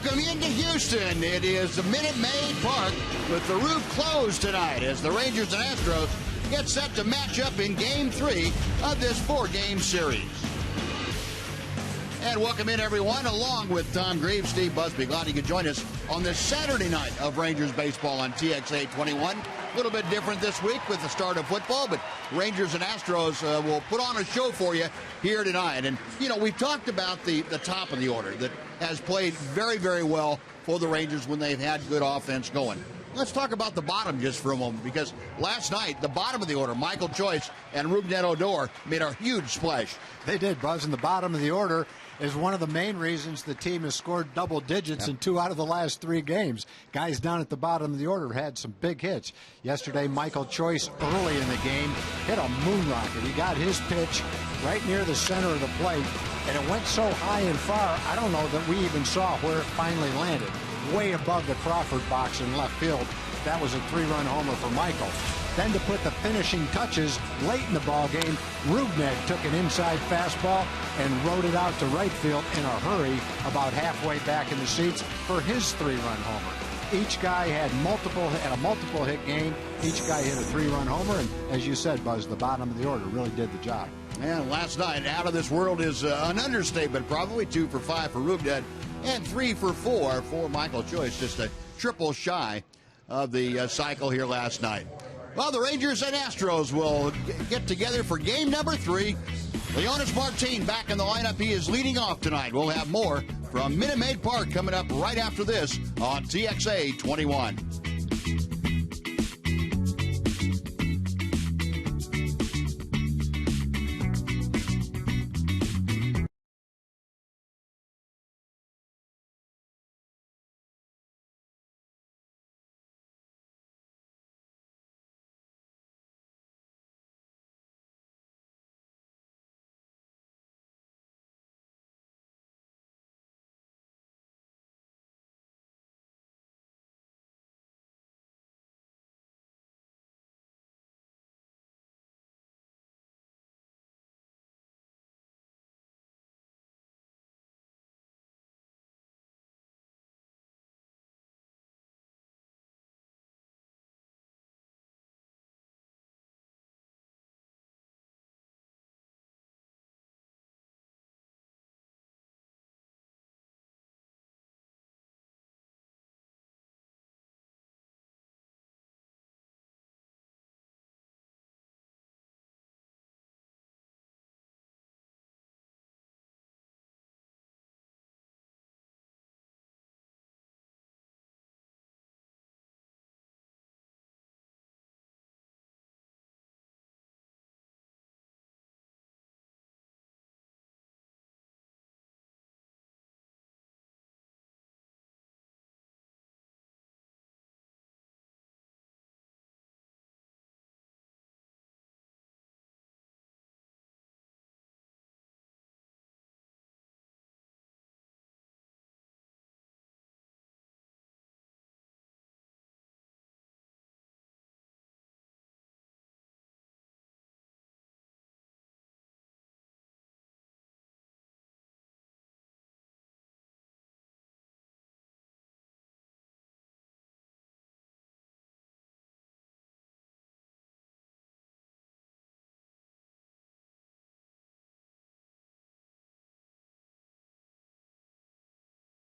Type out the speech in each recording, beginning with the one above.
Welcome into Houston. It is the Minute Maid Park with the roof closed tonight as the Rangers and Astros get set to match up in Game 3 of this 4-game series. And welcome in, everyone, along with Tom Greaves, Steve Busby. Glad you could join us on this Saturday night of Rangers baseball on TEX AT HOU. A little bit different this week with the start of football, but Rangers and Astros will put on a show for you here tonight. And, you know, we've talked about the top of the order that has played very, very well for the Rangers when they've had good offense going. Let's talk about the bottom just for a moment, because last night, the bottom of the order, Michael Choice and Rougned Odor, made a huge splash. They did, Buzz, in the bottom of the order is one of the main reasons the team has scored double digits in 2 out of the last 3 games. Guys down at the bottom of the order had some big hits. Yesterday, Michael Choice, early in the game, hit a moon rocket. He got his pitch right near the center of the plate, and it went so high and far, I don't know that we even saw where it finally landed. Way above the Crawford box in left field. That was a 3-run homer for Michael. Then to put the finishing touches late in the ball game, Rougned took an inside fastball and rode it out to right field in a hurry about halfway back in the seats for his 3-run homer. Each guy had a multiple hit game. Each guy hit a 3-run homer, and as you said, Buzz, the bottom of the order really did the job. And last night, out of this world is an understatement. Probably 2 for 5 for Rougned and 3 for 4 for Michael Choice. Just a triple shy of the cycle here last night. Well, the Rangers and Astros will get together for game number 3. Leonys Martin back in the lineup. He is leading off tonight. We'll have more from Minute Maid Park coming up right after this on TXA 21.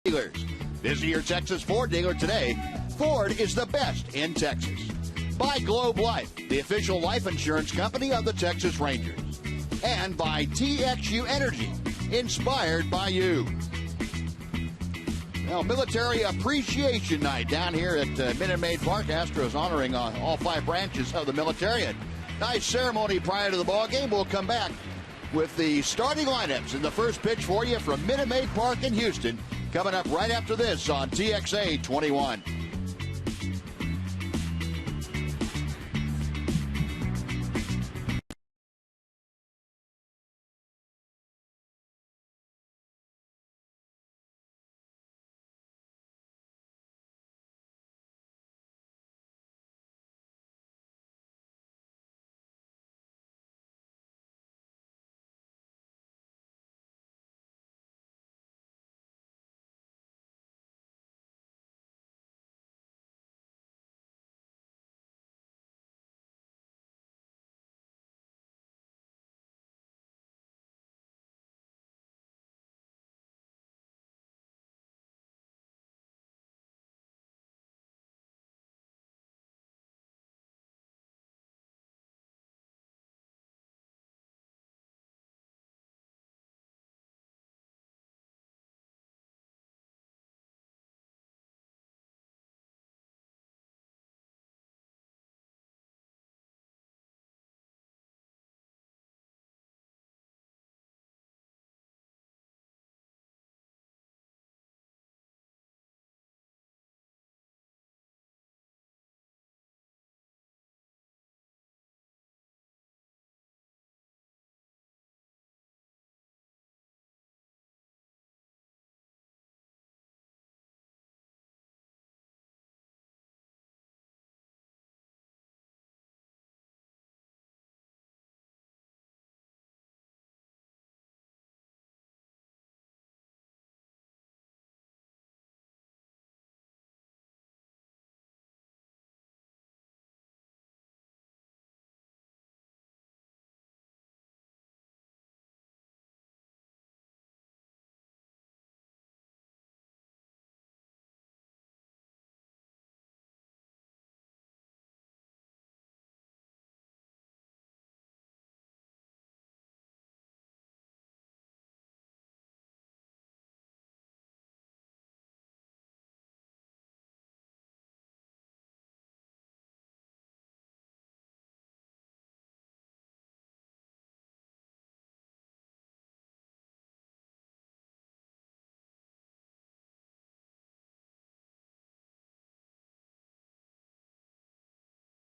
Dealers. Visit your Texas Ford dealer today. Ford is the best in Texas. By Globe Life, the official life insurance company of the Texas Rangers. And by TXU Energy, inspired by you. Well, Military Appreciation Night down here at Minute Maid Park. Astros honoring all 5 branches of the military. A nice ceremony prior to the ball game. We'll come back with the starting lineups and the first pitch for you from Minute Maid Park in Houston. Coming up right after this on TXA 21.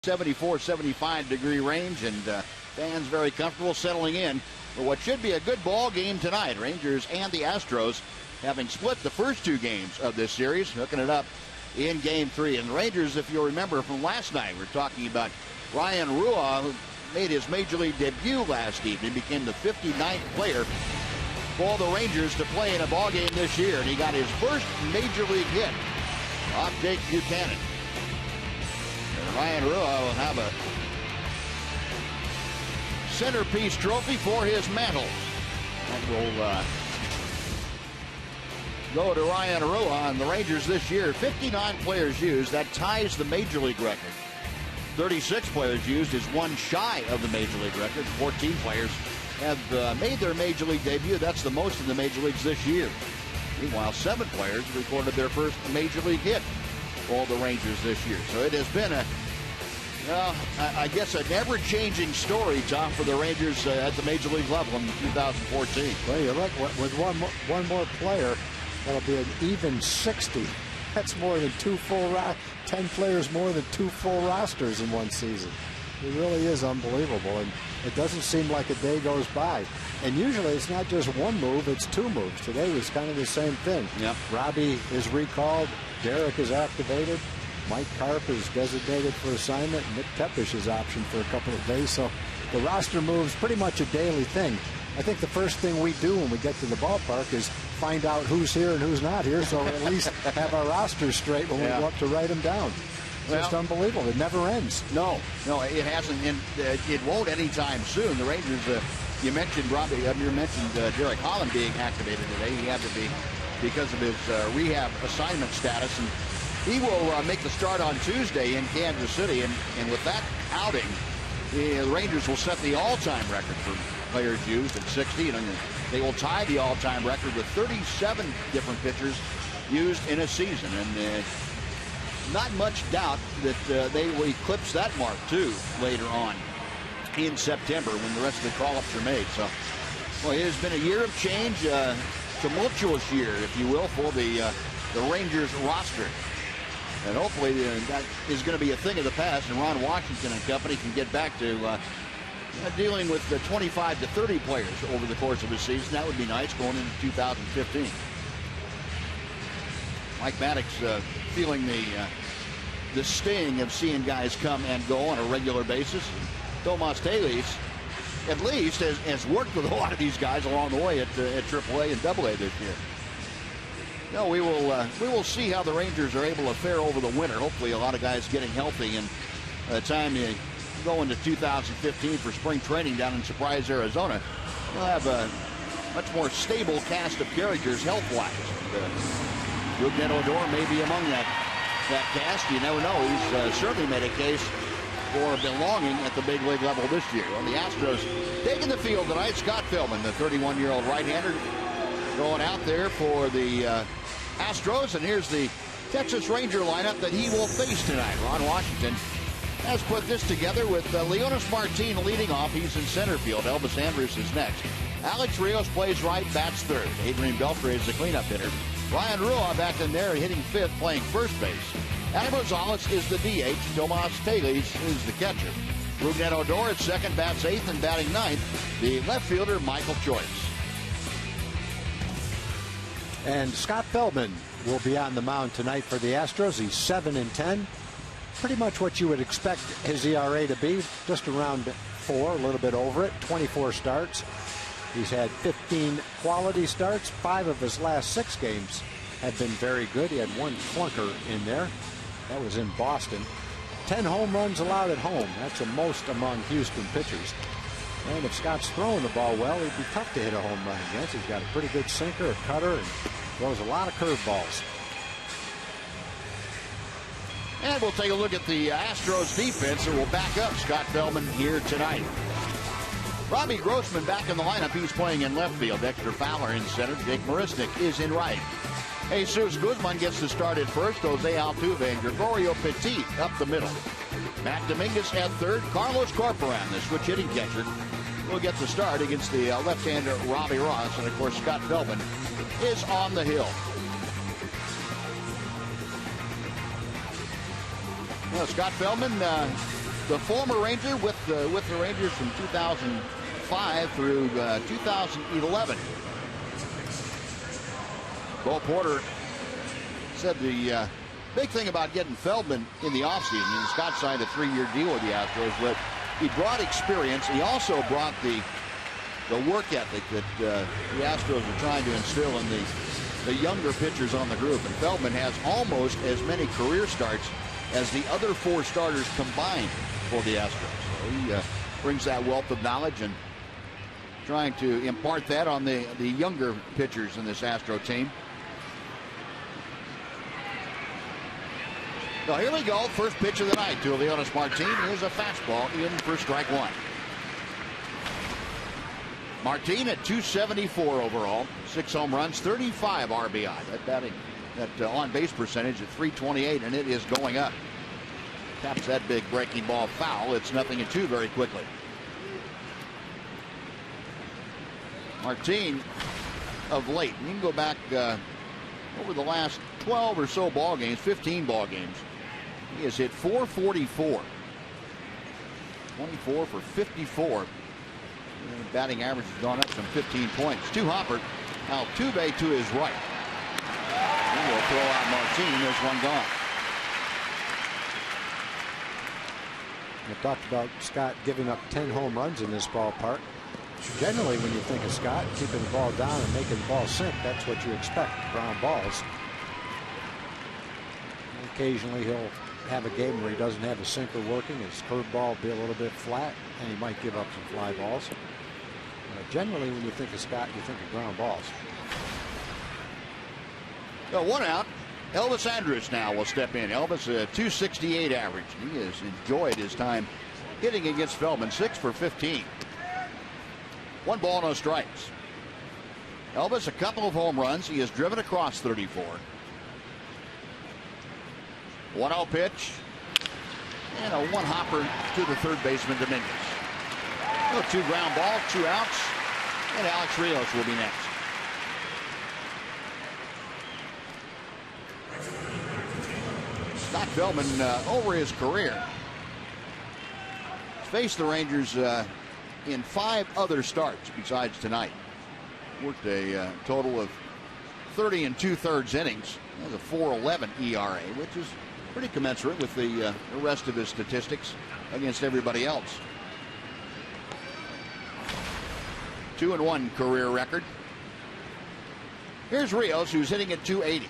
74, 75 degree range, and fans very comfortable settling in for what should be a good ball game tonight. Rangers and the Astros having split the first two games of this series, hooking it up in Game 3. And the Rangers, if you'll remember from last night, we're talking about Ryan Rua, who made his Major League debut last evening, became the 59th player for the Rangers to play in a ball game this year, and he got his first Major League hit off Jake Buchanan. And Ryan Rua will have a centerpiece trophy for his mantle. That will go to Ryan Rua and the Rangers this year. 59 players used. That ties the Major League record. 36 players used is one shy of the Major League record. 14 players have made their Major League debut. That's the most in the Major Leagues this year. Meanwhile, 7 players recorded their first Major League hit for the Rangers this year. So it has been I guess an ever-changing story, Tom, for the Rangers at the Major League level in 2014. Well, you look, with one more player, that'll be an even 60. That's more than 10 players more than 2 full rosters in one season. It really is unbelievable, and it doesn't seem like a day goes by. And usually it's not just one move, it's 2 moves. Today was kind of the same thing. Yep. Robbie is recalled, Derek is activated, Mike Karp is designated for assignment, Nick Tepish is optioned for a couple of days. So the roster moves pretty much a daily thing. I think the first thing we do when we get to the ballpark is find out who's here and who's not here, so at least have our rosters straight when we go up to write them down. Just unbelievable. It never ends. No, it hasn't, and it won't anytime soon. The Rangers, you mentioned Robbie, you mentioned Derek Holland being activated today. He had to be because of his rehab assignment status, and he will make the start on Tuesday in Kansas City, and with that outing, the Rangers will set the all-time record for players used at 60, and they will tie the all-time record with 37 different pitchers used in a season. And not much doubt that they will eclipse that mark, too, later on in September when the rest of the call-ups are made. So, well, it has been a year of change, tumultuous year, if you will, for the Rangers roster. And hopefully that is going to be a thing of the past, and Ron Washington and company can get back to dealing with the 25 to 30 players over the course of the season. That would be nice going into 2015. Mike Maddox feeling the sting of seeing guys come and go on a regular basis. Tomas Taylor, at least, has worked with a lot of these guys along the way at AAA and AA this year. No, we will see how the Rangers are able to fare over the winter. Hopefully a lot of guys getting healthy, and by the time you go into 2015 for spring training down in Surprise, Arizona, we'll have a much more stable cast of characters health-wise. Rougned Odor may be among that cast. You never know. He's certainly made a case for belonging at the big league level this year. On the Astros taking the field tonight, Scott Feldman, the 31-year-old right-hander, going out there for the Astros, and here's the Texas Ranger lineup that he will face tonight. Ron Washington has put this together with Leonis Martin leading off. He's in center field. Elvis Andrus is next. Alex Rios plays right, bats third. Adrian Beltre is the cleanup hitter. Ryan Rua back in there hitting fifth, playing first base. Adam Rosales is the DH. Tomas Taylor is the catcher. Rougned Odor at second, bats eighth, and batting ninth, the left fielder Michael Choice. And Scott Feldman will be on the mound tonight for the Astros. He's 7-10. Pretty much what you would expect his ERA to be, just around 4, a little bit over it. 24 starts. He's had 15 quality starts. 5 of his last 6 games have been very good. He had 1 clunker in there. That was in Boston. 10 home runs allowed at home. That's the most among Houston pitchers. And if Scott's throwing the ball well, he'd be tough to hit a home run against. He's got a pretty good sinker, a cutter, and throws a lot of curveballs. And we'll take a look at the Astros defense, and we'll back up Scott Feldman here tonight. Robbie Grossman back in the lineup. He's playing in left field. Dexter Fowler in center. Jake Marisnik is in right. Jesus Guzman gets the start at first. Jose Altuve and Gregorio Petit up the middle. Matt Dominguez at third. Carlos Corporan, the switch hitting catcher, will get the start against the left-hander Robbie Ross. And, of course, Scott Feldman is on the hill. Well, Scott Feldman the former Ranger with the Rangers from 2005 through 2011. Bo Porter said the big thing about getting Feldman in the offseason, Scott signed a 3-year deal with the Astros, but he brought experience. He also brought the work ethic that the Astros are trying to instill in the younger pitchers on the group. And Feldman has almost as many career starts as the other 4 starters combined for the Astros. So he brings that wealth of knowledge and trying to impart that on the younger pitchers in this Astro team. Now here we go. First pitch of the night to Leonys Martin is a fastball in for strike 1. Martin at 274 overall, 6 home runs, 35 RBI. That on-base percentage at 328, and it is going up. Taps that big breaking ball foul. It's 0-2 very quickly. Martin of late, you can go back over the last 12 or so ball games, 15 ball games. He has hit .444, 24 for 54. And batting average has gone up some 15 points. To Hopper, Altuve to his right. He will throw out Martin. There's one gone. We talked about Scott giving up 10 home runs in this ballpark. Generally, when you think of Scott keeping the ball down and making the ball sink, that's what you expect, ground balls. And occasionally he'll have a game where he doesn't have a sinker working. His curveball will be a little bit flat, and he might give up some fly balls. Generally, when you think of Scott, you think of ground balls. So 1 out. Elvis Andrus now will step in. Elvis a 268 average. He has enjoyed his time hitting against Feldman. 6 for 15. 1 ball, no strikes. Elvis a couple of home runs. He has driven across 34. 1-0 pitch. And a 1 hopper to the third baseman Dominguez. 2 ground balls, 2 outs. And Alex Rios will be next. Scott Feldman, over his career, has faced the Rangers in 5 other starts besides tonight. Worked a total of 30 2/3 innings. That's a 4.11 ERA, which is pretty commensurate with the rest of his statistics against everybody else. 2-1 career record. Here's Rios, who's hitting at 280.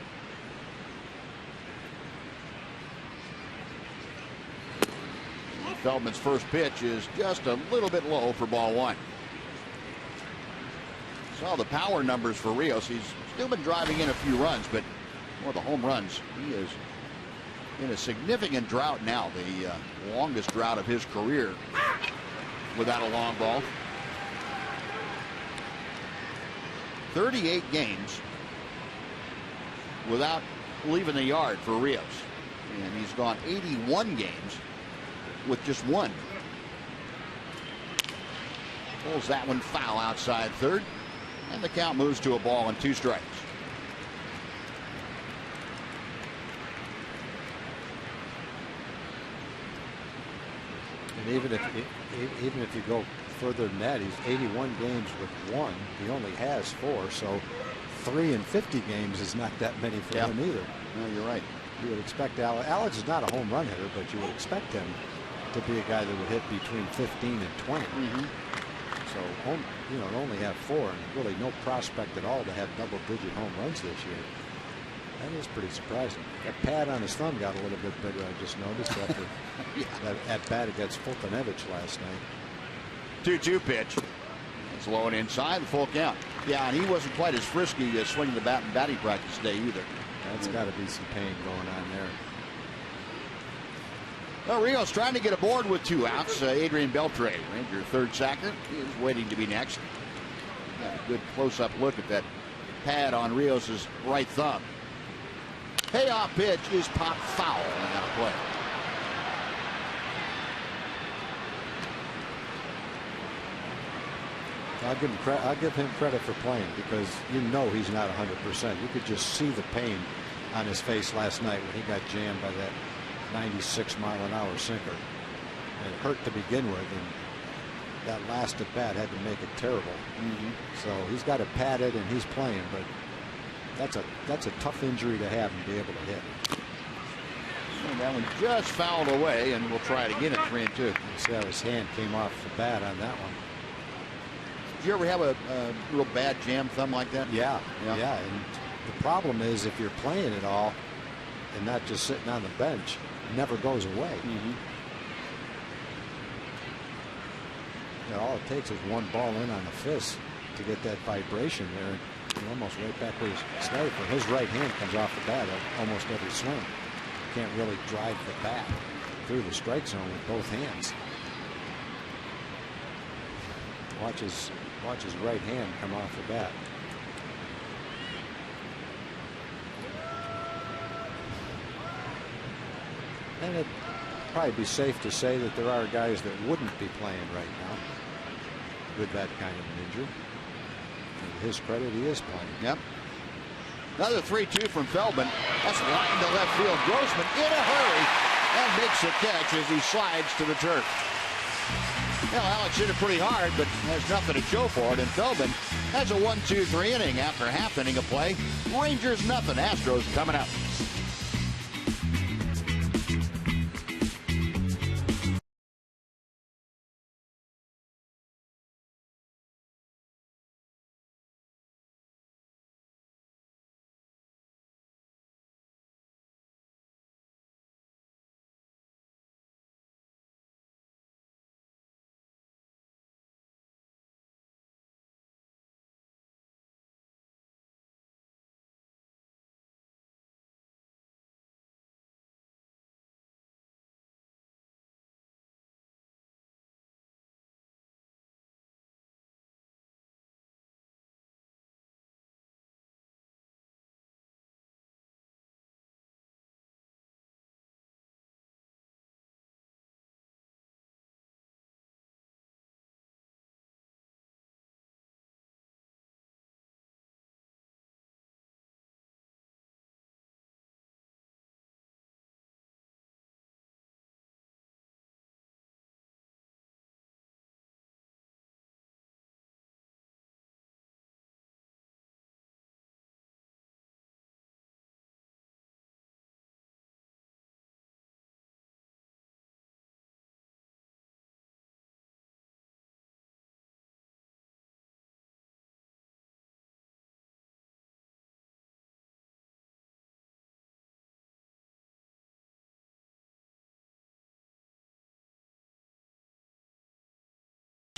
Feldman's first pitch is just a little bit low for ball 1. Saw the power numbers for Rios. He's still been driving in a few runs, but the home runs, he is in a significant drought now, the longest drought of his career without a long ball. 38 games without leaving the yard for Rios, and he's gone 81 games with just 1. Pulls that one foul outside third, and the count moves to a ball and 2 strikes. And even if you go further than that, he's 81 games with 1. He only has 4, so 3 in 50 games is not that many for him either. No, you're right. You would expect Alex is not a home run hitter, but you would expect him to be a guy that would hit between 15 and 20. So, to only have 4 and really no prospect at all to have double-digit home runs this year. That is pretty surprising. That pad on his thumb got a little bit bigger, I just noticed, after that at-bat against Fultonevich last night. 2-2 pitch. It's low and inside, the full count. Yeah, and he wasn't quite as frisky swinging the bat in batting practice today either. That's got to be some pain going on there. Well, Rios trying to get aboard with 2 outs. Adrian Beltre, Ranger third sacker, is waiting to be next. Got a good close-up look at that pad on Rios's right thumb. Payoff pitch is popped foul on that play. I'll give him credit for playing, because he's not 100%. You could just see the pain on his face last night when he got jammed by that 96-mile-an-hour sinker. It hurt to begin with, and that last at bat had to make it terrible. So he's got to pad it, and he's playing, but that's a tough injury to have and be able to hit. And that one just fouled away, and we'll try it again at 3-2. You see how his hand came off the bat on that one. Did you ever have a real bad jam thumb like that? Yeah. And the problem is, if you're playing it all and not just sitting on the bench, it never goes away. All it takes is one ball in on the fist to get that vibration there. You're almost right back where he started. But his right hand comes off the bat almost every swing. Can't really drive the bat through the strike zone with both hands. Watch his right hand come off the bat. And it'd probably be safe to say that there are guys that wouldn't be playing right now with that kind of an injury. To his credit, he is playing. Yep. Another 3-2 from Feldman. That's line to left field. Grossman in a hurry and makes a catch as he slides to the turf. Well, Alex hit it pretty hard, but has nothing to show for it. And Feldman has a 1-2-3 inning after half inning of play. Rangers nothing. Astros coming up.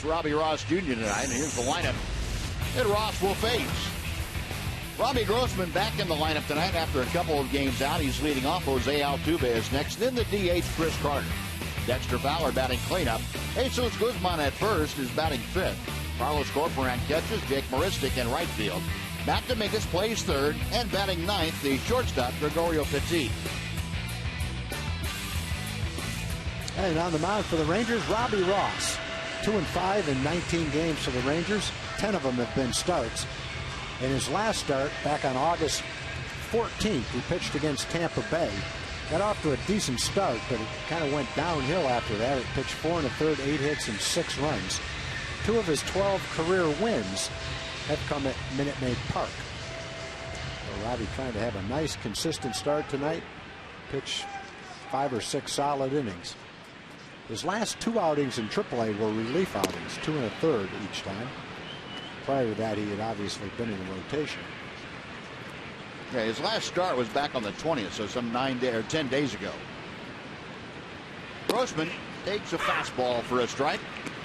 Robbie Ross Jr. tonight, and here's the lineup that Ross will face. Robbie Grossman back in the lineup tonight after a couple of games out. He's leading off. Jose Altuve is next. Then the DH, Chris Carter. Dexter Fowler batting cleanup. Jesus Guzman at first is batting fifth. Carlos Corporán catches. Jake Maristic in right field. Matt Dominguez plays third, and batting ninth, the shortstop, Gregorio Petit. And on the mound for the Rangers, Robbie Ross. 2-5 in 19 games for the Rangers. 10 of them have been starts. In his last start, back on August 14th, he pitched against Tampa Bay. Got off to a decent start, but it kind of went downhill after that. He pitched 4 1/3, 8 hits, and 6 runs. 2 of his 12 career wins have come at Minute Maid Park. So Robbie trying to have a nice, consistent start tonight. Pitch 5 or 6 solid innings. His last 2 outings in AAA were relief outings, 2 1/3 each time. Prior to that, he had obviously been in the rotation. Yeah, his last start was back on the 20th, so some 10 days ago. Grossman takes a fastball for a strike.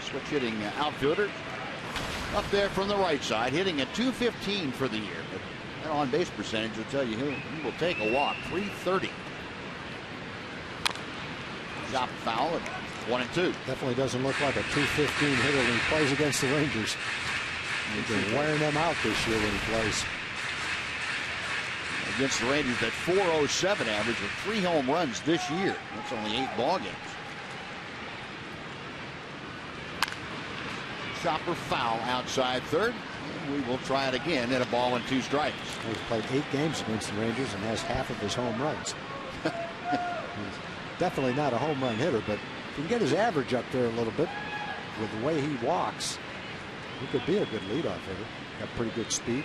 Switch hitting outfielder up there from the right side, hitting at .215 for the year. But that on base percentage will tell you he will take a walk. .330. Chop foul at 1-2. Definitely doesn't look like a .215 hitter when he plays against the Rangers. He's been wearing them out this year when he plays. Against the Rangers, that .407 average with 3 home runs this year. That's only 8 ball games. Chopper foul outside third. And we will try it again at a ball and 2 strikes. He's played 8 games against the Rangers and has half of his home runs. He's definitely not a home run hitter, but If he can get his average up there a little bit with the way he walks, he could be a good leadoff hitter. Got pretty good speed.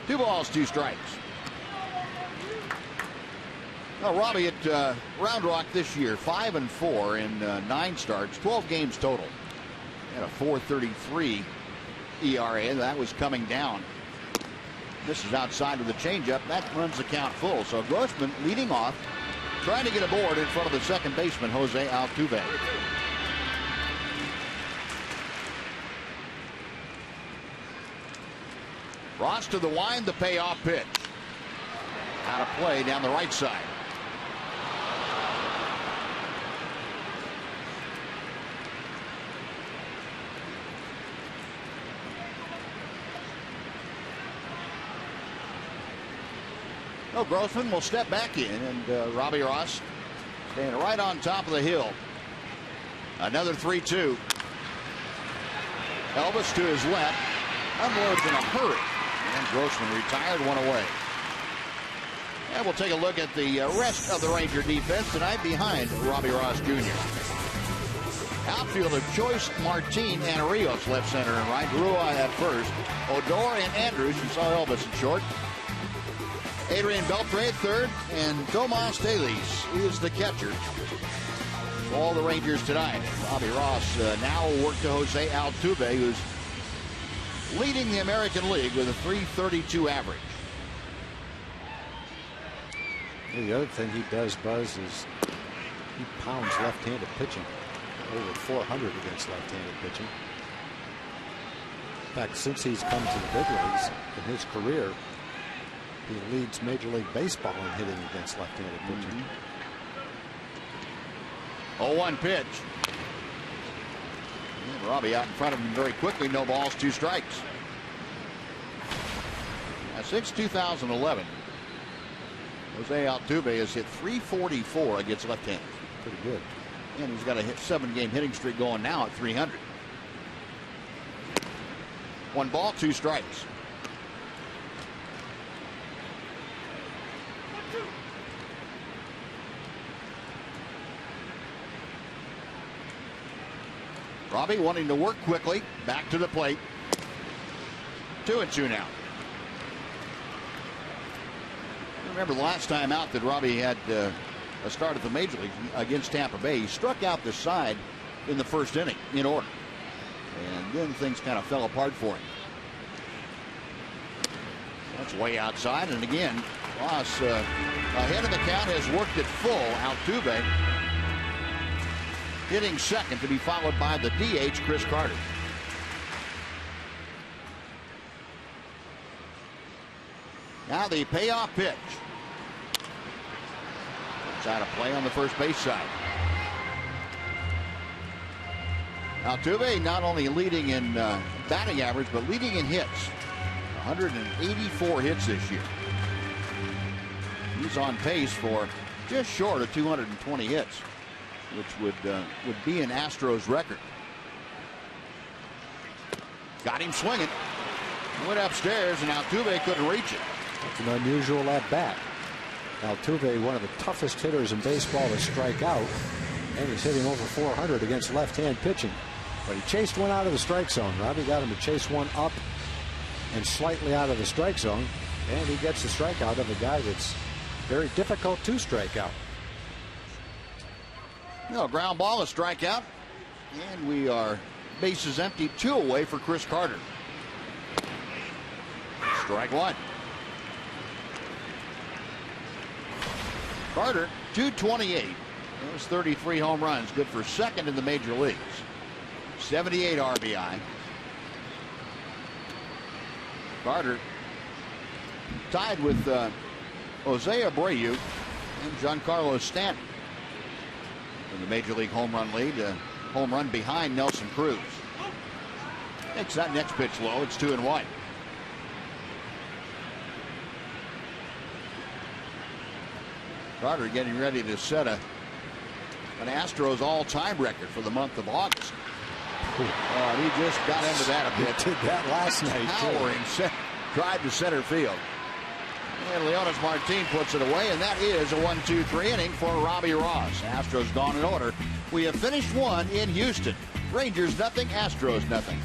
2 balls, 2 strikes. Now, Robbie at Round Rock this year, 5-4 in 9 starts, 12 games total. Had a 4.33 ERA. That was coming down. This is outside with the changeup. That runs the count full. So Grossman leading off, trying to get a board in front of the second baseman, Jose Altuve. Ross to the wind, the payoff pitch. Out of play down the right side. No, Grossman will step back in, and Robbie Ross staying right on top of the hill. Another 3-2. Elvis to his left. Unloads in a hurry. And Grossman retired, 1 away. And we'll take a look at the rest of the Ranger defense tonight behind Robbie Ross Jr. Outfield of choice, Martin and Rios left, center, and right. Rua at first. Odor and Andrews. You saw Elvis in short. Adrian Beltre third, and Tomas Teles is the catcher. All the Rangers tonight. Robbie Ross now will work to Jose Altuve, who's leading the American League with a .332 average. The other thing he does, Buzz, is he pounds left-handed pitching. Over 400 against left-handed pitching. In fact, since he's come to the big leagues in his career, he leads Major League Baseball in hitting against left-handed pitching. 0-1 pitch. And Robbie out in front of him very quickly. No balls, 2 strikes. Now, since 2011, Jose Altuve has hit .344 against left-handers. Pretty good. And he's got a 7-game hitting streak going now at 300. 1 ball, 2 strikes. Robbie wanting to work quickly. Back to the plate. 2-2 now. Remember the last time out that Robbie had a start at the major league against Tampa Bay, he struck out the side in the first inning in order. And then things kind of fell apart for him. That's way outside. And again, Ross ahead of the count has worked it full. Altuve hitting second, to be followed by the DH, Chris Carter. Now the payoff pitch. It's out of play on the first base side. Altuve not only leading in batting average, but leading in hits. 184 hits this year. He's on pace for just short of 220 hits, which would be an Astros record. Got him swinging. Went upstairs, and Altuve couldn't reach it. That's an unusual at bat. Altuve, one of the toughest hitters in baseball to strike out, and he's hitting over 400 against left-hand pitching. But he chased one out of the strike zone. Robbie got him to chase one up and slightly out of the strike zone, and he gets the strikeout of a guy that's very difficult to strike out. No, ground ball, a strikeout, and we are bases empty, 2 away for Chris Carter. Strike 1. Carter, 228. Those 33 home runs, good for second in the major leagues. 78 RBI. Carter tied with Jose Abreu and Giancarlo Stanton in the major league home run lead. Home run behind Nelson Cruz. Takes that next pitch low. It's 2-1. Carter getting ready to set an Astros all-time record for the month of August. He just got into that a bit. He did that last night. Powering drive to center field. And Leonis Martin puts it away, and that is a 1-2-3 inning for Robbie Ross. Astros gone in order. We have finished one in Houston. Rangers nothing, Astros nothing.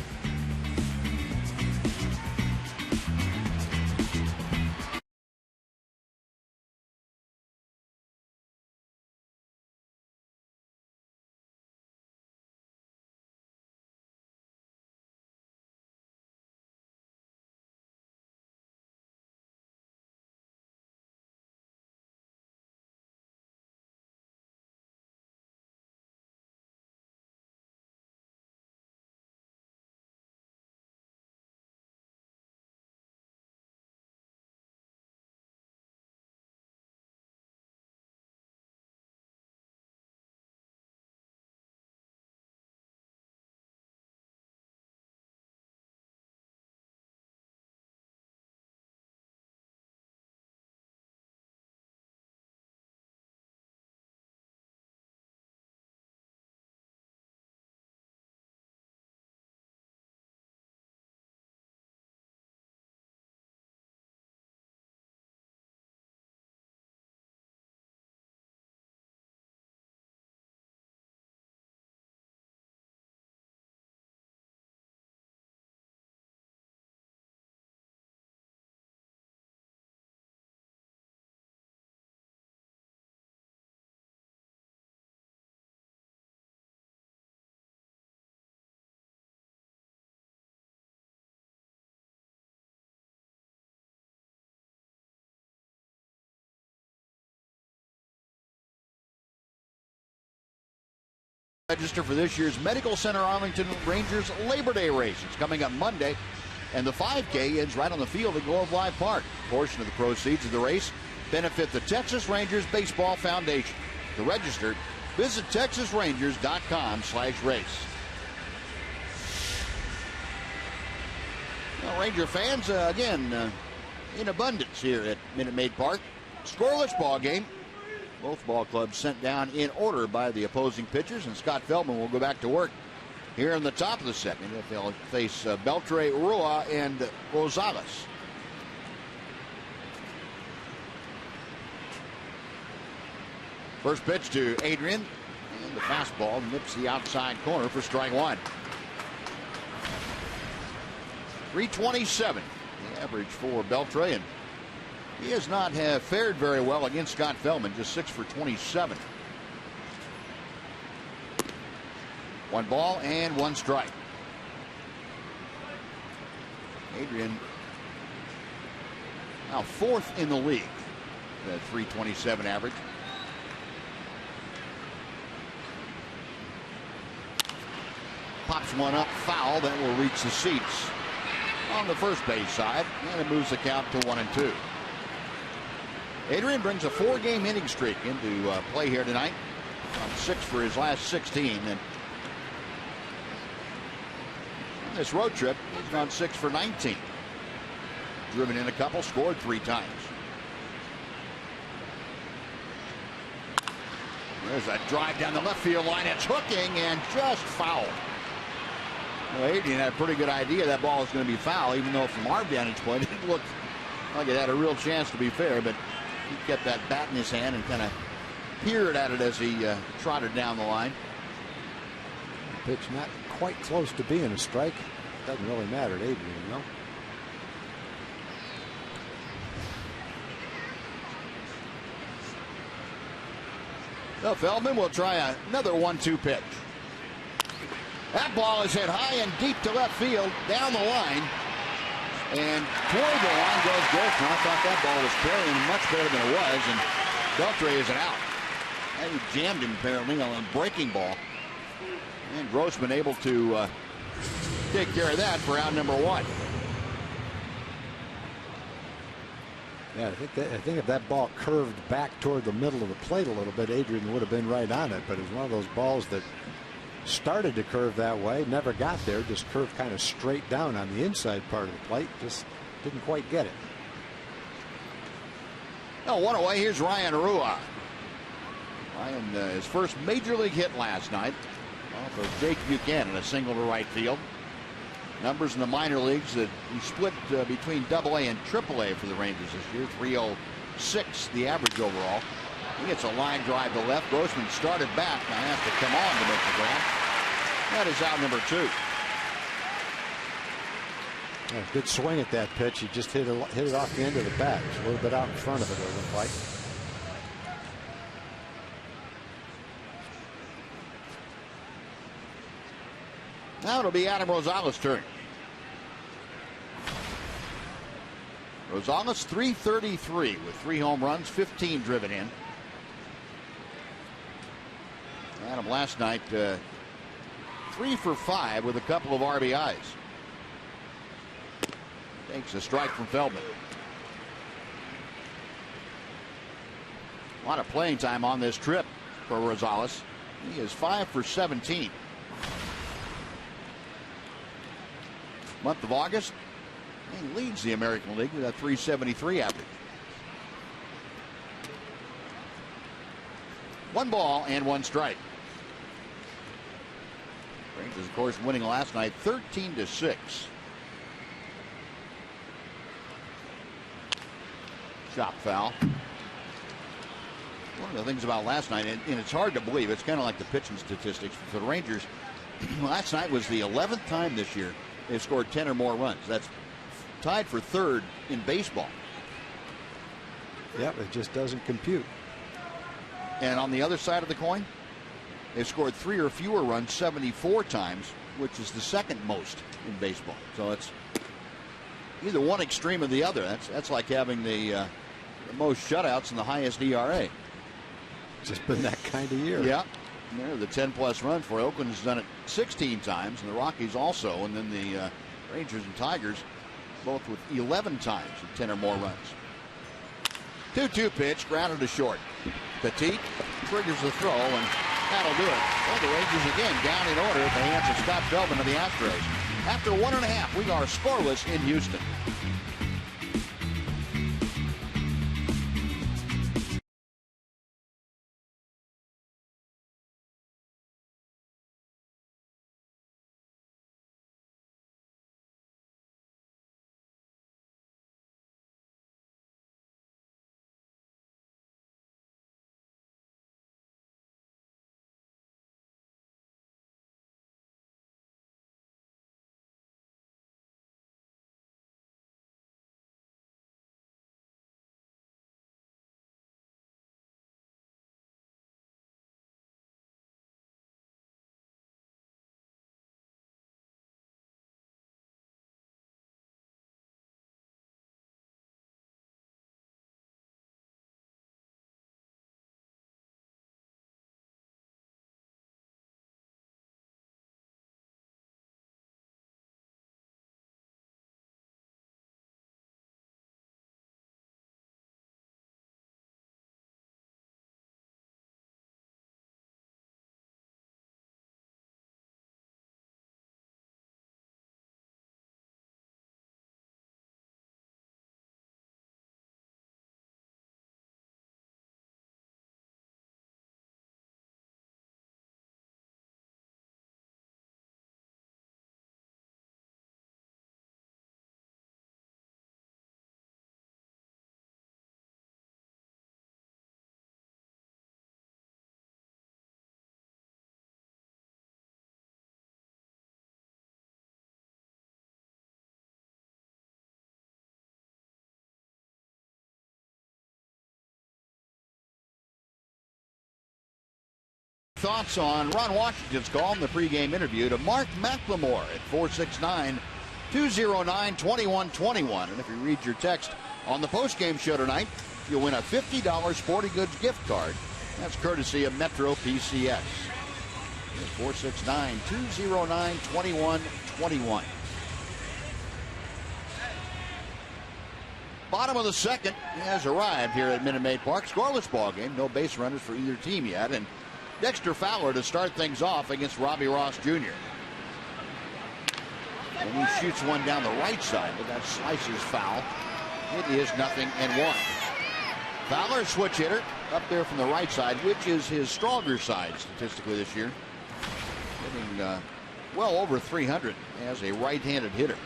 Register for this year's Medical Center Arlington Rangers Labor Day race. It's coming up Monday, and the 5K ends right on the field at Globe Life Park. A portion of the proceeds of the race benefit the Texas Rangers Baseball Foundation. To register, visit texasrangers.com/race. Well, Ranger fans, again, in abundance here at Minute Maid Park. Scoreless ball game. Both ball clubs sent down in order by the opposing pitchers, and Scott Feldman will go back to work here in the top of the second. They'll face Beltre, Rua, and Rosales. First pitch to Adrian, and the fastball nips the outside corner for strike one. 327, the average for Beltre, and he has not fared very well against Scott Feldman, just 6 for 27. 1 ball and 1 strike. Adrian now 4th in the league, the 327 average. Pops one up, foul, that will reach the seats on the first base side, and it moves the count to 1-2. Adrian brings a 4-game inning streak into play here tonight. 6 for his last 16. And on this road trip, he's gone 6 for 19. Driven in a couple, scored 3 times. There's a drive down the left field line. It's hooking and just foul. Well, Adrian had a pretty good idea that ball was going to be foul, even though from our vantage point it looked like it had a real chance to be fair, but he kept that bat in his hand and kind of peered at it as he trotted down the line. Pitch not quite close to being a strike. Doesn't really matter to Adrian, you know. So Feldman will try another 1-2 pitch. That ball is hit high and deep to left field, down the line. And toward the line goes Grossman. I thought that ball was carrying much better than it was, and Beltre is an out. And he jammed him apparently on a breaking ball. And Grossman able to take care of that for out number 1. Yeah, I think if that ball curved back toward the middle of the plate a little bit, Adrian would have been right on it. But it was one of those balls that started to curve that way, never got there, just curved kind of straight down on the inside part of the plate, just didn't quite get it. No, 1 away. Here's Ryan Rua. Ryan, his first major league hit last night off of Jake Buchanan, a single to right field. Numbers in the minor leagues that he split between AA and AAA for the Rangers this year. 306 the average overall. He gets a line drive to left. Grossman started back. Now has to come on to make the grab. That is out number 2. Yeah, good swing at that pitch. He just hit it off the end of the bat. It's a little bit out in front of it, it looked like. Now it'll be Adam Rosales' turn. Rosales .333 with 3 home runs, 15 driven in. Adam last night 3 for 5 with a couple of RBIs. Takes a strike from Feldman. A lot of playing time on this trip for Rosales. He is 5 for 17. Month of August, he leads the American League with a .373 average. 1 ball and 1 strike. Rangers, of course, winning last night 13-6. Chop foul. One of the things about last night, and it's hard to believe, it's kind of like the pitching statistics for the Rangers. Last night was the 11th time this year they've scored 10 or more runs. That's tied for 3rd in baseball. Yep, it just doesn't compute. And on the other side of the coin, they've scored 3 or fewer runs 74 times, which is the 2nd most in baseball. So it's either one extreme or the other. That's like having the most shutouts and the highest ERA. Just been that kind of year. Yeah. And there are the 10+ runs for Oakland has done it 16 times, and the Rockies also, and then the Rangers and Tigers both with 11 times with 10 or more runs. 2-2 pitch, grounded to short. Petit triggers the throw, and that'll do it. Well, the Rangers again down in order at the hands of Scott Feldman of the Astros. After 1.5, we are scoreless in Houston. Thoughts on Ron Washington's call in the pregame interview to Mark McLemore at 469-209-2121. And if you read your text on the postgame show tonight, you'll win a $50 Sporting Goods gift card. That's courtesy of Metro PCS. 469-209-2121. Bottom of the second has arrived here at Minute Maid Park. Scoreless ball game. No base runners for either team yet. And Dexter Fowler to start things off against Robbie Ross Jr. And he shoots one down the right side, but that slices foul. It is 0-1. Fowler, switch hitter, up there from the right side, which is his stronger side statistically this year. Hitting well over 300 as a right-handed hitter.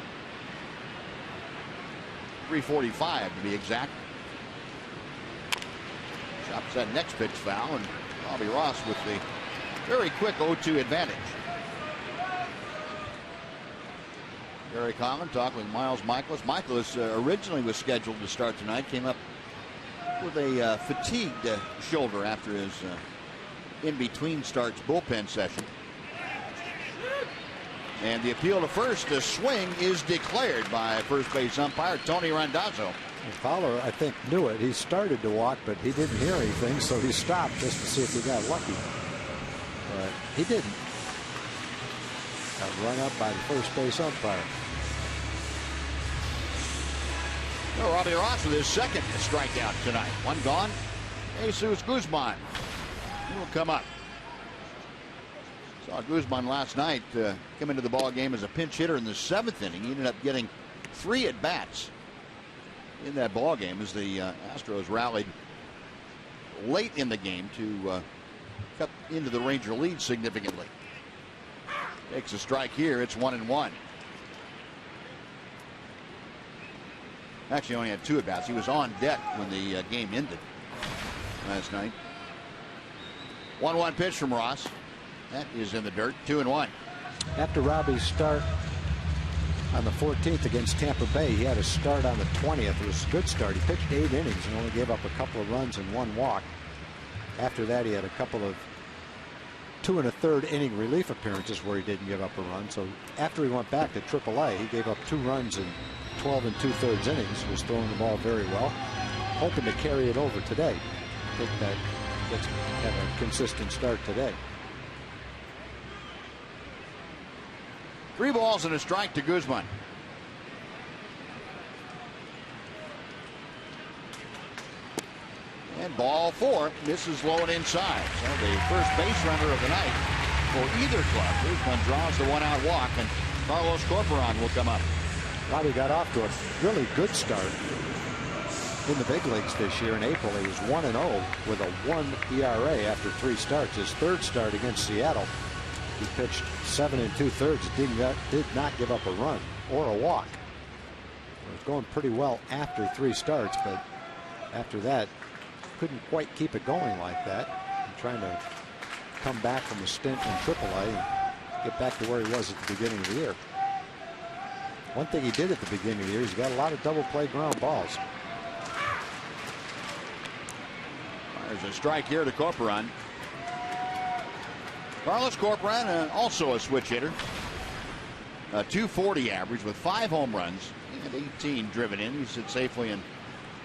345 to be exact. Chops that next pitch foul, and Bobby Ross with the very quick 0-2 advantage. Very common talking with Miles Michaelis. Michaelis originally was scheduled to start tonight, came up with a fatigued shoulder after his in-between starts bullpen session. And the appeal to first, the swing is declared by first base umpire Tony Randazzo. Fowler, I think, knew it. He started to walk, but he didn't hear anything, so he stopped just to see if he got lucky. But he didn't. Got run up by the first base umpire. Well, Robbie Ross with his second strikeout tonight. One gone. Jesus Guzman will come up. Saw Guzman last night come into the ball game as a pinch hitter in the 7th inning. He ended up getting 3 at bats in that ball game as the Astros rallied late in the game to cut into the Ranger lead significantly. Takes a strike here. It's 1-1. Actually only had 2 at bats. He was on deck when the game ended last night. 1-1 pitch from Ross. That is in the dirt. 2-1. After Robbie's start on the 14th against Tampa Bay, he had a start on the 20th. It was a good start. He pitched 8 innings and only gave up a couple of runs and 1 walk. After that, he had a couple of 2 1/3 inning relief appearances where he didn't give up a run. So after he went back to AAA, he gave up 2 runs in 12 2/3 innings. Was throwing the ball very well. Hoping to carry it over today. I think that gets have a consistent start today. 3 balls and a strike to Guzman. And ball 4 misses low and inside. So the first base runner of the night for either club. Guzman draws the 1-out walk, and Carlos Corporon will come up. Robbie got off to a really good start in the big leagues this year. In April, he was 1-0 with a 1 ERA after 3 starts. His 3rd start against Seattle, he pitched 7 2/3, did not give up a run or a walk. It was going pretty well after 3 starts, but after that, couldn't quite keep it going like that. And trying to come back from a stint in AAA and get back to where he was at the beginning of the year. One thing he did at the beginning of the year is he got a lot of double play ground balls. There's a strike here to Corporon. Carlos Corporon, also a switch hitter. A 240 average with 5 home runs and 18 driven in. He's hit safely in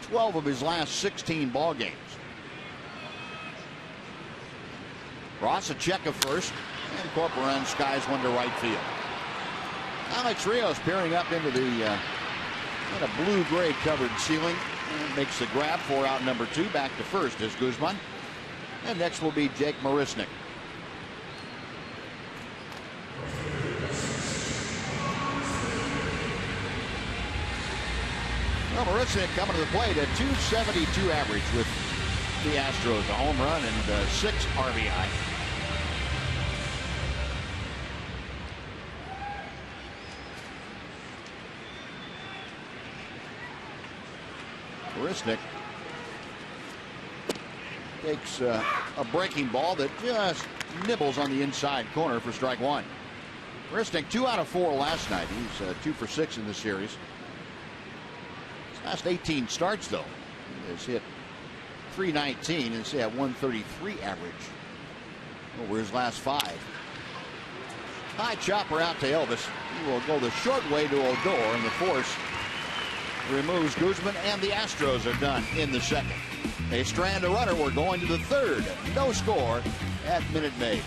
12 of his last 16 ball games. Ross a check of first, and Corporon skies one to right field. Alex Rios peering up into the kind of blue-gray covered ceiling and makes the grab for out number 2. Back to first is Guzman, and next will be Jake Marisnick. Well, Marisnick coming to the plate at 272 average with the Astros, a home run and 6 RBI. Marisnick takes a breaking ball that just nibbles on the inside corner for strike 1. Marisnick 2 out of 4 last night. He's 2 for 6 in the series. His last 18 starts, though, he has hit .319 and say at 133 average over his last 5. High chopper out to Elvis. He will go the short way to Odor, and the force removes Guzman, and the Astros are done in the 2nd. They strand a runner. We're going to the 3rd. No score at Minute Maid.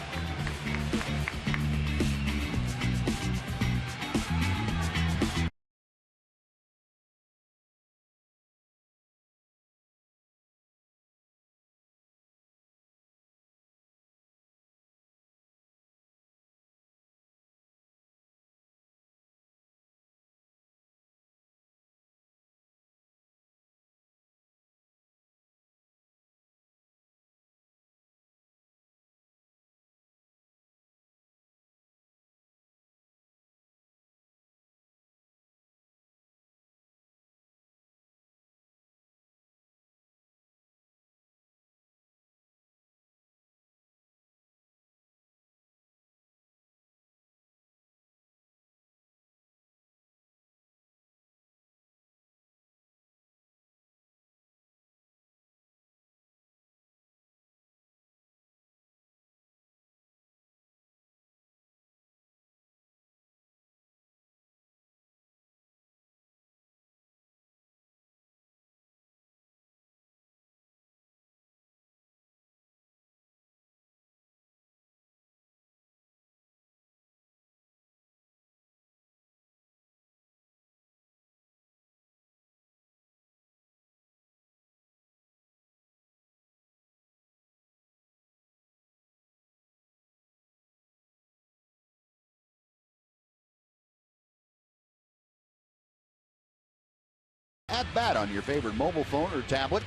at bat on your favorite mobile phone or tablet.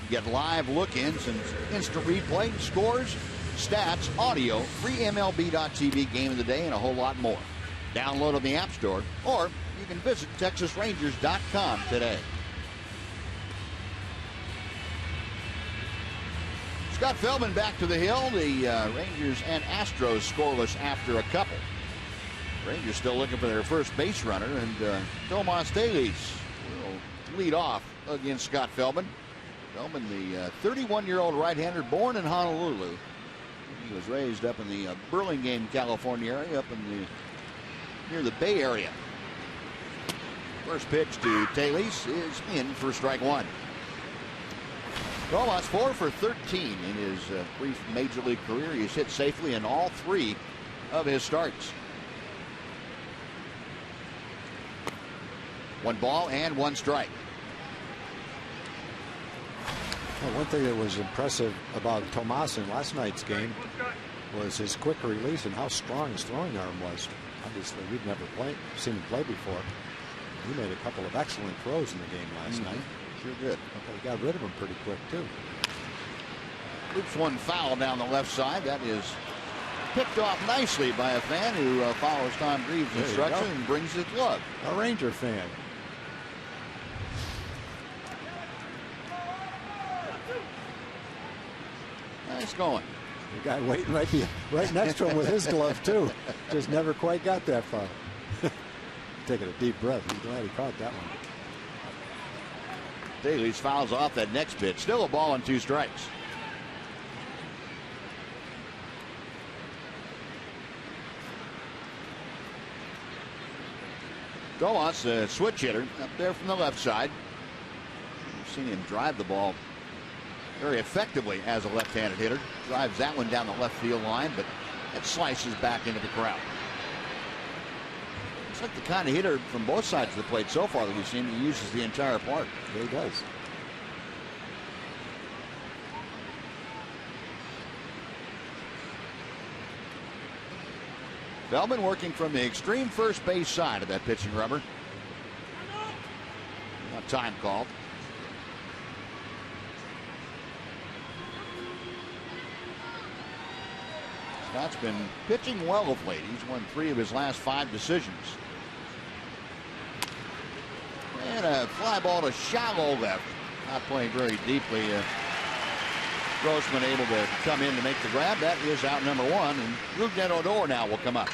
Get live look-ins and instant replay, scores, stats, audio, free MLB.tv game of the day, and a whole lot more. Download on the App Store, or you can visit TexasRangers.com today. Scott Feldman back to the hill. The Rangers and Astros scoreless after a couple. Rangers still looking for their first base runner, and Tomas Telis will lead off against Scott Feldman. Feldman, the 31-year-old right-hander, born in Honolulu. He was raised up in the Burlingame, California area, up in near the Bay Area. First pitch to Telis is in for strike one. Tomas 4 for 13 in his brief major league career. He's hit safely in all 3 of his starts. 1 ball and 1 strike. Well, one thing that was impressive about Tomas in last night's game was his quick release and how strong his throwing arm was. Obviously, we've never seen him play before. He made a couple of excellent throws in the game last night. Sure did. He got rid of him pretty quick, too. Loops one foul down the left side. That is picked off nicely by a fan who follows Tom Greaves' instruction and brings his glove. A Ranger fan. Nice going. The guy waiting right next to him with his glove, too. Just never quite got that far. Taking a deep breath. He's glad he caught that one. Telis fouls off that next pitch. Still a ball and 2 strikes. Tomas, a switch hitter up there from the left side. We've seen him drive the ball very effectively as a left-handed hitter. Drives that one down the left field line, but it slices back into the crowd. It's like the kind of hitter from both sides of the plate so far that we've seen. He uses the entire park. Yeah, he does. Feldman working from the extreme first base side of that pitching rubber. Not time called. Scott's been pitching well of late. He's won 3 of his last 5 decisions. And a fly ball to shallow left. Not playing very deeply. Grossman able to come in to make the grab. That is out number 1. And Rougned Odor now will come up.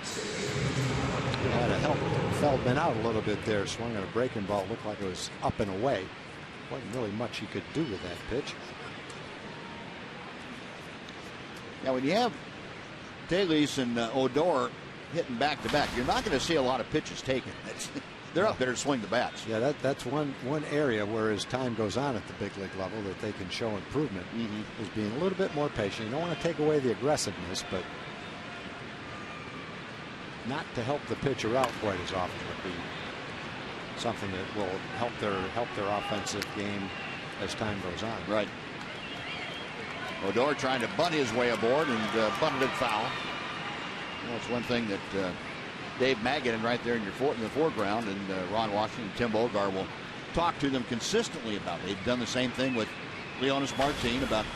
He had to help Feldman out a little bit there. Swung at a breaking ball. Looked like it was up and away. Wasn't really much he could do with that pitch. Now, when you have Telis and Odor hitting back-to-back, you're not going to see a lot of pitches taken. They're up there to swing the bats. Yeah, that's one area where as time goes on at the big league level that they can show improvement is being a little bit more patient. You don't want to take away the aggressiveness, but not to help the pitcher out quite as often would be something that will help their offensive game as time goes on. Right. Odor trying to bunt his way aboard and bunted it foul. That's one thing that Dave Magadan right there in the foreground, and Ron Washington and Tim Bogar will talk to them consistently about. They've done the same thing with Leonis Martin, about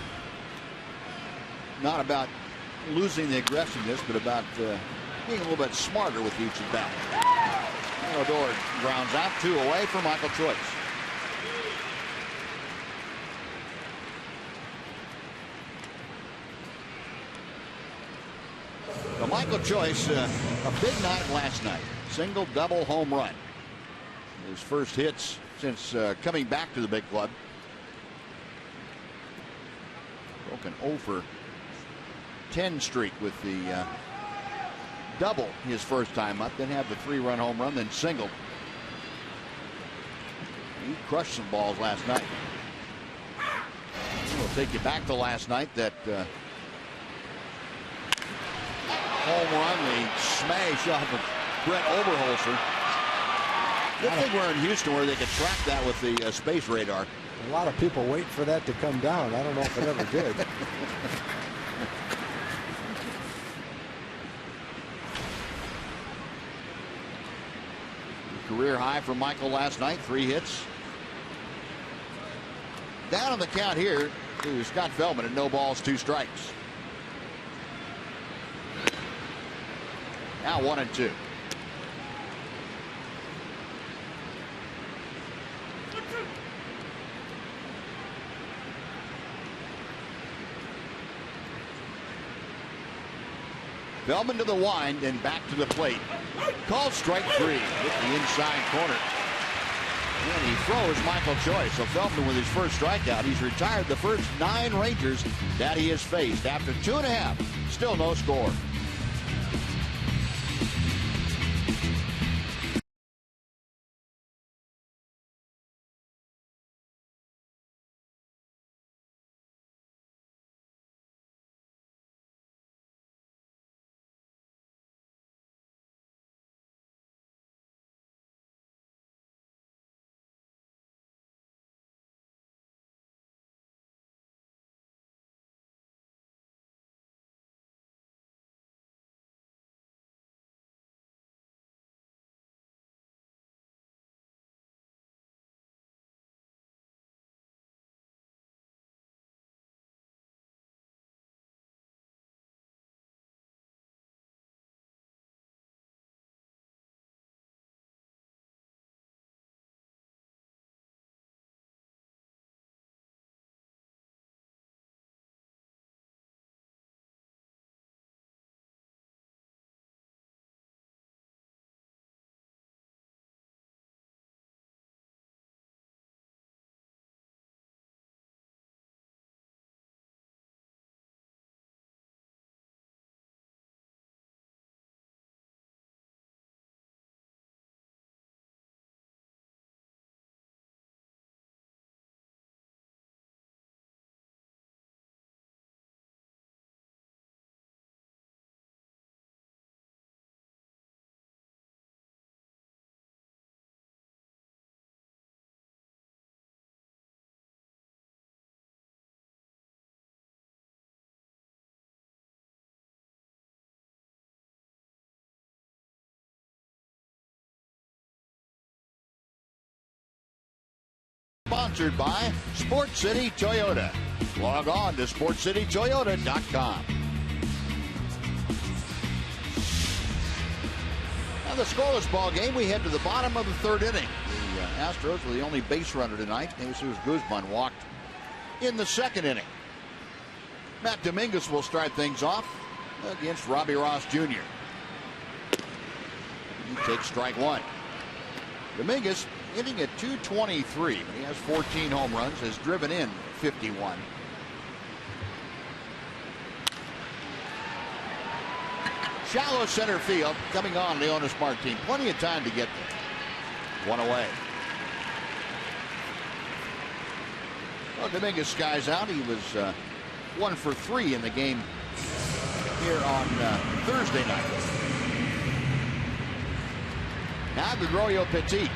not about losing the aggressiveness, but about being a little bit smarter with each at bat. Odor grounds out, 2 away for Michael Choice. Well, Michael Choice, a big night last night. Single, double, home run. His first hits since coming back to the big club. Broken 0 for 10 streak with the double his first time up, then have the 3-run home run, then single. He crushed some balls last night. We'll take you back to last night. That home run, the smash off of Brett Oberholzer. Good thing we're in Houston where they could track that with the space radar. A lot of people wait for that to come down. I don't know if it ever did. Career high for Michael last night, 3 hits, Down on the count here to Scott Feldman at no balls, 2 strikes. Now 1-2. Feldman to the wind and back to the plate. Called strike 3 with the inside corner. And he throws Michael Choice. So Feldman with his first strikeout. He's retired the first 9 Rangers that he has faced. After 2.5, still no score. Sponsored by Sports City Toyota. Log on to sportscitytoyota.com. Now the scoreless ball game, we head to the bottom of the 3rd inning. The Astros were the only base runner tonight. Jesus Guzman walked in the 2nd inning. Matt Dominguez will start things off against Robbie Ross Jr. He takes strike 1. Dominguez hitting at .223, but he has 14 home runs, has driven in 51. Shallow center field coming on Leonis Martin. Plenty of time to get there. 1 away. Well, Dominguez skies out. He was 1 for 3 in the game here on Thursday night. Now Gregorio Petit.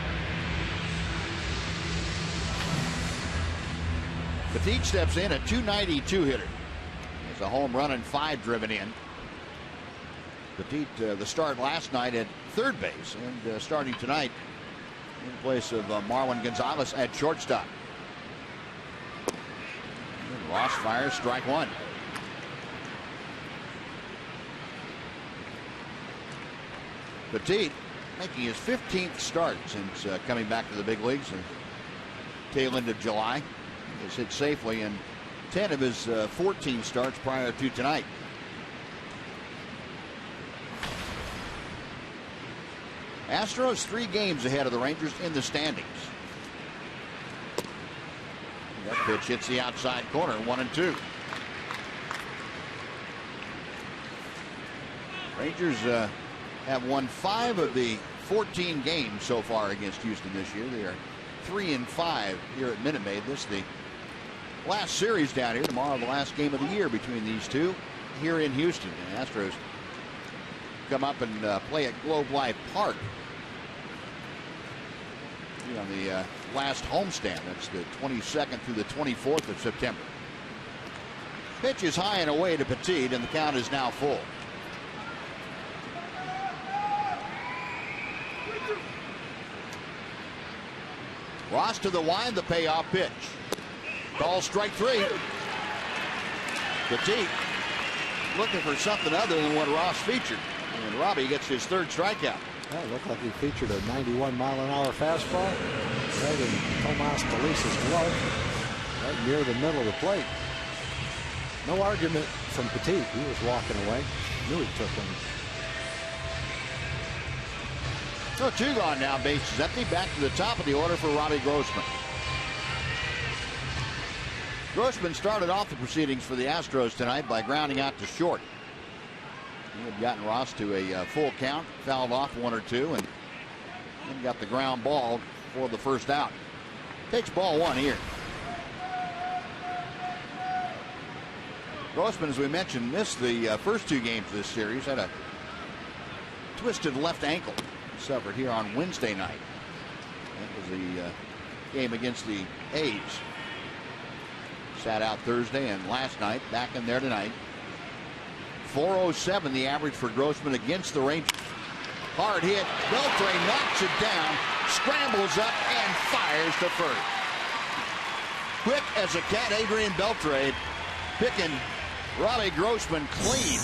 Petit steps in, a .292 hitter. There's a home run and 5 driven in. Petit, the start last night at 3rd base, and starting tonight in place of Marwin Gonzalez at shortstop. And Ross fires strike 1. Petit making his 15th start since coming back to the big leagues in tail end of July. Has hit safely in 10 of his 14 starts prior to tonight. Astros 3 games ahead of the Rangers in the standings. That pitch hits the outside corner, 1-2. Rangers have won 5 of the 14 games so far against Houston this year. They are 3-5 here at Minute Maid. This is the last series down here. Tomorrow, the last game of the year between these two here in Houston. The Astros come up and play at Globe Life Park on the last homestand. That's the 22nd through the 24th of September. Pitch is high and away to Petit, and the count is now full. Ross to the wind, the payoff pitch. Ball strike 3. Petit looking for something other than what Ross featured. And Robbie gets his 3rd strikeout. Well, it looked like he featured a 91-mile-an-hour fastball right in Tomas Delisa's glove, right near the middle of the plate. No argument from Petit. He was walking away. Knew he took him. So 2 gone now. Bases empty. Back to the top of the order for Robbie Grossman. Grossman started off the proceedings for the Astros tonight by grounding out to short. He had gotten Ross to a full count, fouled off 1 or 2, and then got the ground ball for the first out. Takes ball 1 here. Grossman, as we mentioned, missed the first 2 games of this series. Had a twisted left ankle suffered here on Wednesday night. That was the game against the A's. Sat out Thursday and last night. Back in there tonight. 407 the average for Grossman against the Rangers. Hard hit. Beltre knocks it down, scrambles up, and fires to first. Quick as a cat, Adrian Beltre picking Robbie Grossman clean.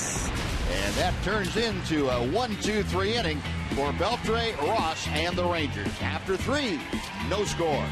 And that turns into a 1-2-3 inning for Beltre, Ross, and the Rangers. After 3, no score.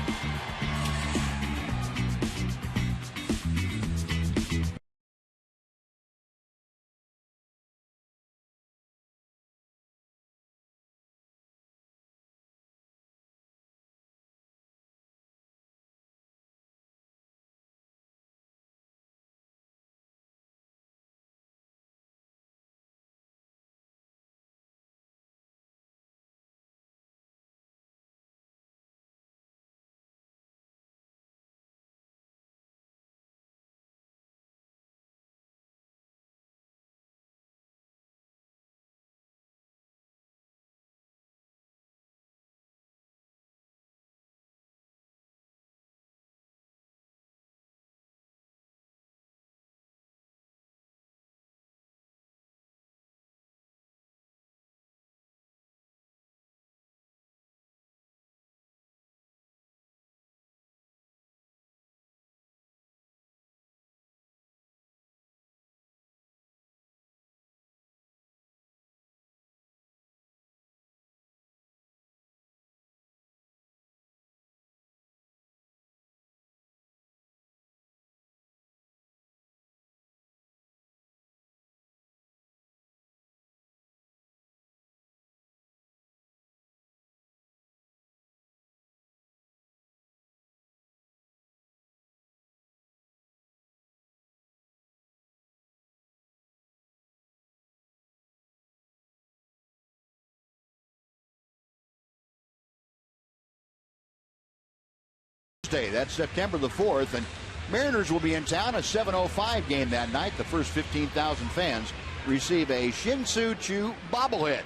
That's September the 4th, and Mariners will be in town. A 7:05 game that night. The first 15,000 fans receive a Shin-Soo Choo bobblehead.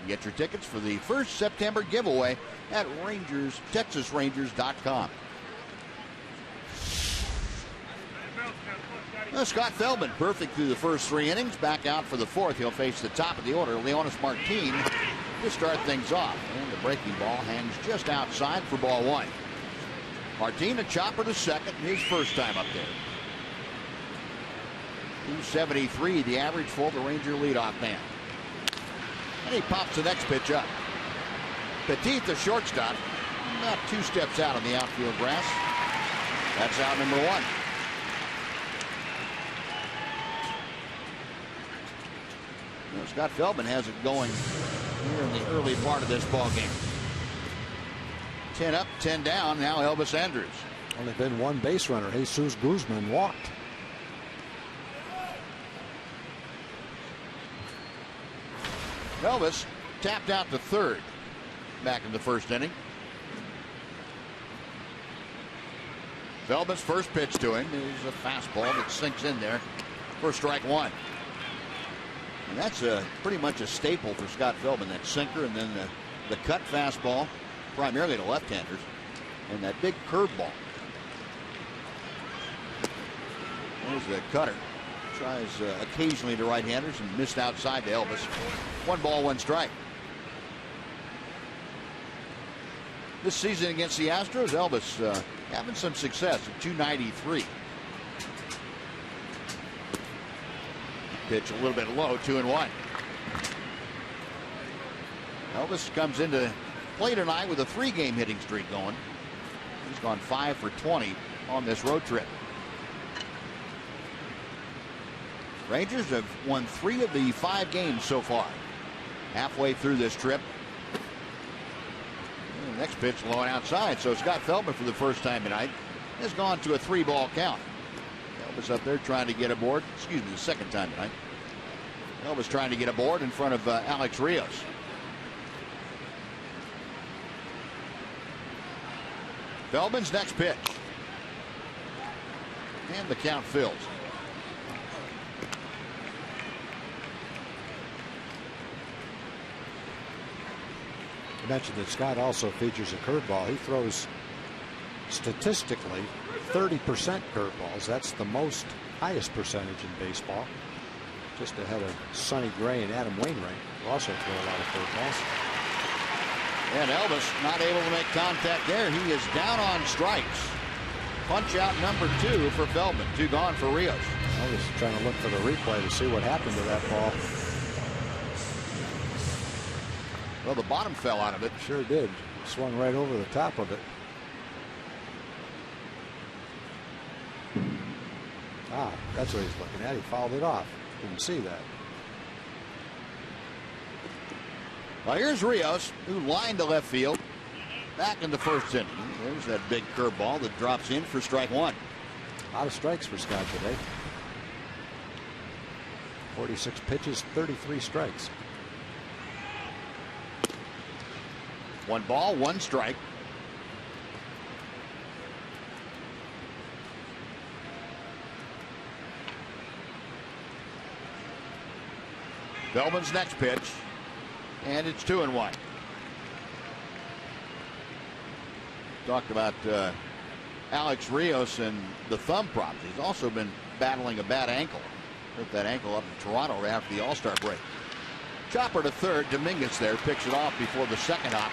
Get your tickets for the first September giveaway at TexasRangers.com. Scott Feldman, perfect through the first 3 innings. Back out for the 4th. He'll face the top of the order, Leonis Martin, to start things off. And the breaking ball hangs just outside for ball 1. Martin, a chopper to second, his first time up there. 273, the average for the Ranger leadoff man. And he pops the next pitch up. Petit, the shortstop, not 2 steps out on the outfield grass. That's out number 1. Now, Scott Feldman has it going here in the early part of this ball game. 10 up, 10 down. Now Elvis Andrus. Only been 1 base runner. Jesus Guzman walked. Elvis tapped out to 3rd back in the first inning. Feldman's first pitch to him is a fastball that sinks in there for strike 1. And that's pretty much a staple for Scott Feldman, that sinker and then the cut fastball, primarily to left-handers, and that big curveball. There's the cutter. Tries occasionally to right-handers and missed outside to Elvis. 1 ball, 1 strike. This season against the Astros, Elvis having some success at 293. Pitch a little bit low, 2-1. Elvis comes into play tonight with a 3-game hitting streak going. He's gone 5 for 20 on this road trip. Rangers have won 3 of the 5 games so far. Halfway through this trip. And the next pitch low and outside. So Scott Feldman, for the first time tonight, has gone to a 3-ball count. Elvis up there trying to get aboard. Excuse me, the second time tonight. Elvis trying to get aboard in front of Alex Rios. Feldman's next pitch. And the count fills. I mentioned that Scott also features a curveball. He throws statistically 30% curveballs. That's the highest percentage in baseball. Just ahead of Sonny Gray and Adam Wainwright, who also throw a lot of curveballs. And Elvis not able to make contact there. He is down on strikes. Punch out number 2 for Feldman. 2 gone for Rios. Elvis trying to look for the replay to see what happened to that ball. Well, the bottom fell out of it. Sure did. Swung right over the top of it. Ah, that's what he's looking at. He fouled it off. Didn't see that. Well, here's Rios, who lined to left field. Back in the first inning. There's that big curveball that drops in for strike 1. A lot of strikes for Scott today. 46 pitches, 33 strikes. 1 ball, 1 strike. Feldman's next pitch, and it's 2-1. Talked about Alex Rios and the thumb problems. He's also been battling a bad ankle. Hurt that ankle up in Toronto right after the All-Star break. Chopper to third. Dominguez there picks it off before the second hop.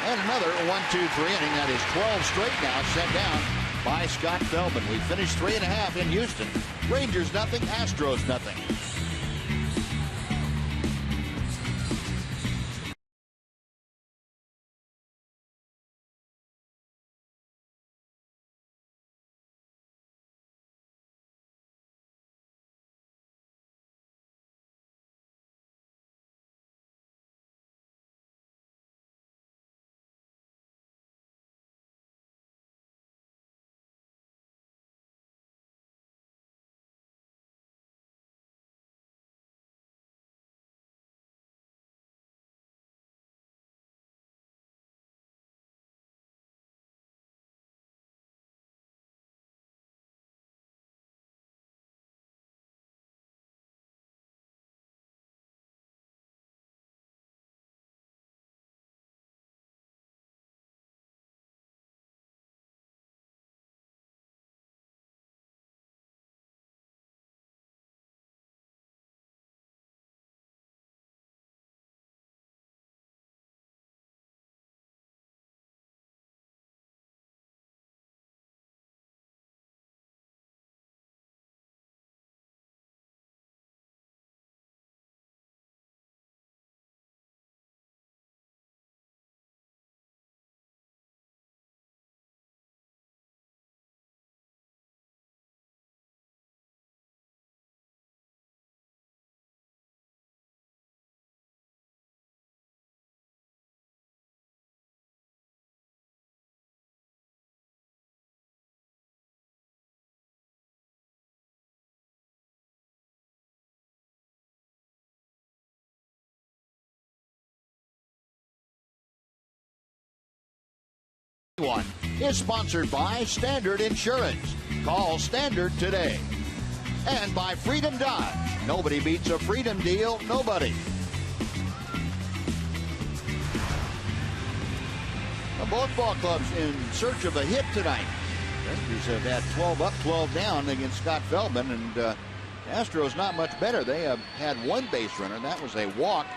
And another 1-2-3 inning. That is 12 straight now sent down by Scott Feldman. We finished 3.5 in Houston. Rangers nothing, Astros nothing. One is sponsored by Standard Insurance. Call Standard today. And by Freedom Dodge. Nobody beats a Freedom deal. Nobody. Well, both ball clubs in search of a hit tonight. Rangers have had 12 up, 12 down against Scott Feldman, and Astros not much better. They have had 1 base runner. That was a walk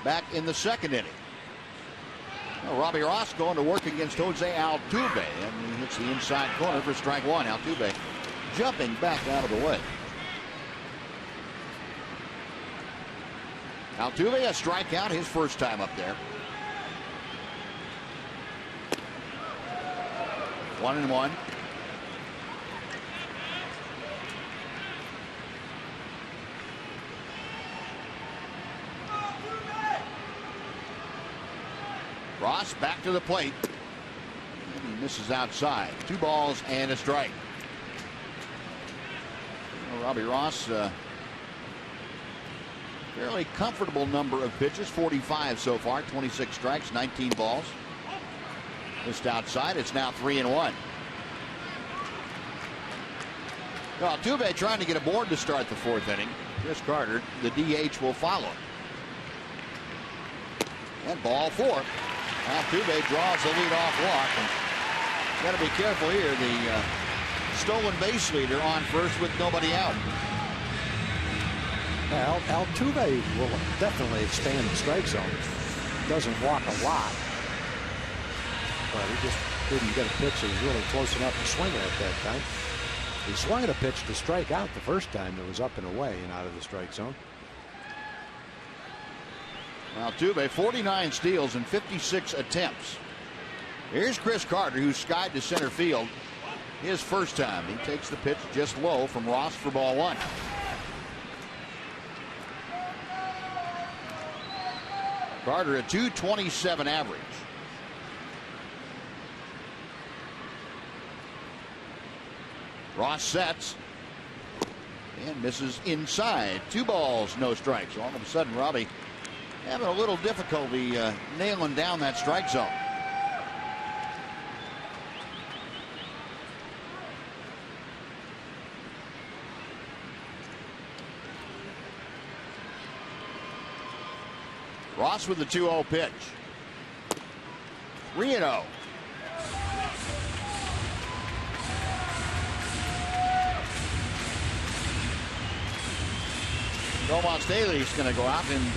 back in the second inning. Well, Robbie Ross going to work against Jose Altuve, and he hits the inside corner for strike one. Altuve jumping back out of the way. Altuve a strikeout his first time up there. 1-1. Ross back to the plate. And he misses outside. 2 balls and a strike. Well, Robbie Ross, fairly comfortable number of pitches. 45 so far. 26 strikes, 19 balls. Missed outside. It's now 3-1. Well, Altuve trying to get aboard to start the 4th inning. Chris Carter, the DH, will follow. And ball 4. Altuve draws the leadoff walk. And got to be careful here. The stolen base leader on first with nobody out. Yeah, Altuve will definitely expand the strike zone. Doesn't walk a lot, but he just didn't get a pitch that was really close enough to swing it at that time. He swung at a pitch to strike out the first time. It was up and away and out of the strike zone. Altuve 49 steals and 56 attempts. Here's Chris Carter, who skied to center field his first time. He takes the pitch just low from Ross for ball 1. Carter a .227 average. Ross sets and misses inside. 2 balls, no strikes. All of a sudden, Robbie having a little difficulty nailing down that strike zone. Ross with the 2-0 pitch. 3-0. Omar Staley's going to go out and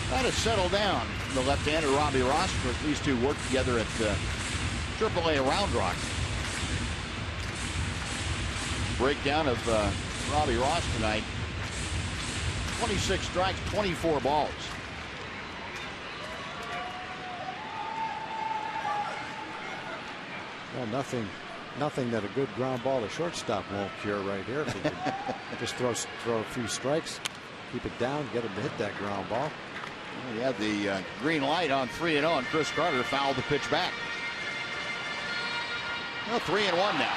try to settle down the left-hander Robbie Ross. Of course, these two work together at AAA Round Rock. Breakdown of Robbie Ross tonight. 26 strikes, 24 balls. Well, nothing that a good ground ball to shortstop won't cure right here. If he can just throw a few strikes, keep it down, get him to hit that ground ball. Well, he had the green light on 3-0, and Chris Carter fouled the pitch back. Well, 3-1 now.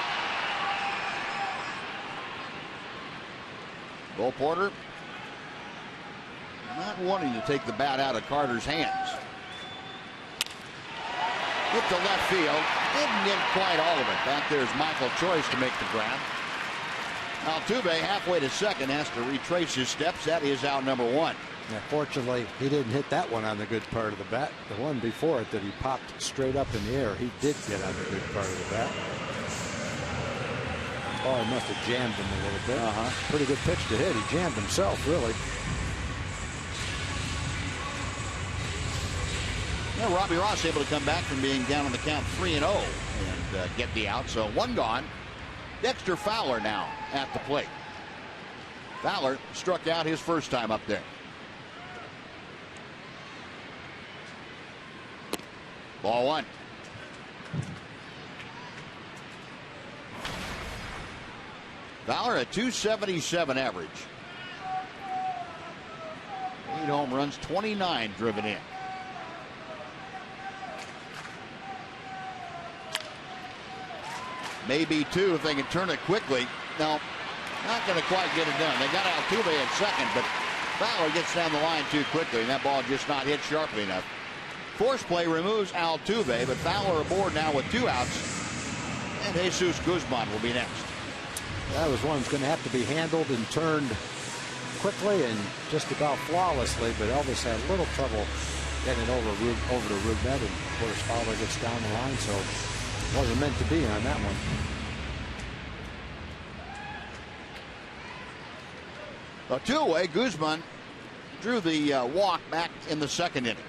Bo Porter not wanting to take the bat out of Carter's hands. Hit to left field. Didn't get quite all of it. Back there's Michael Choice to make the grab. Altuve halfway to second has to retrace his steps. That is out number 1. Yeah, fortunately, he didn't hit that one on the good part of the bat. The one before it that he popped straight up in the air, he did get on the good part of the bat. Oh, he must have jammed him a little bit. Pretty good pitch to hit. He jammed himself, really. Well, Robbie Ross able to come back from being down on the count 3-0 and get the out. So 1 gone. Dexter Fowler now at the plate. Fowler struck out his first time up there. Ball 1. Fowler at .277 average. 8 home runs, 29 driven in. Maybe 2 if they can turn it quickly. No, not going to quite get it done. They got Altuve at second, but Fowler gets down the line too quickly, and that ball just not hit sharply enough. Force play removes Altuve, but Fowler aboard now with 2 outs, and Jesus Guzman will be next. That was one that's going to have to be handled and turned quickly and just about flawlessly, but Elvis had a little trouble getting it over to Rubnet, and of course Fowler gets down the line, so it wasn't meant to be on that one. A 2-away. Guzman drew the walk back in the second inning.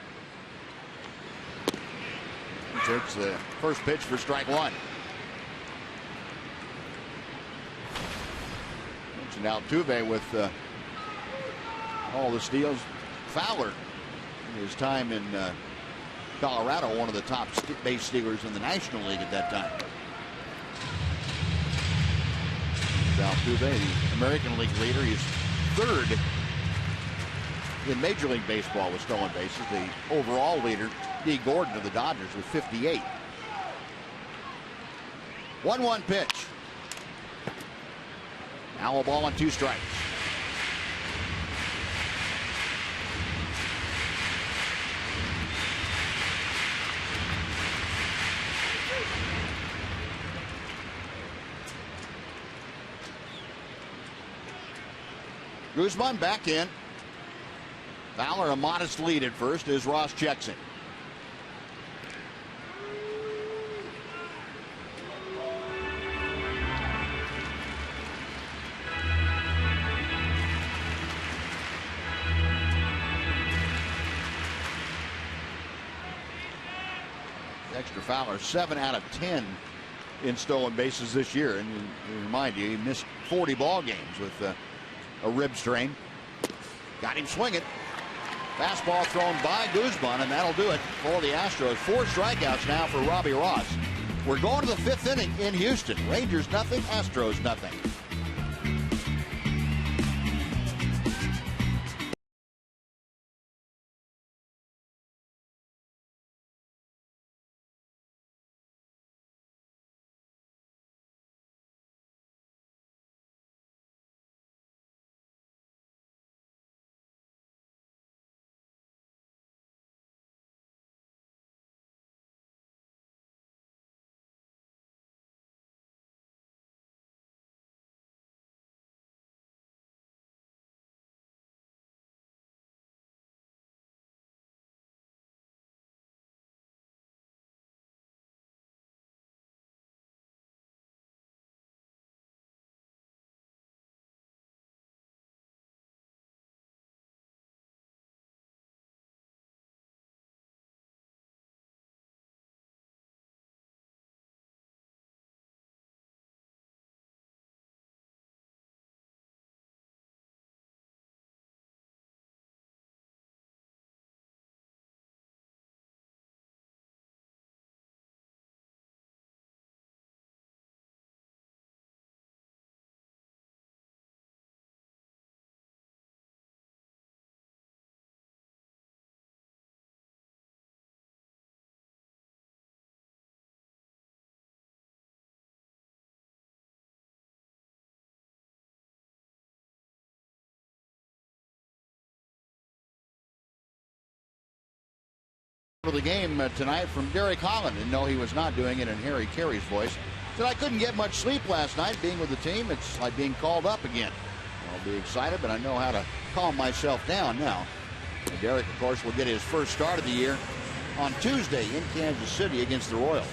Takes the first pitch for strike one. Mentioned Altuve with all the steals. Fowler, in his time in Colorado, one of the top base stealers in the National League at that time. Altuve, the American League leader. He's third in Major League Baseball with stolen bases. The overall leader, D. Gordon of the Dodgers, with 58. 1-1 pitch. Now a ball and 2 strikes. Guzman back in. Fowler a modest lead at first as Ross checks it. Dexter Fowler 7 out of 10 in stolen bases this year, and remind you, he missed 40 ball games with a rib strain. Got him swinging. Fastball thrown by Guzman, and that'll do it for the Astros. 4 strikeouts now for Robbie Ross. We're going to the 5th inning in Houston. Rangers nothing, Astros nothing. For the game tonight from Derek Holland, and no, he was not doing it in Harry Carey's voice. Said, I couldn't get much sleep last night being with the team. It's like being called up again. I'll be excited, but I know how to calm myself down now. And Derek, of course, will get his first start of the year on Tuesday in Kansas City against the Royals.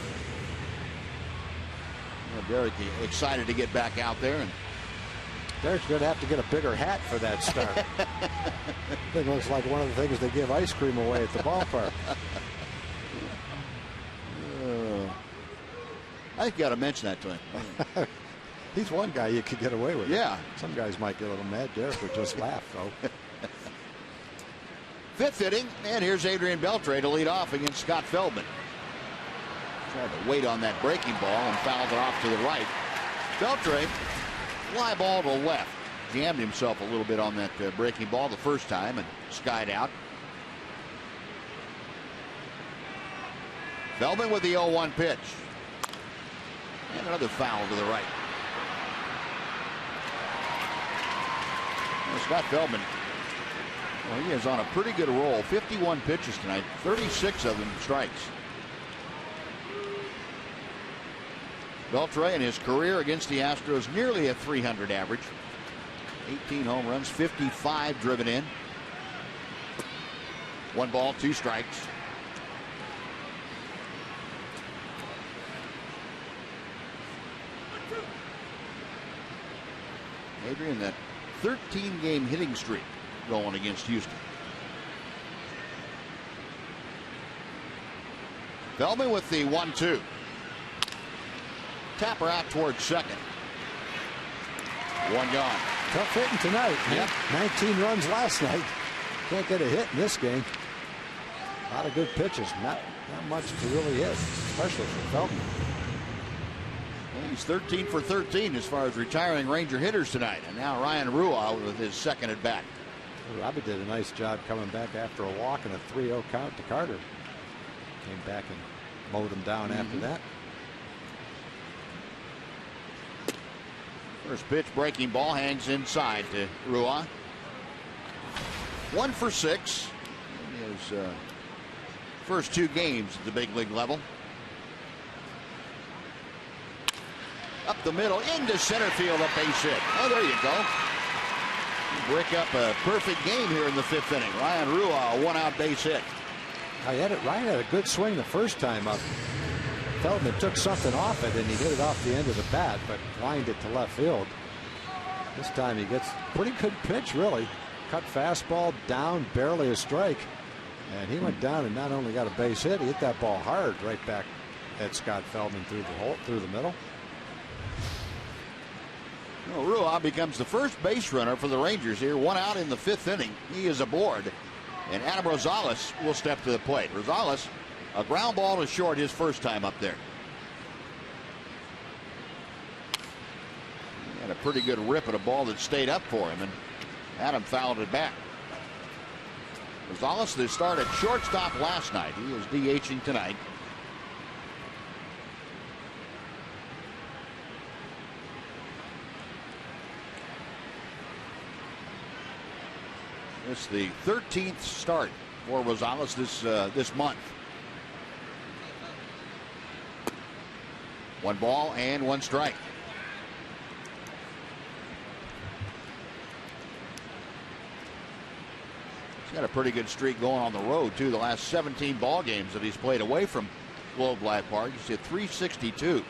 Well, Derek excited to get back out there, and Derek's going to have to get a bigger hat for that start. I think it looks like one of the things they give ice cream away at the ballpark. I think you got to mention that to him. He's one guy you could get away with. Yeah. Some guys might get a little mad. Derek would just laugh, though. 5th inning, and here's Adrian Beltre to lead off against Scott Feldman. Tried to wait on that breaking ball and fouled it off to the right. Beltre, fly ball to left. Jammed himself a little bit on that breaking ball the first time and skied out. Feldman with the 0-1 pitch. And another foul to the right. Well, Scott Feldman, well, he is on a pretty good roll. 51 pitches tonight, 36 of them strikes. Beltre in his career against the Astros, nearly a 300 average. 18 home runs, 55 driven in. 1 ball, 2 strikes. Adrian, that 13-game hitting streak going against Houston. Feldman with the 1-2. Tapper out towards second. One gone. Tough hitting tonight. Yep. 19 runs last night. Can't get a hit in this game. A lot of good pitches. Not much to really hit, especially for Feldman. Well, he's 13 for 13 as far as retiring Ranger hitters tonight. And now Ryan Rua with his second at bat. Robbie did a nice job coming back after a walk and a 3-0 count to Carter. Came back and mowed him down after that. First pitch, breaking ball, hangs inside to Rua. 1 for 6 in his first 2 games at the big league level. Up the middle, into center field, a base hit. Oh, there you go. Break up a perfect game here in the 5th inning. Ryan Rua, a 1-out base hit. Ryan had a good swing the first time up. Feldman took something off it and he hit it off the end of the bat, but lined it to left field. This time he gets a pretty good pitch, really. Cut fastball down, barely a strike. And he went down and not only got a base hit, he hit that ball hard right back at Scott Feldman through the middle. Well, Rua becomes the first base runner for the Rangers here. 1 out in the 5th inning. He is aboard. And Adam Rosales will step to the plate. Rosales, a ground ball to short his first time up there. He had a pretty good rip at a ball that stayed up for him, and Adam fouled it back. Rosales, that started shortstop last night. He is DHing tonight. It's the 13th start for Rosales this month. 1 ball and 1 strike. He's got a pretty good streak going on the road too. The last 17 ball games that he's played away from Globe Life Park, he's hit .362.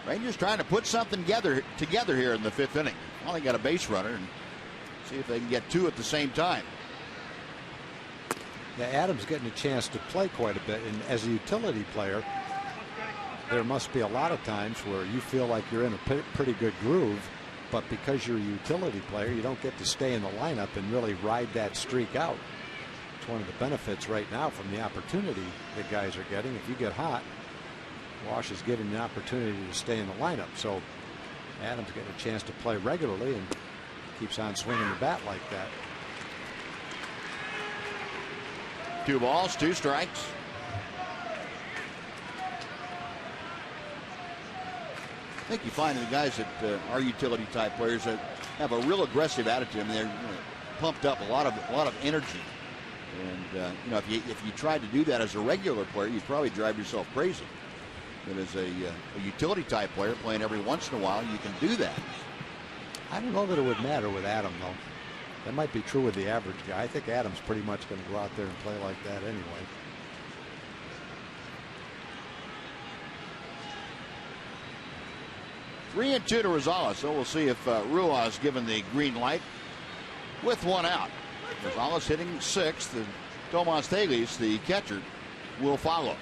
Rangers trying to put something together here in the 5th inning. Only got a base runner, and see if they can get 2 at the same time. Yeah, Adams getting a chance to play quite a bit, and as a utility player, there must be a lot of times where you feel like you're in a pretty good groove, but because you're a utility player, you don't get to stay in the lineup and really ride that streak out. It's one of the benefits right now from the opportunity that guys are getting. If you get hot, Wash is given the opportunity to stay in the lineup. So Adams getting a chance to play regularly and keeps on swinging the bat like that. 2 balls, 2 strikes. I think you find the guys that are utility type players that have a real aggressive attitude. I mean, they're pumped up, a lot of energy. And if you tried to do that as a regular player, you'd probably drive yourself crazy. But as a utility type player playing every once in a while, you can do that. I don't know that it would matter with Adam, though. That might be true with the average guy. I think Adam's pretty much going to go out there and play like that anyway. Three and 2 to Rosales, so we'll see if Rua is given the green light with 1 out. Rosales hitting 6th, and Tomas Taglias, the catcher, will follow.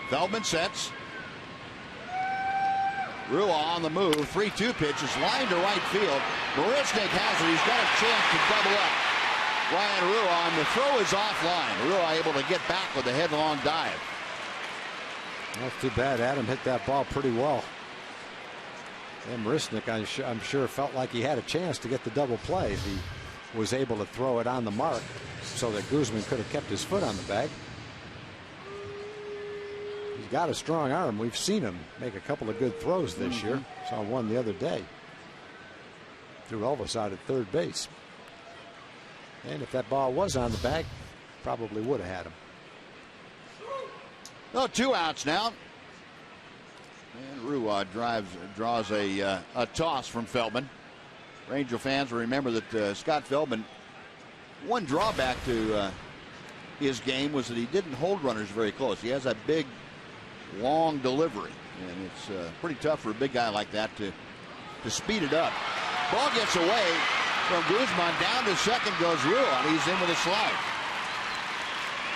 Feldman sets. Rua on the move. 3-2 pitch is lined to right field. Marisnik has it. He's got a chance to double up. Ryan Rua on the throw is offline. Rua able to get back with a headlong dive. That's too bad. Adam hit that ball pretty well. And Marisnik, I'm sure, felt like he had a chance to get the double play if he was able to throw it on the mark so that Guzman could have kept his foot on the bag. He's got a strong arm. We've seen him make a couple of good throws this year. Saw one the other day. Threw Elvis out at third base. And if that ball was on the bag, probably would have had him. No, 2 outs now. And Rua draws a toss from Feldman. Ranger fans will remember that Scott Feldman, one drawback to his game was that he didn't hold runners very close. He has that big, long delivery, and it's pretty tough for a big guy like that to speed it up. Ball gets away, from Guzman. Down to second goes Rule, and he's in with a slide.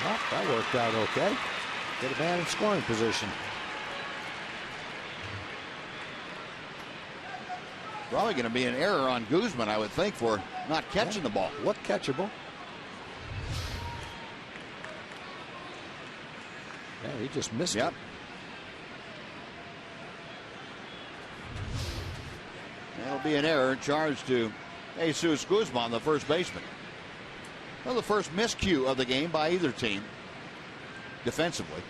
Well, that worked out okay. Get a man in scoring position. Probably going to be an error on Guzman, I would think, for not catching the ball. What catchable? Yeah, he just missed it. That'll be an error charged to Jesus Guzman, the first baseman. Well, the first miscue of the game by either team defensively.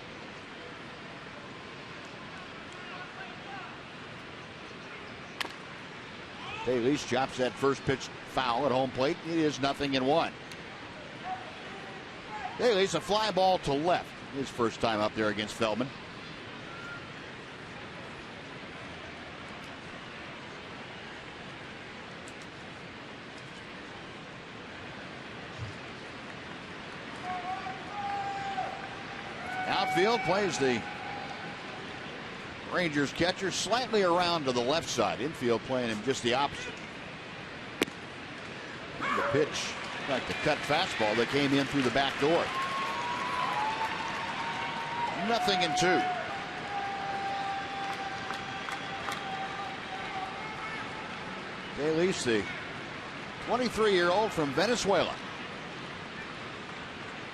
Davies chops that first pitch foul at home plate. It is 0-1. Davies, a fly ball to left. His first time up there against Feldman. Outfield plays the Rangers catcher slightly around to the left side. Infield playing him just the opposite. The pitch, like the cut fastball that came in through the back door. 0-2. Davies, the 23-year-old from Venezuela.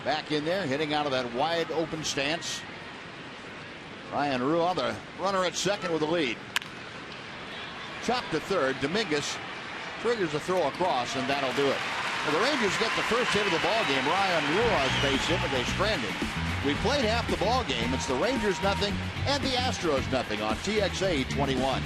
Back in there, hitting out of that wide open stance. Ryan Rua, the runner at second with the lead. Chopped to third. Dominguez triggers a throw across, and that'll do it. Well, the Rangers get the first hit of the ball game. Ryan Rua's base hit, but they stranded. We played half the ball game. It's the Rangers nothing and the Astros nothing on TXA 21.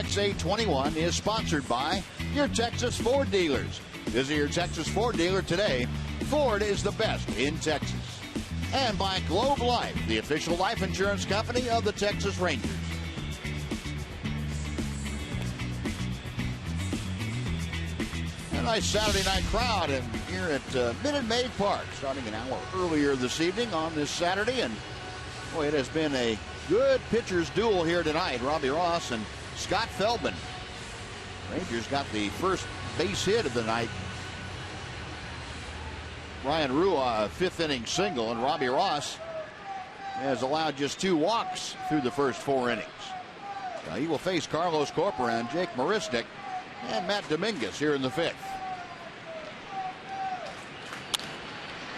TXA 21 is sponsored by your Texas Ford dealers. Visit your Texas Ford dealer today. Ford is the best in Texas. And by Globe Life, the official life insurance company of the Texas Rangers. A nice Saturday night crowd here at Minute Maid Park, starting an hour earlier this evening on this Saturday. And boy, it has been a good pitchers duel here tonight. Robbie Ross and Scott Feldman. Rangers got the first base hit of the night. Ryan Rua, a fifth inning single, and Robbie Ross has allowed just 2 walks through the first 4 innings. Now he will face Carlos Corporan, Jake Marisnik, and Matt Dominguez here in the 5th.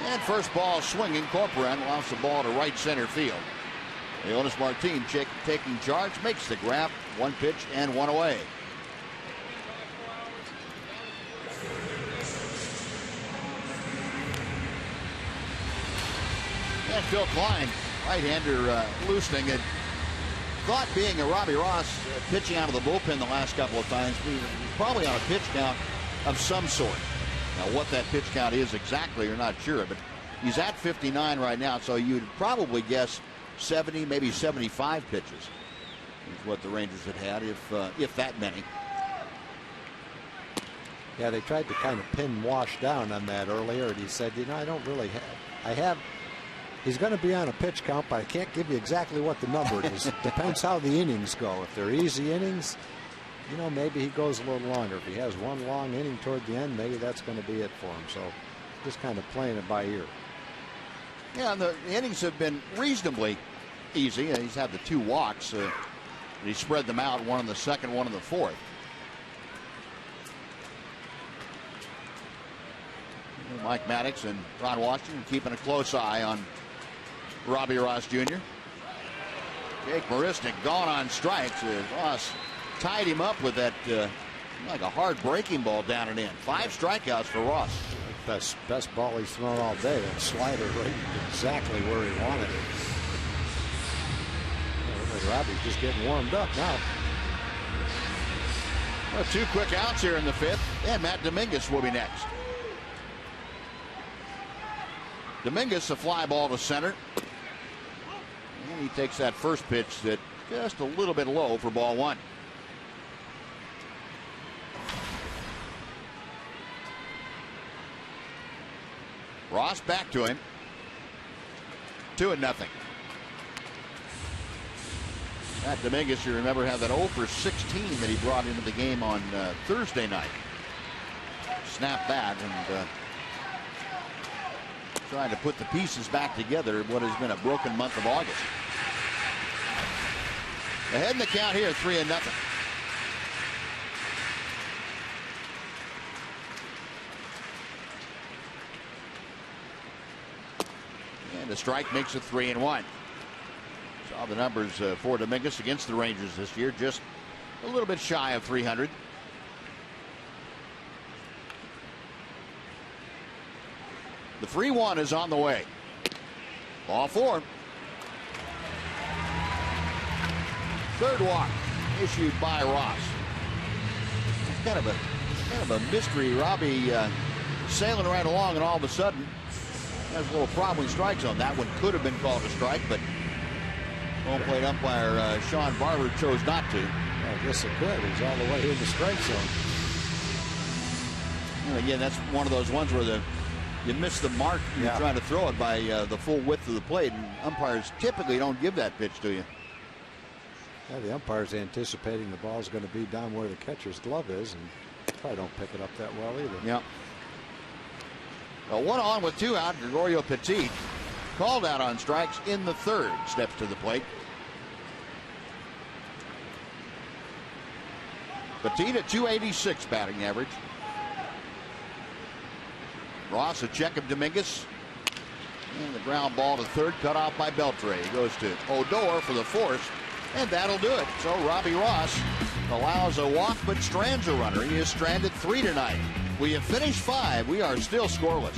And first ball swinging, Corporan launches the ball to right center field. Leonis Martin taking charge, makes the grab, 1 pitch and 1 away. And Phil Klein, right-hander, loosening it. thought being a Robbie Ross pitching out of the bullpen the last couple of times, we were probably on a pitch count of some sort. Now, what that pitch count is exactly, you're not sure, but he's at 59 right now, so you'd probably guess 70, maybe 75 pitches is what the Rangers had if that many. Yeah, they tried to kind of pin Wash down on that earlier, and he said, I don't really have. He's going to be on a pitch count, but I can't give you exactly what the number is. Depends how the innings go. If they're easy innings, maybe he goes a little longer. If he has one long inning toward the end, maybe that's going to be it for him. So just kind of playing it by ear. Yeah, and the innings have been reasonably easy. He's had the 2 walks. He spread them out, one in the second, one in the fourth. Mike Maddox and Ron Washington keeping a close eye on Robbie Ross Jr. Jake Marisnik gone on strikes. Ross tied him up with that like a hard breaking ball down and in. 5 strikeouts for Ross. Best ball he's thrown all day. That slider right exactly where he wanted it. Robbie's just getting warmed up now. Well, 2 quick outs here in the 5th, and Matt Dominguez will be next. Dominguez, a fly ball to center. And he takes that first pitch that just a little bit low for ball 1. Ross back to him. 2-0. Matt Dominguez, you remember, had that 0 for 16 that he brought into the game on Thursday night. Snapped that and trying to put the pieces back together in what has been a broken month of August. Ahead in the count here, 3-0. And the strike makes it 3-1. Saw the numbers for Dominguez against the Rangers this year, just a little bit shy of 300. The 3-1 is on the way. Ball 4. Third walk issued by Ross. It's kind of a mystery. Robbie sailing right along, and all of a sudden has a little problem with strike zone. That one could have been called a strike, but home plate umpire Sean Barber chose not to. I guess it could. He's all the way in the strike zone. And again, that's one of those ones where you miss the mark. You're trying to throw it by the full width of the plate, and umpires typically don't give that pitch to you. Yeah, the umpire's anticipating the ball's going to be down where the catcher's glove is, and probably don't pick it up that well either. Yeah. Well, 1 on with 2 out. Gregorio Petit called out on strikes in the 3rd. Steps to the plate. Petit at .286 batting average. Ross a check of Dominguez. And the ground ball to 3rd, cut off by Beltre. He goes to Odor for the force, and that'll do it. So Robbie Ross allows a walk but strands a runner. He is stranded 3 tonight. We have finished 5. We are still scoreless.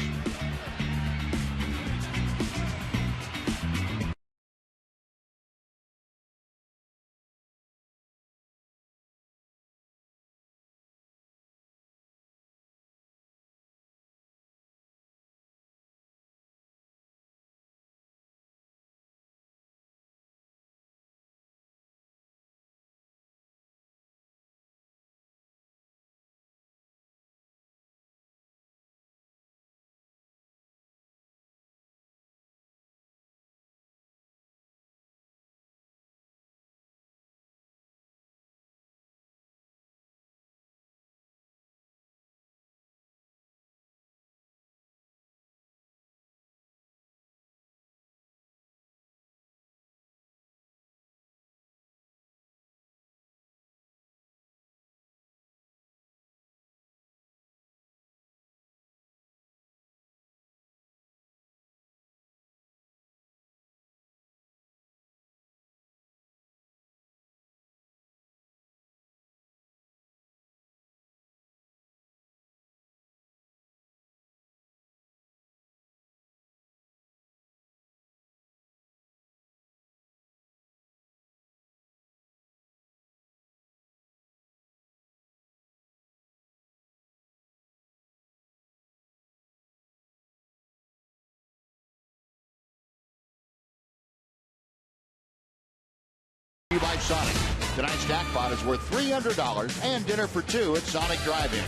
you by Sonic. Tonight's jackpot is worth $300 and dinner for two at Sonic Drive-In.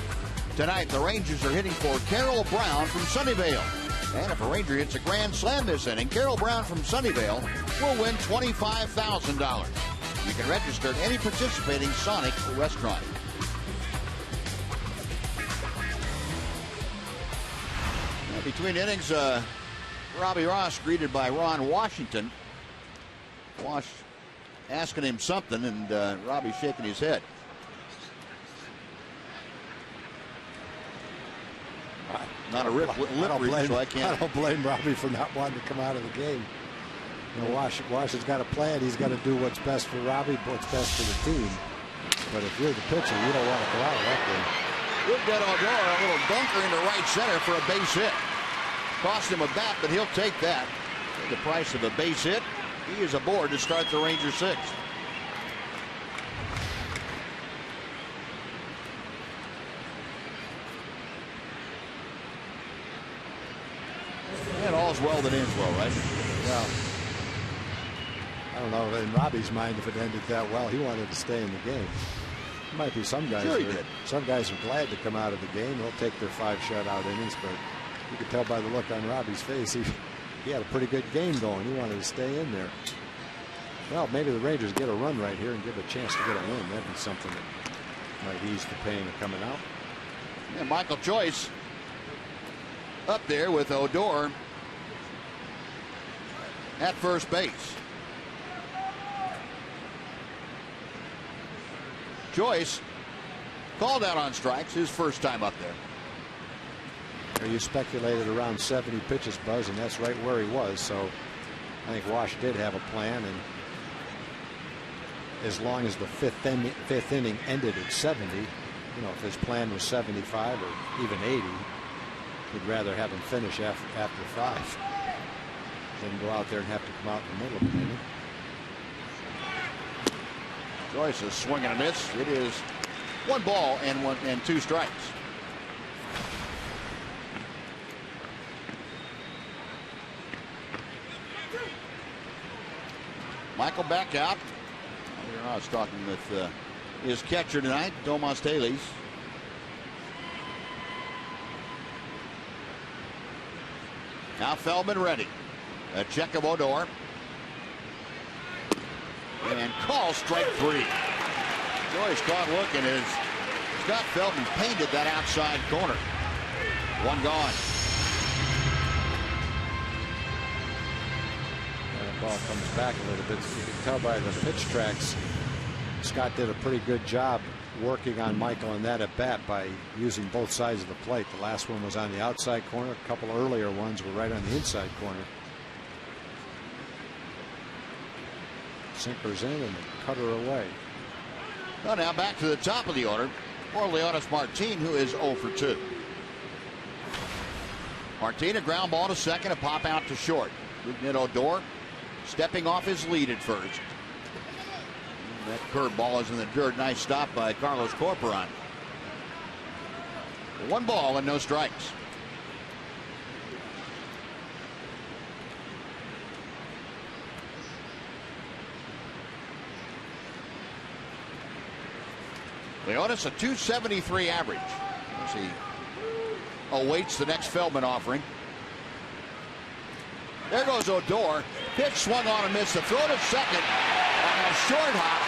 Tonight, the Rangers are hitting for Carol Brown from Sunnyvale. And if a Ranger hits a grand slam this inning, Carol Brown from Sunnyvale will win $25,000. You can register at any participating Sonic restaurant. Now, between innings, Robbie Ross greeted by Ron Washington. Wash asking him something, and Robbie shaking his head. Not a lip read, so I can't. I don't blame Robbie for not wanting to come out of the game. You know, Wash has got a plan. He's got to do what's best for Robbie, what's best for the team. But if you're the pitcher, you don't want to go out of that game. Good dead Odor, a little bunker into right center for a base hit. Cost him a bat, but he'll take that. The price of a base hit. He is aboard to start the Rangers sixth. And all's well that ends well, right? Yeah. I don't know, in Robbie's mind, if it ended that well, he wanted to stay in the game. There might be some guys. Sure he did. Some guys are glad to come out of the game. They'll take their 5 shutout innings, but you could tell by the look on Robbie's face, he had a pretty good game going. He wanted to stay in there. Well, maybe the Rangers get a run right here and give a chance to get a win. That'd be something that might ease the pain of coming out. And Michael Choice up there with Odor at first base. Choice called out on strikes his first time up there. You speculated around 70 pitches, Buzz, and that's right where he was. So I think Wash did have a plan, and as long as the fifth inning ended at 70, you know, if his plan was 75 or even 80, he'd rather have him finish after 5 than go out there and have to come out in the middle of the inning. Joyce is swinging a miss. It is 1 ball and 2 strikes. Michael back out. I was talking with his catcher tonight, Domas Talis. Now Feldman ready. A check of Odor. And call strike 3. Joyce caught looking as Scott Feldman painted that outside corner. 1 gone. That ball comes back a little bit. You can tell by the pitch tracks, Scott did a pretty good job working on Michael in that at bat by using both sides of the plate. The last one was on the outside corner. A couple earlier ones were right on the inside corner. Sinkers in and cutter away. Well, now back to the top of the order for Leonis Martin, who is 0 for 2. Martin, a ground ball to second, a pop out to short. Rougned Odor stepping off his lead at first. That curveball is in the dirt. Nice stop by Carlos Corporon. 1 ball and no strikes. Leonis a .273 average as he awaits the next Feldman offering. There goes Odor. Pitch swung on and missed. The throw to second on a short hop.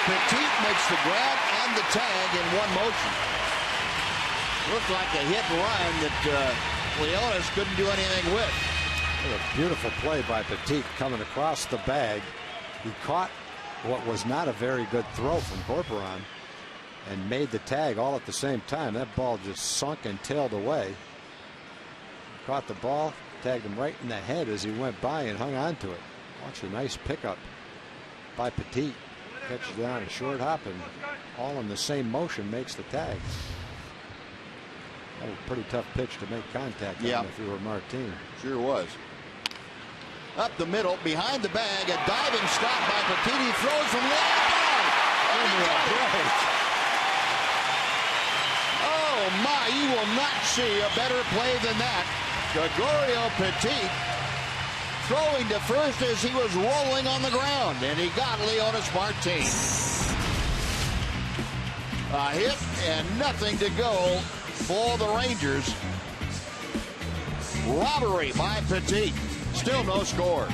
Petit makes the grab and the tag in 1 motion. Looked like a hit and run that Leonis couldn't do anything with. What a beautiful play by Petit coming across the bag. He caught what was not a very good throw from Corporon and made the tag all at the same time. That ball just sunk and tailed away. Caught the ball, tagged him right in the head as he went by and hung on to it. Watch a nice pickup by Petit. Catches down a short hop and all in the same motion makes the tag. That was a pretty tough pitch to make contact on if you were Martin. Sure was. Up the middle, behind the bag, a diving stop by Petit. He throws from Oh my, you will not see a better play than that. Gregorio Petit throwing to first as he was rolling on the ground, and he got Leonis Martin. A hit and nothing to go for the Rangers. Robbery by Petit. Still no score.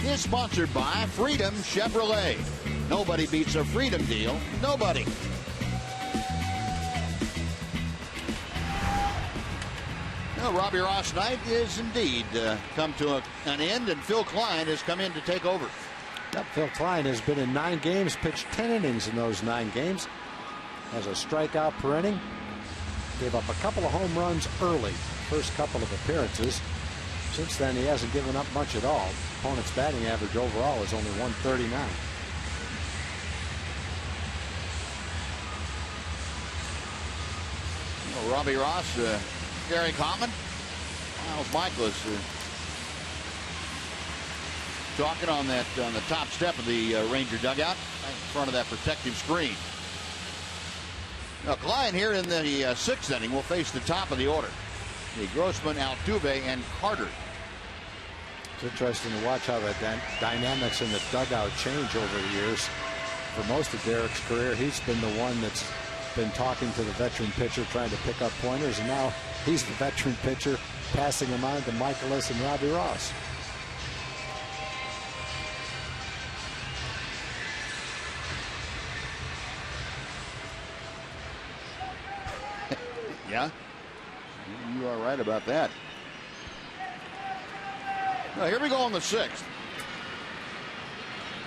Is sponsored by Freedom Chevrolet. Nobody beats a Freedom deal. Nobody. Well, Robbie Ross night is indeed come to an end, and Phil Klein has come in to take over. Yep, Phil Klein has been in 9 games, pitched 10 innings in those 9 games. Has a strikeout per inning. Gave up a couple of home runs early, first couple of appearances. Since then, he hasn't given up much at all. Opponent's batting average overall is only 139. Well, Robbie Ross, Gary Common, Miles Michaelis talking on the top step of the Ranger dugout in front of that protective screen. Now, Klein here in the 6th inning will face the top of the order. The Grossman, Altuve, and Carter. It's interesting to watch how the dynamics in the dugout change over the years. For most of Derek's career, he's been the one that's been talking to the veteran pitcher, trying to pick up pointers, and now he's the veteran pitcher passing them on to Michaelis and Robbie Ross. Yeah, you are right about that. Now, here we go on the 6th.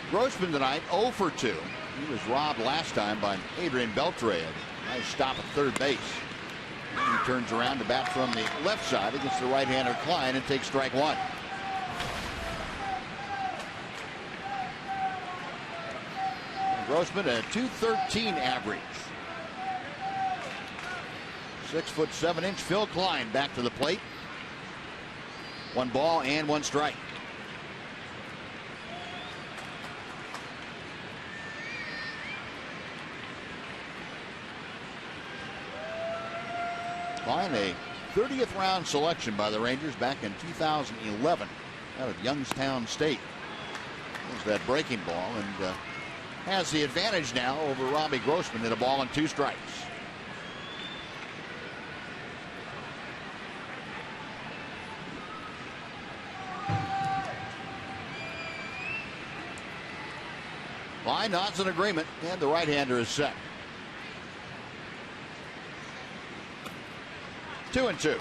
Grossman tonight 0 for 2. He was robbed last time by Adrian Beltre. Nice stop at third base. He turns around to bat from the left side against the right-hander Klein and takes strike 1. Grossman a .213 average. 6'7" Phil Klein back to the plate. 1 ball and 1 strike. Klein, a 30th round selection by the Rangers back in 2011 out of Youngstown State. There's that breaking ball, and has the advantage now over Robbie Grossman at 1 ball and 2 strikes. Klein nods in agreement, and the right-hander is set. 2-2.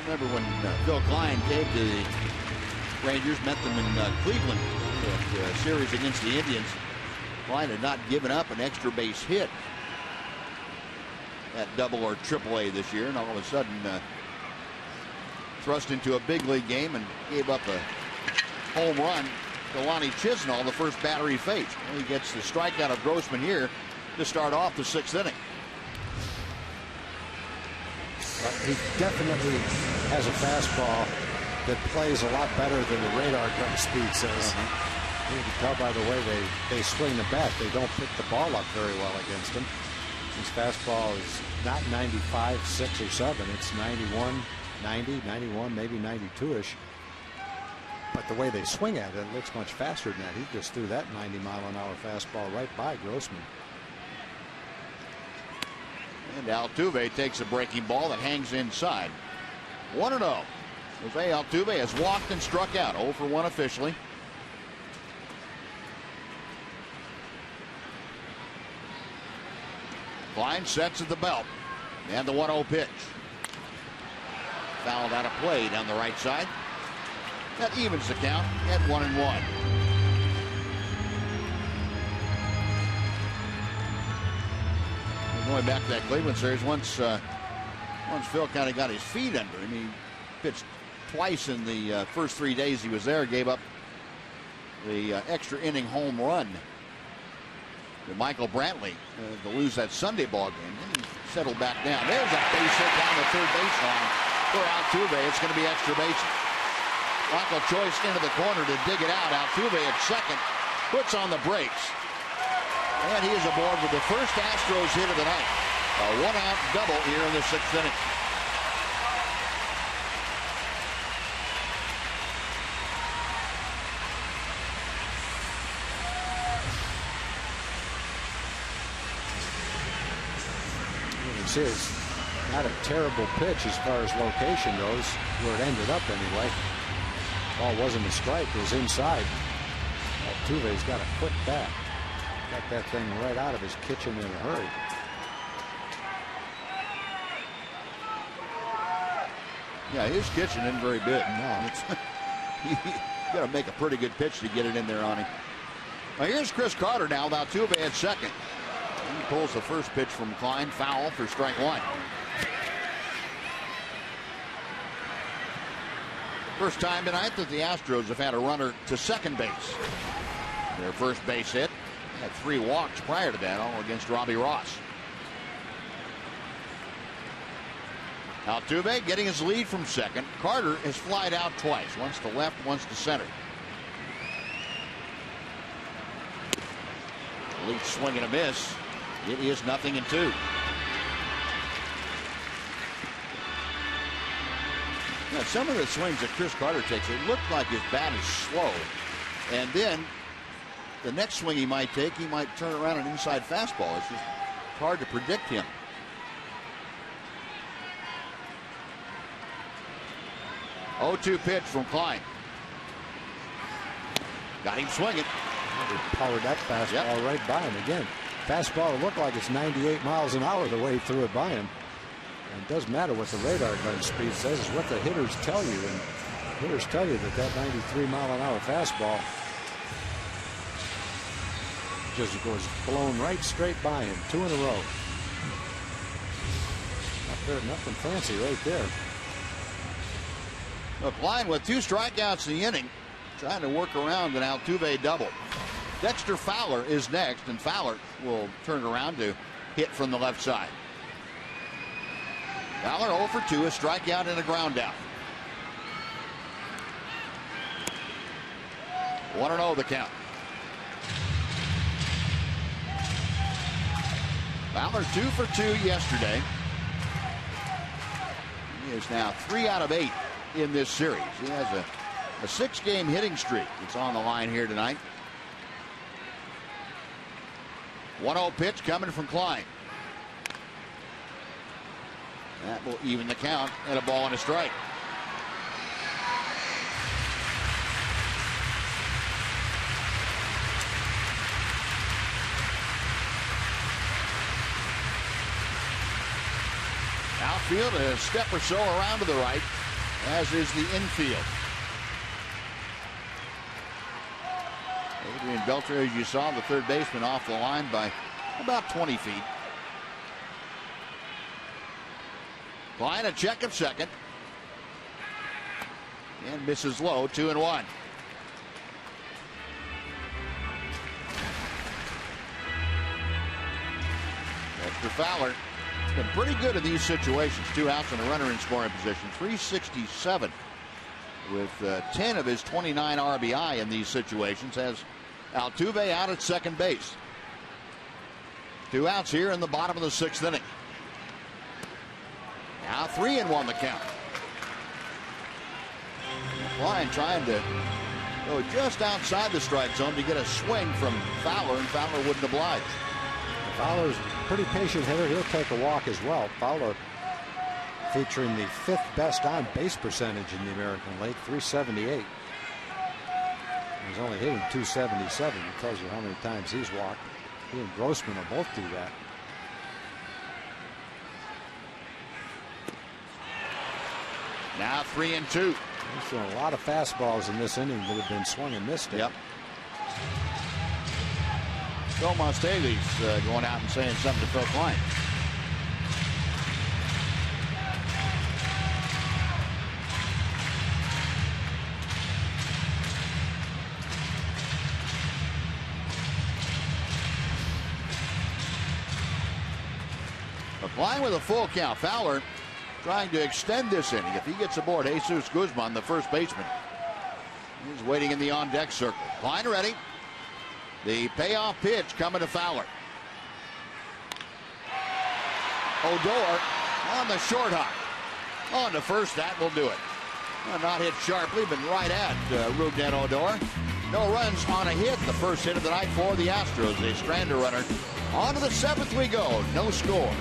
Remember when Phil Klein came to the Rangers, met them in Cleveland, a series against the Indians. Klein had not given up an extra base hit at Double or Triple A this year, and all of a sudden thrust into a big league game and gave up a home run Delaney Chisnall the first batter he faced. Well, he gets the strikeout of Grossman here to start off the 6th inning. He definitely has a fastball that plays a lot better than the radar gun speed says. You can tell by the way they swing the bat. They don't pick the ball up very well against him. His fastball is not 95, 6 or 7. It's 91, 90, 91, maybe 92-ish. But the way they swing at it, it looks much faster than that. He just threw that 90-mile-an-hour fastball right by Grossman. And Altuve takes a breaking ball that hangs inside. 1-0. Jose Altuve has walked and struck out. 0 for 1 officially. Klein sets at the belt. And the 1-0 pitch. Fouled out of play down the right side. That evens the count at 1-1. Going back to that Cleveland series, once Phil kind of got his feet under him, he pitched twice in the first 3 days he was there. Gave up the extra inning home run to Michael Brantley to lose that Sunday ball game. And he settled back down. There's a base hit down the third baseline for Altuve. It's going to be extra bases. Michael Choice into the corner to dig it out. Altuve at second puts on the brakes. And he is aboard with the first Astros hit of the night. A 1-out double here in the 6th inning. It's his. Not a terrible pitch as far as location goes, where it ended up anyway. Ball wasn't a strike, it was inside. Altuve's got a quick bat. Got that thing right out of his kitchen in a hurry. Yeah, his kitchen isn't very big. No. You got to make a pretty good pitch to get it in there on him. Now here's Chris Carter now with Altuve at second. He pulls the first pitch from Klein, foul for strike 1. First time tonight that the Astros have had a runner to second base. Their first base hit. Had 3 walks prior to that, all against Robbie Ross. Altuve getting his lead from second. Carter has flied out twice, once to left, once to center. Lead swing and a miss. It is 0-2. Now, some of the swings that Chris Carter takes, it looked like his bat is slow, and then the next swing he might take, he might turn around an inside fastball. It's just hard to predict him. Oh, 2 pitch from Klein. Got him swinging. He powered that fastball right by him again. Fastball looked like it's 98 miles an hour the way he threw it by him. And it doesn't matter what the radar gun speed says, it's what the hitters tell you. And hitters tell you that 93 mile an hour fastball just goes blown right straight by him. 2 in a row. Nothing fancy right there. Look, Klein with 2 strikeouts in the inning, trying to work around an Altuve double. Dexter Fowler is next, and Fowler will turn around to hit from the left side. Fowler 0 for 2, a strikeout and a ground out. 1-0 the count. Fowler 2 for 2 yesterday. He is now 3 out of 8 in this series. He has a 6-game hitting streak. It's on the line here tonight. 1-0 pitch coming from Klein. That will even the count and a ball and a strike. Outfield a step or so around to the right, as is the infield. Adrian Beltre, as you saw, the third baseman off the line by about 20 feet. Klein a check of second. And misses low, 2-1. Mr. Fowler been pretty good in these situations. 2 outs and a runner in scoring position. 367 with 10 of his 29 RBI in these situations. Has Altuve out at second base. 2 outs here in the bottom of the 6th inning. Now 3-1 the count. Klein trying to go just outside the strike zone to get a swing from Fowler, and Fowler wouldn't oblige. Fowler's a pretty patient hitter. He'll take a walk as well. Fowler featuring the 5th best on base percentage in the American League, 378. He's only hitting 277. It tells you how many times he's walked. He and Grossman will both do that. Now 3-2. There's been a lot of fastballs in this inning that have been swung and missed. Yep. Phil Mustavy's going out and saying something to Phil Klein. Klein with a full count. Fowler trying to extend this inning. If he gets aboard Jesus Guzman, the first baseman, he's waiting in the on-deck circle. Klein ready. The payoff pitch coming to Fowler. Odor on the short hop. On to first, that will do it. Well, not hit sharply, but right at Rougned Odor. No runs on a hit. The first hit of the night for the Astros. They strand a runner. On to the 7th we go. No score.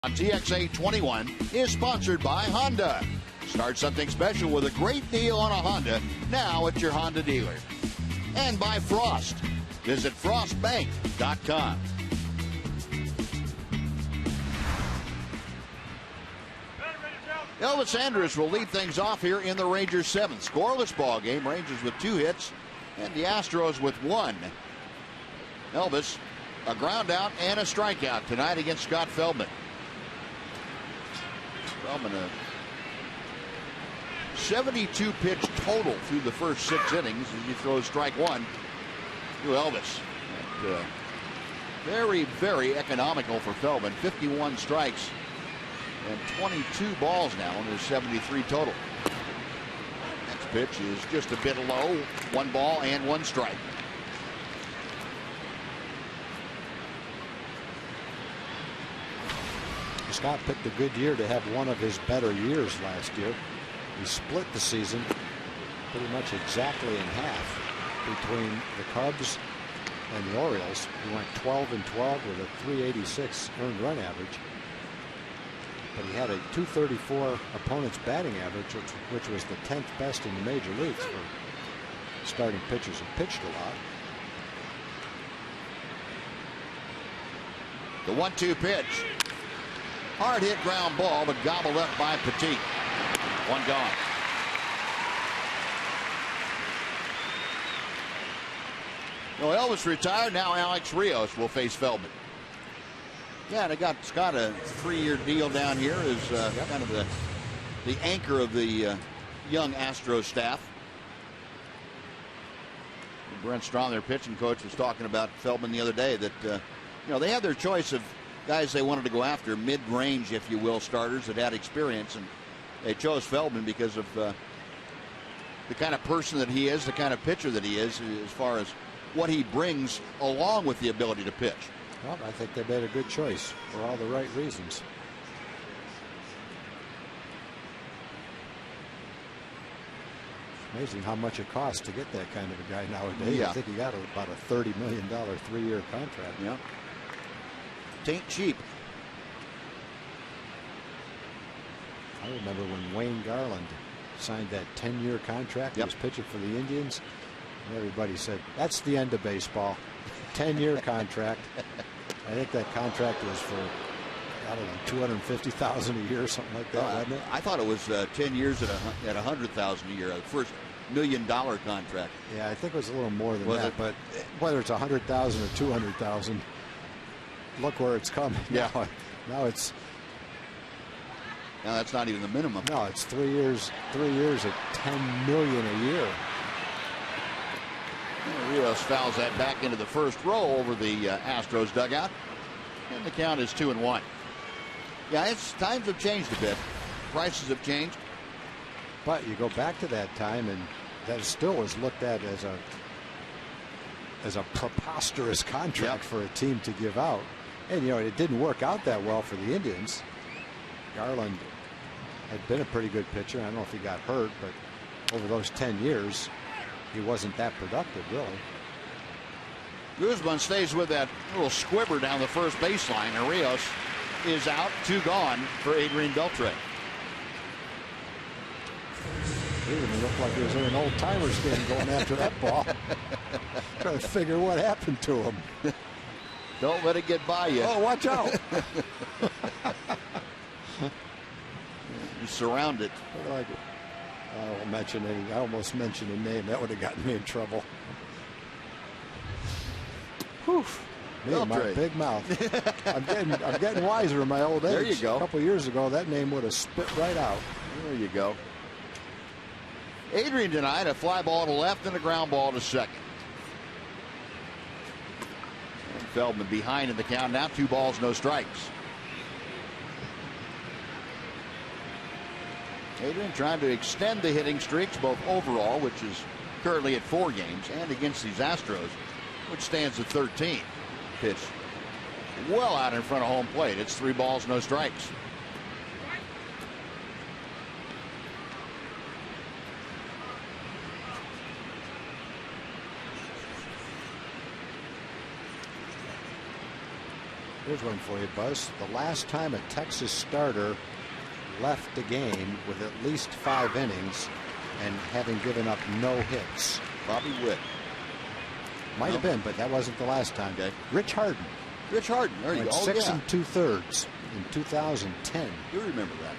TXA 21 is sponsored by Honda. Start something special with a great deal on a Honda now at your Honda dealer. And by Frost. Visit frostbank.com. Elvis Andrus will lead things off here in the Rangers' 7th. Scoreless ball game. Rangers with 2 hits and the Astros with 1. Elvis, a ground out and a strikeout tonight against Scott Feldman. Feldman, a 72 pitch total through the first 6 innings as he throws strike 1 to Elvis. And, very, very economical for Feldman. 51 strikes and 22 balls now in his 73 total. Next pitch is just a bit low. 1 ball and 1 strike. Scott picked a good year to have one of his better years last year. He split the season pretty much exactly in half between the Cubs and the Orioles. He went 12-12 with a 386 earned run average. But he had a 234 opponent's batting average, which was the 10th best in the major leagues for starting pitchers who pitched a lot. The 1-2 pitch. Hard hit ground ball, but gobbled up by Petit. One gone. Well, Elvis retired. Now Alex Rios will face Feldman. Yeah, they got Scott a 3-year deal down here as kind of the anchor of the young Astros staff. Brent Strom, their pitching coach, was talking about Feldman the other day that they had their choice of guys they wanted to go after, mid-range, if you will, starters that had experience, and they chose Feldman because of the kind of person that he is, the kind of pitcher that he is, as far as what he brings along with the ability to pitch. Well, I think they made a good choice for all the right reasons. Amazing how much it costs to get that kind of a guy nowadays. Yeah. I think he got about a $30 million 3-year contract. Yeah. Tain't cheap. I remember when Wayne Garland signed that 10-year contract. Yep. He was pitching for the Indians. And everybody said, that's the end of baseball. 10-year contract. I think that contract was for, I don't know, $250,000 a year or something like that, wasn't it? I thought it was 10 years at $100,000 a year, the first $1 million contract. Yeah, I think it was a little more than that. But whether it's $100,000 or $200,000, look where it's coming. Yeah. Now it's. Now that's not even the minimum. No, it's 3 years. 3 years at $10 million a year. Rios fouls that back into the first row over the Astros dugout, and the count is 2-1. Yeah, times have changed a bit. Prices have changed. But you go back to that time, and that still was looked at as a preposterous contract for a team to give out. And it didn't work out that well for the Indians. Garland had been a pretty good pitcher. I don't know if he got hurt, but over those 10 years, he wasn't that productive, really. Guzman stays with that little squibber down the first baseline, and Rios is out, 2 gone for Adrian Beltre. He even looked like he was in an old-timers game going after that ball. Trying to figure what happened to him. Don't let it get by you. Oh, watch out. You surround it. I won't mention any. I almost mentioned a name. That would have gotten me in trouble. Whew. Me and my big mouth. I'm getting wiser in my old age. There you go. A couple years ago, that name would have spit right out. There you go. Adrian tonight, a fly ball to left and a ground ball to second. And Feldman behind in the count now. 2 balls, no strikes. Adrian trying to extend the hitting streaks, both overall, which is currently at 4 games, and against these Astros, which stands at 13. Pitch well out in front of home plate. It's 3 balls, no strikes. Here's one for you, Buzz. The last time a Texas starter left the game with at least 5 innings and having given up no hits. Bobby Witt. Might have been, but that wasn't the last time. Okay. Rich Harden. Rich Harden. There you go. 6 2/3 in 2010. You remember that.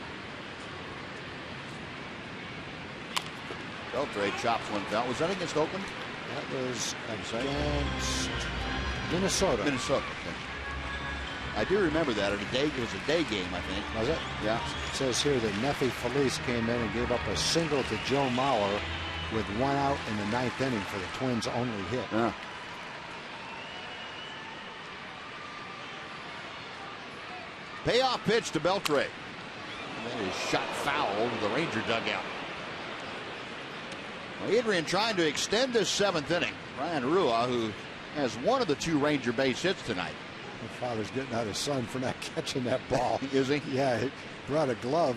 Beltre chops one foul. Was that against Oakland? That was against Minnesota. Minnesota. Okay. I do remember that. It was a day game, I think. Was it? Yeah. It says here that Nefi Felice came in and gave up a single to Joe Mauer with 1 out in the 9th inning for the Twins' only hit. Yeah. Payoff pitch to Beltre. That is shot foul over the Ranger dugout. Well, Adrian trying to extend this 7th inning. Ryan Rua, who has one of the 2 Ranger base hits tonight. My father's getting out his son for not catching that ball. Is he? Yeah, he brought a glove.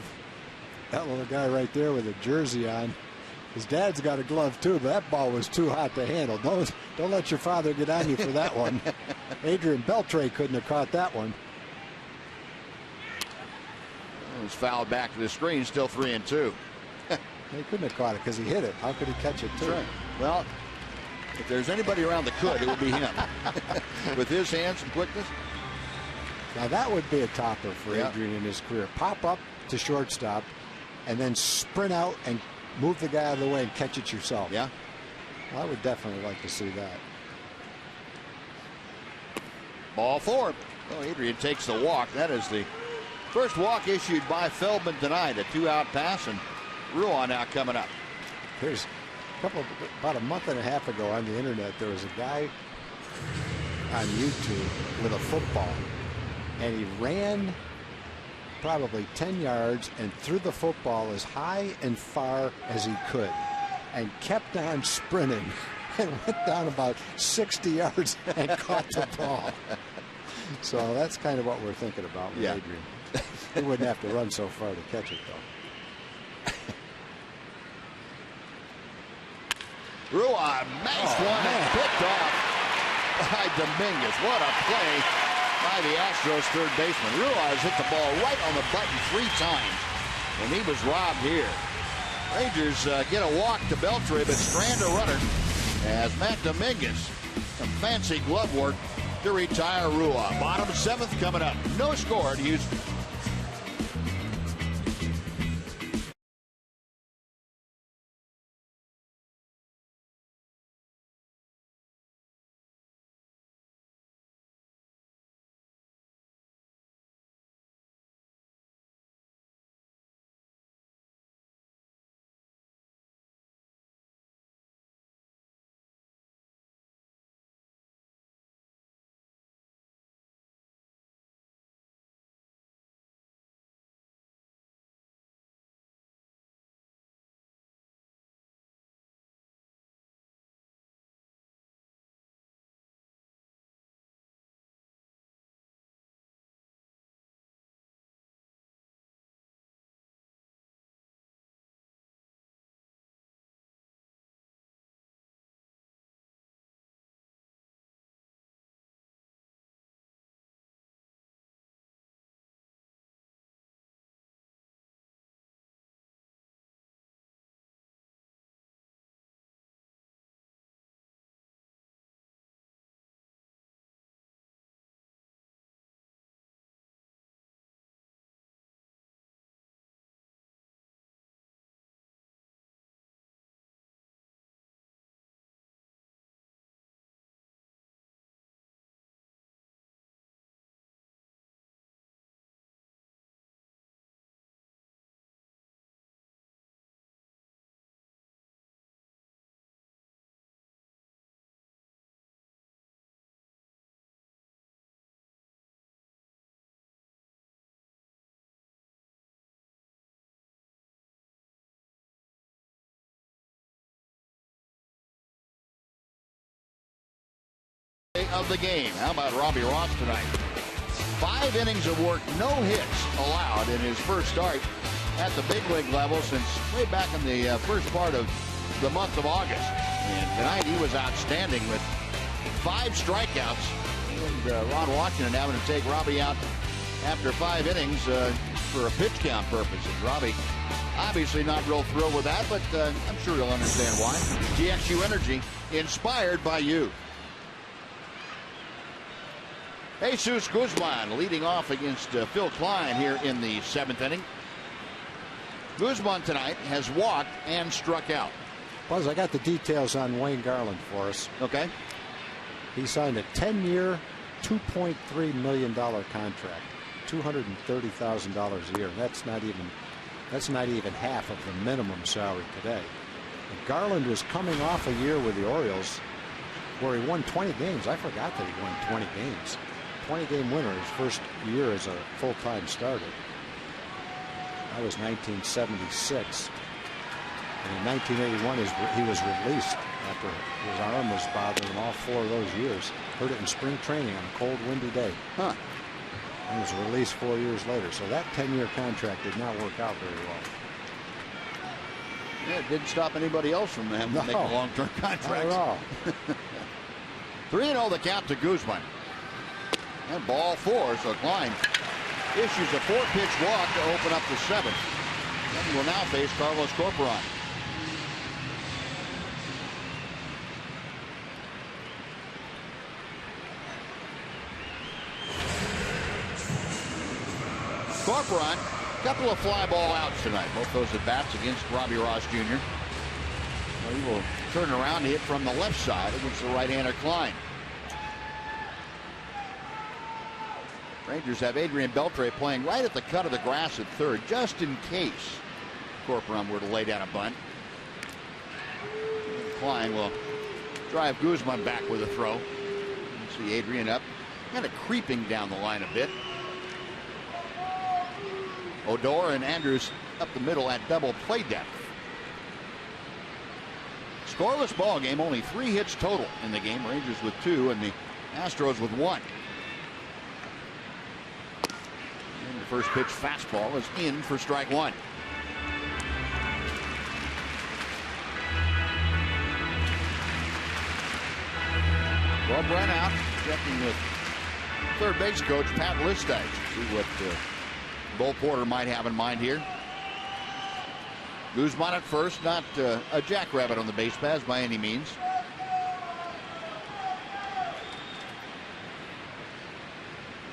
That little guy right there with a jersey on. His dad's got a glove too, but that ball was too hot to handle. Don't let your father get on you for that one. Adrian Beltre couldn't have caught that one. It was fouled back to the screen, still 3-2. He couldn't have caught it because he hit it. How could he catch it too? That's right. Well, if there's anybody around that could, it would be him. With his hands and quickness. Now that would be a topper for Adrian in his career. Pop up to shortstop and then sprint out and move the guy out of the way and catch it yourself. Yeah. Well, I would definitely like to see that. Ball 4. Well, Adrian takes the walk. That is the first walk issued by Feldman tonight. A 2-out pass, and Ruan now coming up. There's about a month and a half ago on the internet, there was a guy on YouTube with a football, and he ran probably 10 yards and threw the football as high and far as he could and kept on sprinting and went down about 60 yards and caught the ball. So that's kind of what we're thinking about with Adrian. He wouldn't have to run so far to catch it, though. Ruan, nice one, and picked off by Dominguez. What a play by the Astros third baseman. Ruan has hit the ball right on the button 3 times, and he was robbed here. Rangers get a walk to Beltre, but strand a runner as Matt Dominguez, some fancy glove work to retire Ruan. Bottom 7th coming up. No score at Houston. Of the game. How about Robbie Ross tonight? 5 innings of work, no hits allowed in his first start at the big league level since way back in the first part of the month of August. And tonight he was outstanding with 5 strikeouts. And Ron Washington having to take Robbie out after 5 innings for a pitch count purposes. Robbie obviously not real thrilled with that, but I'm sure he'll understand why. TXU Energy, inspired by you. Jesus Guzman leading off against Phil Klein here in the 7th inning. Guzman tonight has walked and struck out. Buzz, I got the details on Wayne Garland for us. Okay. He signed a 10-year, $2.3 million contract, $230,000 a year. That's not even half of the minimum salary today. And Garland was coming off a year with the Orioles where he won 20 games. I forgot that he won 20 games. 20-game winner his first year as a full-time starter. That was 1976. And in 1981, he was released after his arm was bothering him all 4 of those years. Hurt it in spring training on a cold, windy day. Huh. And was released 4 years later. So that 10-year contract did not work out very well. Yeah, it didn't stop anybody else from having to make a long-term contract. Not at all. 3-0 the count to Guzman. And ball 4, so Klein issues a 4-pitch walk to open up the 7th. And will now face Carlos Corporon. Corporon Couple of fly ball outs tonight. Both those at bats against Robbie Ross Jr. Well, he will turn around and hit from the left side against the right-hander Klein. Rangers have Adrian Beltre playing right at the cut of the grass at third, just in case Corcoran were to lay down a bunt. Klein will drive Guzman back with a throw. You see Adrian up, kind of creeping down the line a bit. Odor and Andrews up the middle at double play depth. Scoreless ball game, only 3 hits total in the game. Rangers with 2 and the Astros with 1. And the first pitch fastball is in for strike 1. Well, Brent out, checking with third base coach Pat Listach. See what Bo Porter might have in mind here. Guzman at first, not a jackrabbit on the base paths by any means.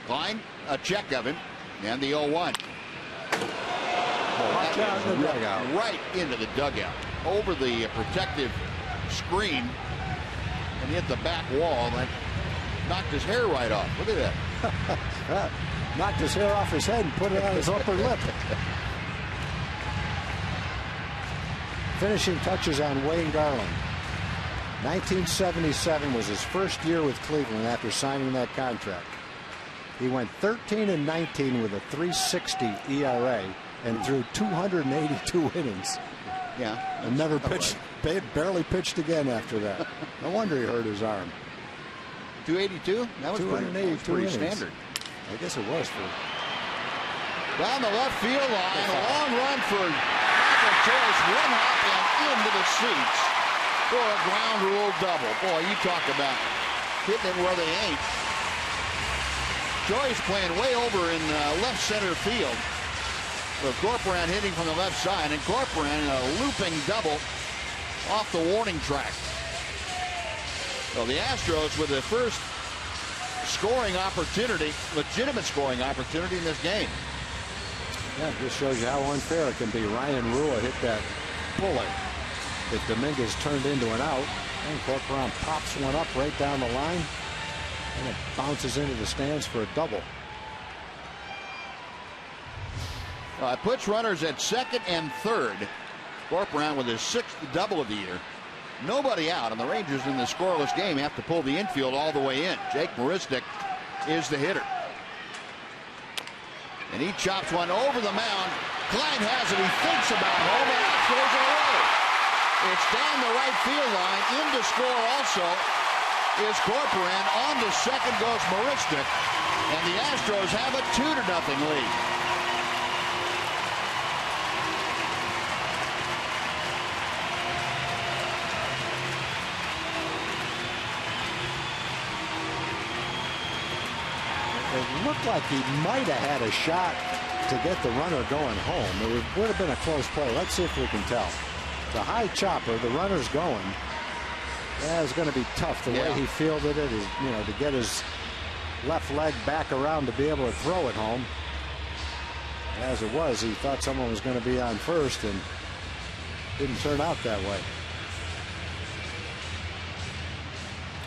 Klein, a check of him, and the 0-1. Right into the dugout, over the protective screen, and hit the back wall. That knocked his hair right off. Look at that. Knocked his hair off his head and put it on his upper lip. Finishing touches on Wayne Garland. 1977 was his first year with Cleveland after signing that contract. He went 13-19 with a 3.60 ERA and threw 282 innings. Yeah, and never pitched, barely pitched again after that. No wonder he hurt his arm. 282? That was pretty standard. I guess it was for. Down the left field line, a long run for Michael Choice, 1 hop and into the seats for a ground rule double. Boy, you talk about hitting it where they ain't. Choice playing way over in left center field. So Corcoran hitting from the left side, and Corcoran a looping double off the warning track. So the Astros with the first scoring opportunity, legitimate scoring opportunity in this game. Yeah, it just shows you how unfair it can be. Ryan Rua hit that bullet that Dominguez turned into an out, and Corcoran pops one up right down the line, and it bounces into the stands for a double. Puts runners at second and third. Corcoran with his 6th double of the year. Nobody out, and the Rangers in the scoreless game have to pull the infield all the way in. Jake Marisnick is the hitter. And he chops one over the mound. Klein has it. He thinks about home, and that throws it away. It's down the right field line. In to score also is Corcoran. On to second goes Marisnick. And the Astros have a 2-0 lead. It looked like he might have had a shot to get the runner going home. It would have been a close play. Let's see if we can tell. The high chopper, the runner's going. Yeah, it's going to be tough. The way he fielded it is, to get his left leg back around to be able to throw it home. As it was, he thought someone was going to be on first, and didn't turn out that way.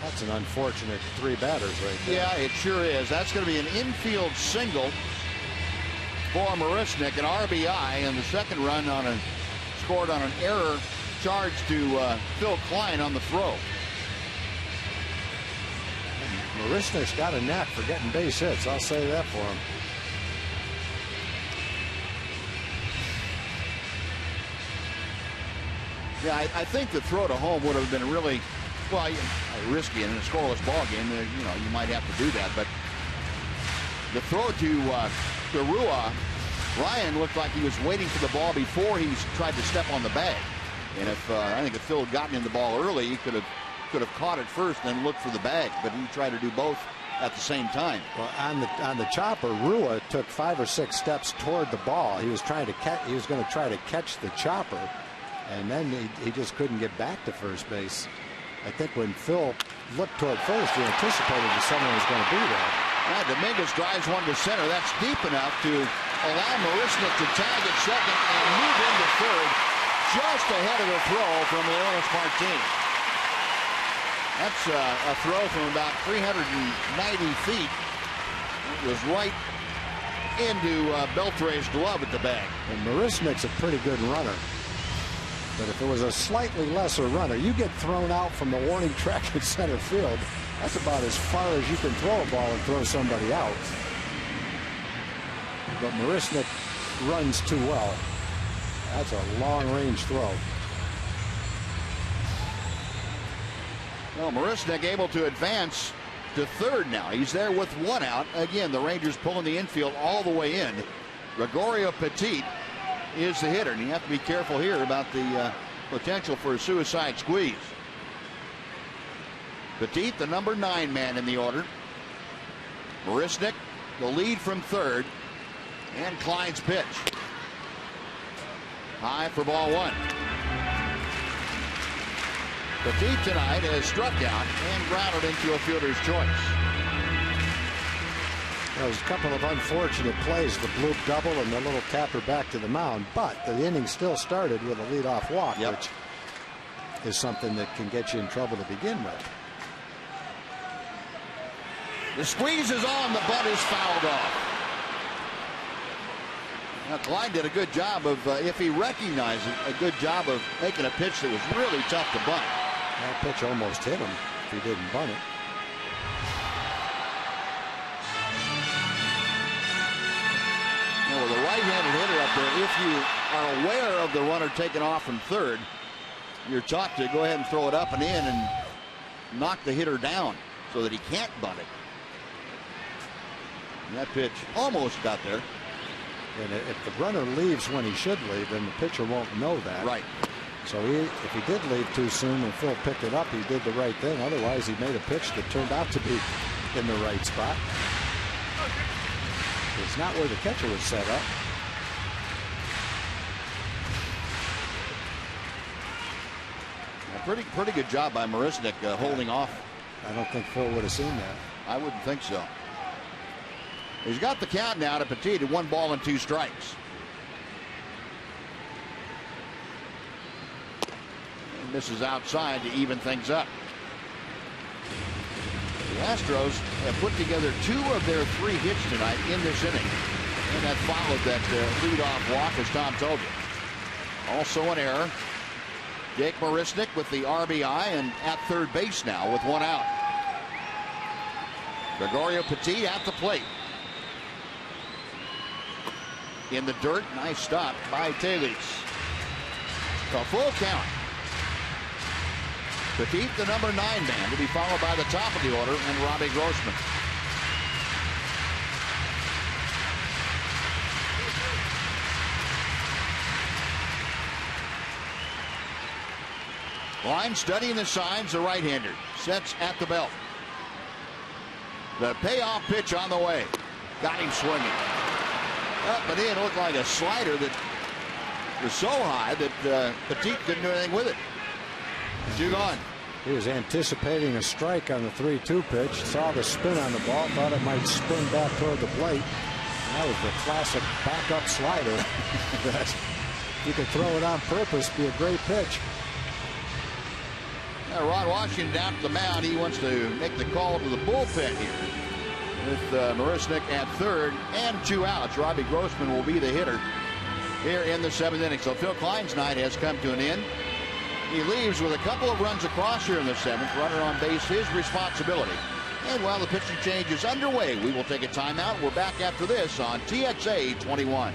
That's an unfortunate 3 batters right there. Yeah, it sure is. That's going to be an infield single for Marisnick, an RBI, and the second run scored on an error charge to Phil Klein on the throw. Marisnick's got a knack for getting base hits. I'll say that for him. Yeah, I think the throw to home would have been really, risky in a scoreless ball game. You might have to do that, but the throw to Rua, Ryan looked like he was waiting for the ball before he tried to step on the bag. And I think if Phil had gotten in the ball early, he could have caught it first, then looked for the bag. But he tried to do both at the same time. Well, on the chopper, Rua took 5 or 6 steps toward the ball. He was going to try to catch the chopper, and then he just couldn't get back to first base. I think when Phil looked toward first, he anticipated that someone was going to be there. Dominguez drives one to center. That's deep enough to allow Marisnick to tag at second and move into third, just ahead of the throw from Leonis Martin. That's a throw from about 390 feet. It was right into Beltre's glove at the bag. And Marisnick's a pretty good runner. But if it was a slightly lesser runner, you get thrown out from the warning track in center field. That's about as far as you can throw a ball and throw somebody out. But Marisnick runs too well. That's a long-range throw. Well, Marisnick able to advance to third now. He's there with one out. Again, the Rangers pulling the infield all the way in. Gregorio Petit is the hitter, and you have to be careful here about the potential for a suicide squeeze. Petit, the number 9 man in the order. Marisnick, the lead from third, and Klein's pitch. High for ball 1. Petit tonight has struck out and grounded into a fielder's choice. There was a couple of unfortunate plays, the bloop double and the little tapper back to the mound, but the inning still started with a leadoff walk, which is something that can get you in trouble to begin with. The squeeze is on, the bunt is fouled off. Now, Klein did a good job of, if he recognized it, a good job of making a pitch that was really tough to bunt. That pitch almost hit him if he didn't bunt it. Now, with a right-handed hitter up there, if you are aware of the runner taking off from third, you're taught to go ahead and throw it up and in and knock the hitter down so that he can't bunt it. And that pitch almost got there. And if the runner leaves when he should leave, then the pitcher won't know that. Right. So if he did leave too soon and Phil picked it up, he did the right thing. Otherwise, he made a pitch that turned out to be in the right spot. It's not where the catcher was set up. Pretty good job by Marisnick holding off. I don't think Phil would have seen that. I wouldn't think so. He's got the count now to Petit at 1 ball and 2 strikes. And misses outside to even things up. The Astros have put together 2 of their 3 hits tonight in this inning. And that followed that leadoff walk, as Tom told you. Also an error. Jake Marisnick with the RBI and at third base now with 1 out. Gregorio Petit at the plate. In the dirt, nice stop by Teles. A full count. Petit, the number 9 man, to be followed by the top of the order and Robbie Grossman. Line studying the signs, the right-hander sets at the belt. The payoff pitch on the way. Got him swinging. Up and in, looked like a slider that was so high that Petit couldn't do anything with it. 2 gone. He was anticipating a strike on the 3-2 pitch, saw the spin on the ball, thought it might spin back toward the plate. And that was the classic backup slider. That you could throw it on purpose, be a great pitch. Ron Washington down to the mound. He wants to make the call to the bullpen here. With Marisnick at third and 2 outs. Robbie Grossman will be the hitter here in the 7th inning. So Phil Klein's night has come to an end. He leaves with a couple of runs across here in the 7th. Runner on base, his responsibility. And while the pitching change is underway, we will take a timeout. We're back after this on TXA 21.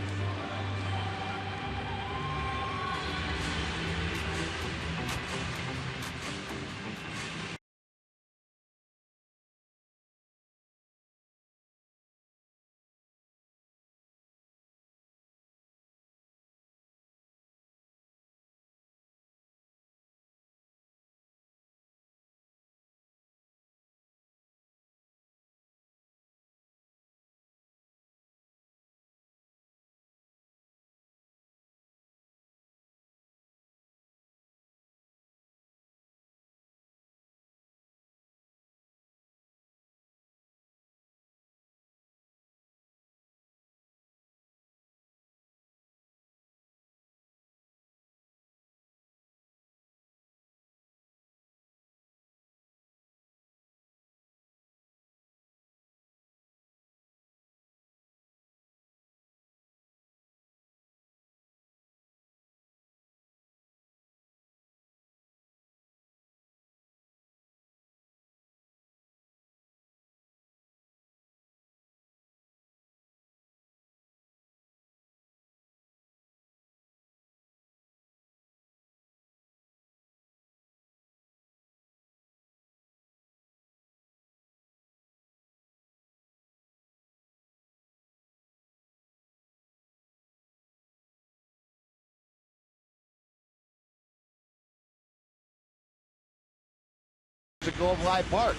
of Live Park.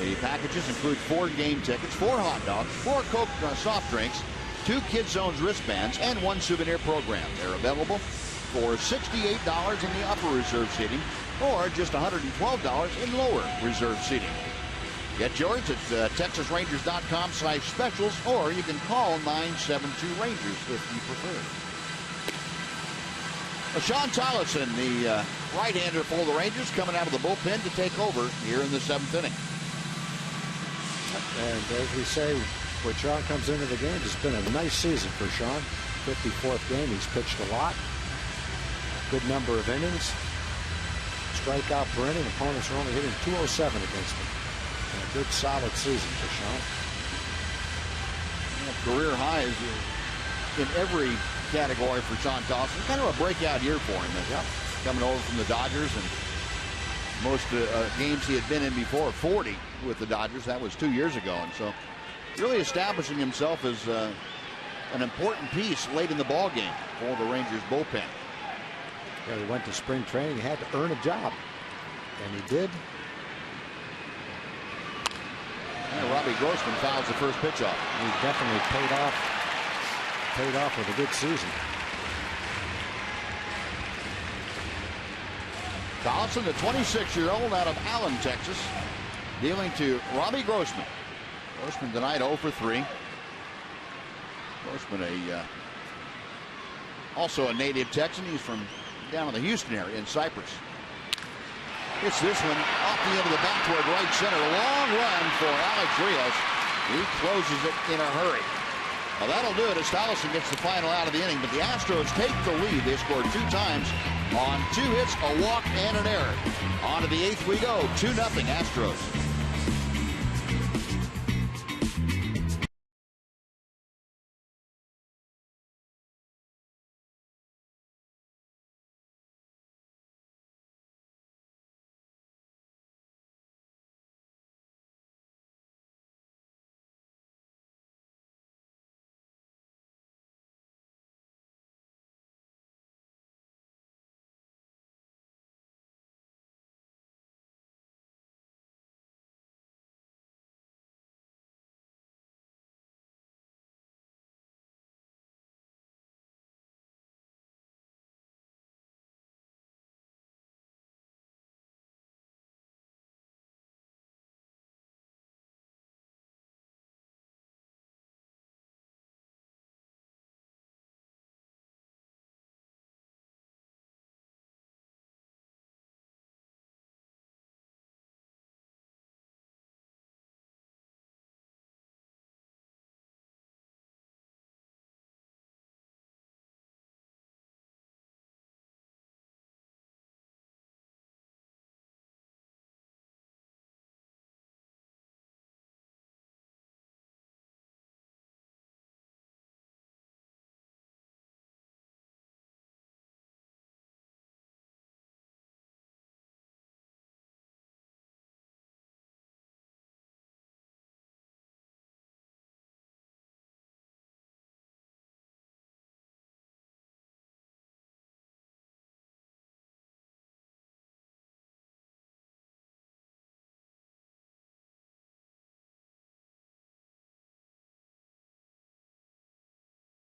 The packages include 4 game tickets, 4 hot dogs, 4 Coke soft drinks, 2 Kids Zones wristbands, and 1 souvenir program. They're available for $68 in the upper reserve seating or just $112 in lower reserve seating. Get yours at TexasRangers.com/specials, or you can call 972-RANGERS if you prefer. Sean Tollefson, the right-hander for the Rangers, coming out of the bullpen to take over here in the 7th inning. And as we say, when Sean comes into the game, it's been a nice season for Sean. 54th game, he's pitched a lot. Good number of innings. Strikeout per inning. Opponents are only hitting .207 against him. And a good solid season for Sean. Career highs in every category for Sean Tollefson. Kind of a breakout year for him. Coming over from the Dodgers, and most games he had been in before, 40 with the Dodgers. That was 2 years ago. And so really establishing himself as an important piece late in the ball game for the Rangers bullpen. Yeah, he went to spring training. He had to earn a job, and he did. And Robbie Grossman fouls the first pitch off. He definitely paid off with a good season. Tollefson, the 26-year-old out of Allen, Texas, dealing to Robbie Grossman. Grossman tonight 0 for 3. Grossman, also a native Texan. He's from down in the Houston area in Cyprus. It's this one off the end of the bat toward right center. Long run for Alex Rios. He closes it in a hurry. Well, that'll do it as Tollefson gets the final out of the inning. But the Astros take the lead. They scored 2 times on 2 hits, a walk, and an error. On to the 8th we go. 2-0 Astros.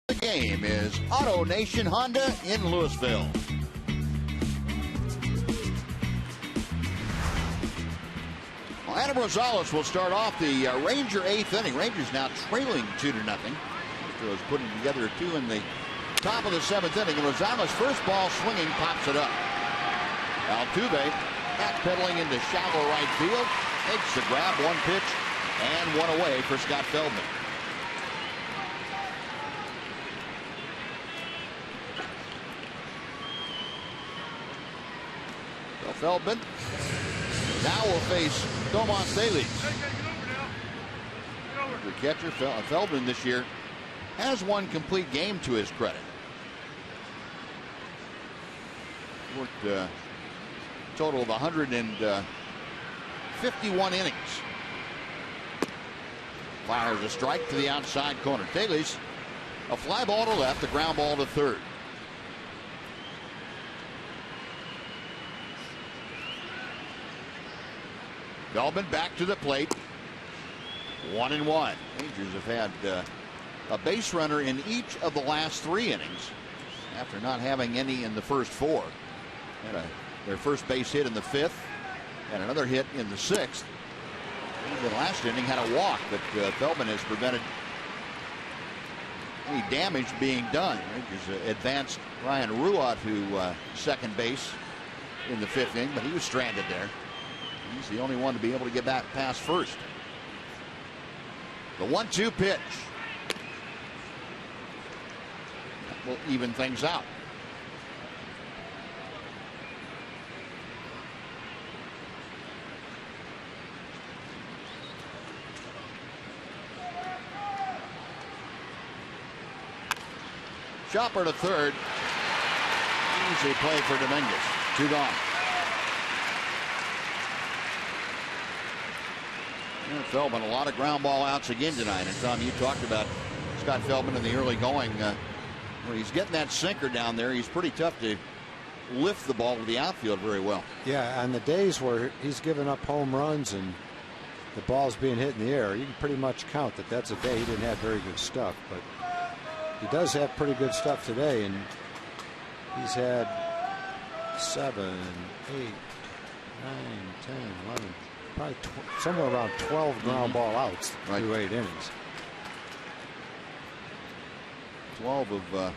The game is Auto Nation Honda in Louisville. Well, Adam Rosales will start off the Ranger 8th inning. Rangers now trailing 2-0. Astros putting together a 2 in the top of the 7th inning. And Rosales' first ball swinging pops it up. Altuve backpedaling into shallow right field. Takes the grab, 1 pitch, and 1 away for Scott Feldman. Feldman now will face Tomas Salles. The catcher, Feldman, this year has 1 complete game to his credit. Worked a total of 151 innings. Fires a strike to the outside corner. Salles, a fly ball to left, a ground ball to third. Feldman back to the plate. 1-1. Rangers have had a base runner in each of the last 3 innings after not having any in the first 4. Had their first base hit in the 5th and another hit in the 6th. The last inning had a walk, but Feldman has prevented any damage being done. Rangers advanced Ryan Ruott to second base in the 5th inning, but he was stranded there. He's the only one to be able to get back past first. The 1-2 pitch will even things out. Chopper to third. Easy play for Dominguez. 2 gone. Feldman, a lot of ground ball outs again tonight. And Tom, you talked about Scott Feldman in the early going. When he's getting that sinker down there, he's pretty tough to lift the ball to the outfield very well. Yeah, on the days where he's giving up home runs and the ball's being hit in the air, you can pretty much count that that's a day he didn't have very good stuff. But he does have pretty good stuff today, and he's had 7, 8, 9, 10, 11, probably somewhere around 12 ground ball outs through 8 innings. 12 of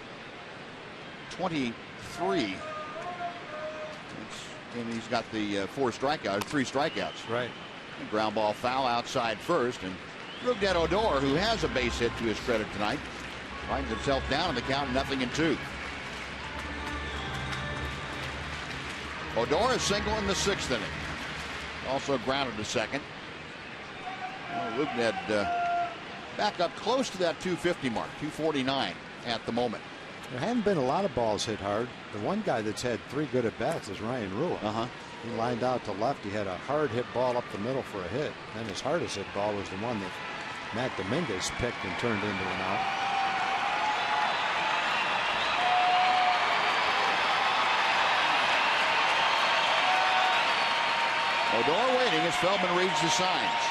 23. And he's got the 3 strikeouts. Right. Ground ball foul outside first, and Rougned Odor, who has a base hit to his credit tonight, finds himself down in the count, 0-2. Odor is single in the 6th inning. Also grounded to second. Rougned back up close to that 250 mark, 249 at the moment. There haven't been a lot of balls hit hard. The one guy that's had 3 good at bats is Ryan Ruott. He lined out to left. He had a hard hit ball up the middle for a hit. Then his hardest hit ball was the one that Matt Dominguez picked and turned into an out. Odor waiting as Feldman reads the signs.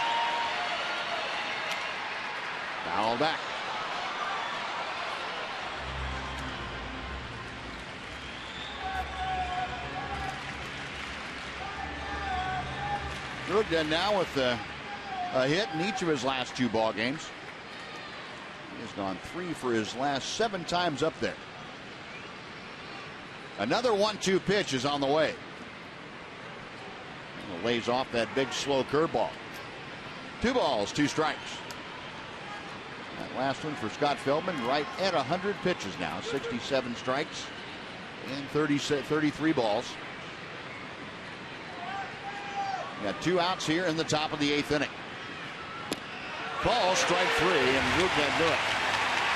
Foul back. Rougned now with a hit in each of his last 2 ball games. He has gone 3 for his last 7 times up there. Another 1-2 pitch is on the way. And lays off that big slow curveball. 2 balls, 2 strikes. That last one for Scott Feldman, right at 100 pitches now. 67 strikes and 33 balls. Got 2 outs here in the top of the 8th inning. Ball, strike 3, and Rougned knew it.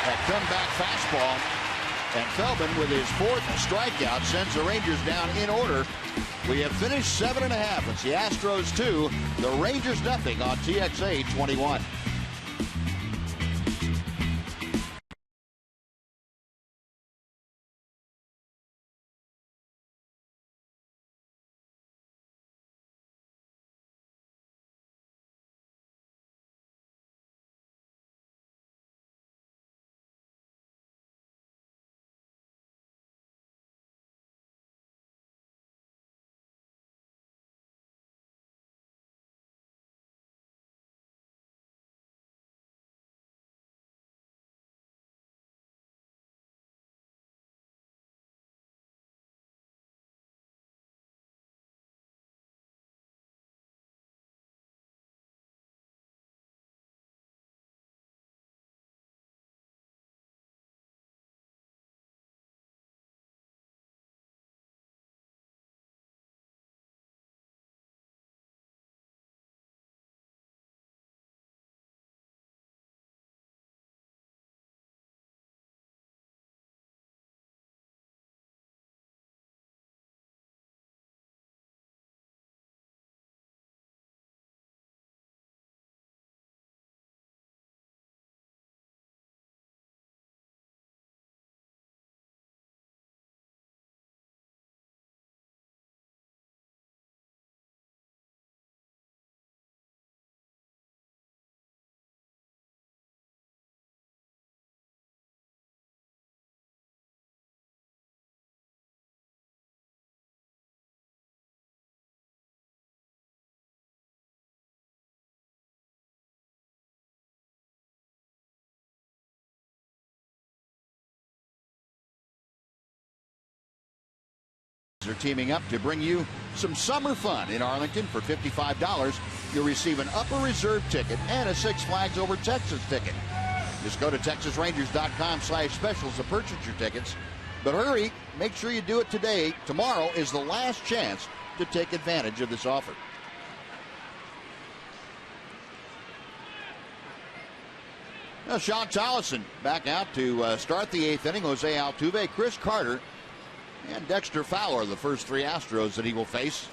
That comeback fastball, and Feldman with his 4th strikeout sends the Rangers down in order. We have finished 7.5. It's the Astros 2, the Rangers nothing on TXA 21. are teaming up to bring you some summer fun in Arlington. For $55, you'll receive an upper reserve ticket and a Six Flags Over Texas ticket. Just go to TexasRangers.com/specials to purchase your tickets. But hurry, make sure you do it today. Tomorrow is the last chance to take advantage of this offer. Now, Sean Tollison back out to start the 8th inning. Jose Altuve, Chris Carter, and Dexter Fowler, the first 3 Astros that he will face.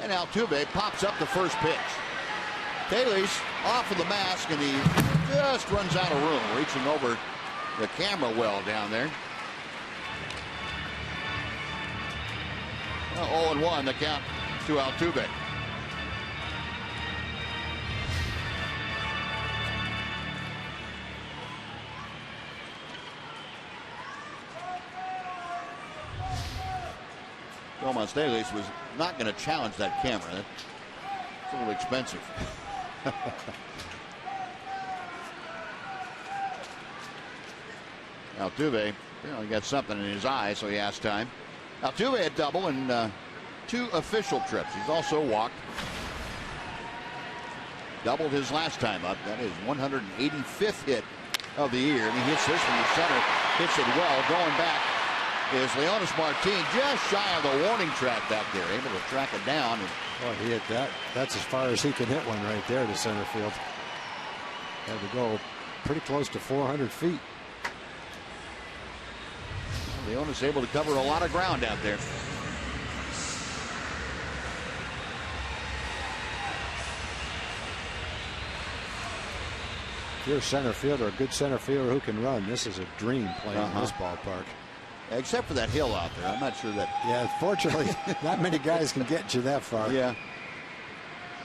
And Altuve pops up the first pitch. Taylor's off of the mask, and he just runs out of room, reaching over the camera well down there. 0-1 the count to Altuve. Roman Staley's was not going to challenge that camera. It's a little expensive. Altuve apparently got something in his eye, so he asked time. Altuve a double and 2 official trips. He's also walked. Doubled his last time up. That is 185th hit of the year. And he hits this from the center. Hits it well. Going back is Leonis Martin, just shy of the warning track back there. Able to track it down. Oh, he hit that. That's as far as he can hit one right there to center field. Had to go pretty close to 400 feet. Leonis able to cover a lot of ground out there. If you're a center fielder, a good center fielder who can run, this is a dream playing in this ballpark. Except for that hill out there. I'm not sure that. Yeah, fortunately, not many guys can get you that far. Yeah.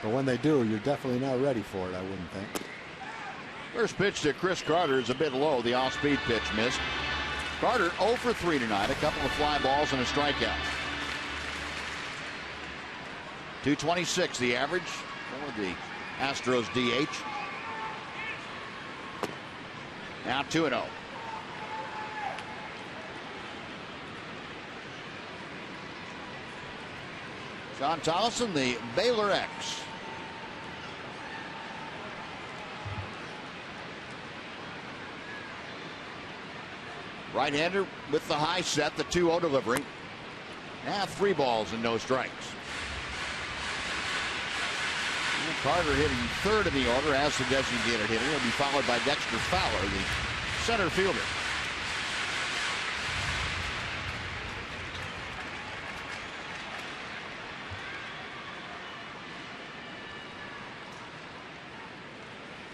But when they do, you're definitely not ready for it, I wouldn't think. First pitch to Chris Carter is a bit low. The off-speed pitch missed. Carter 0 for 3 tonight. A couple of fly balls and a strikeout. 226 the average for the Astros DH. Now 2-0. Sean Tollison, the Baylor X. Right-hander with the high set, the 2-0 delivery. Now 3 balls and no strikes. And Carter hitting 3rd in the order as the designated hitter. He'll be followed by Dexter Fowler, the center fielder.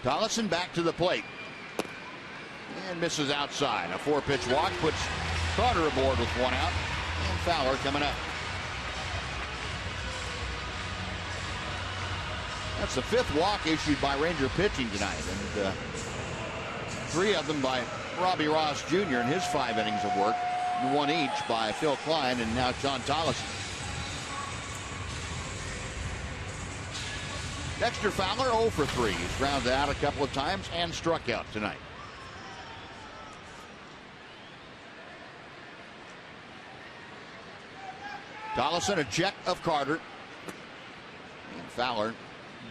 Tollison back to the plate. And misses outside. A 4-pitch walk puts Carter aboard with 1 out. And Fowler coming up. That's the 5th walk issued by Ranger pitching tonight. And 3 of them by Robbie Ross Jr. in his 5 innings of work. 1 each by Phil Klein and now Sean Tollison. Dexter Fowler 0 for 3. He's grounded out a couple of times and struck out tonight. Tollison a check of Carter. And Fowler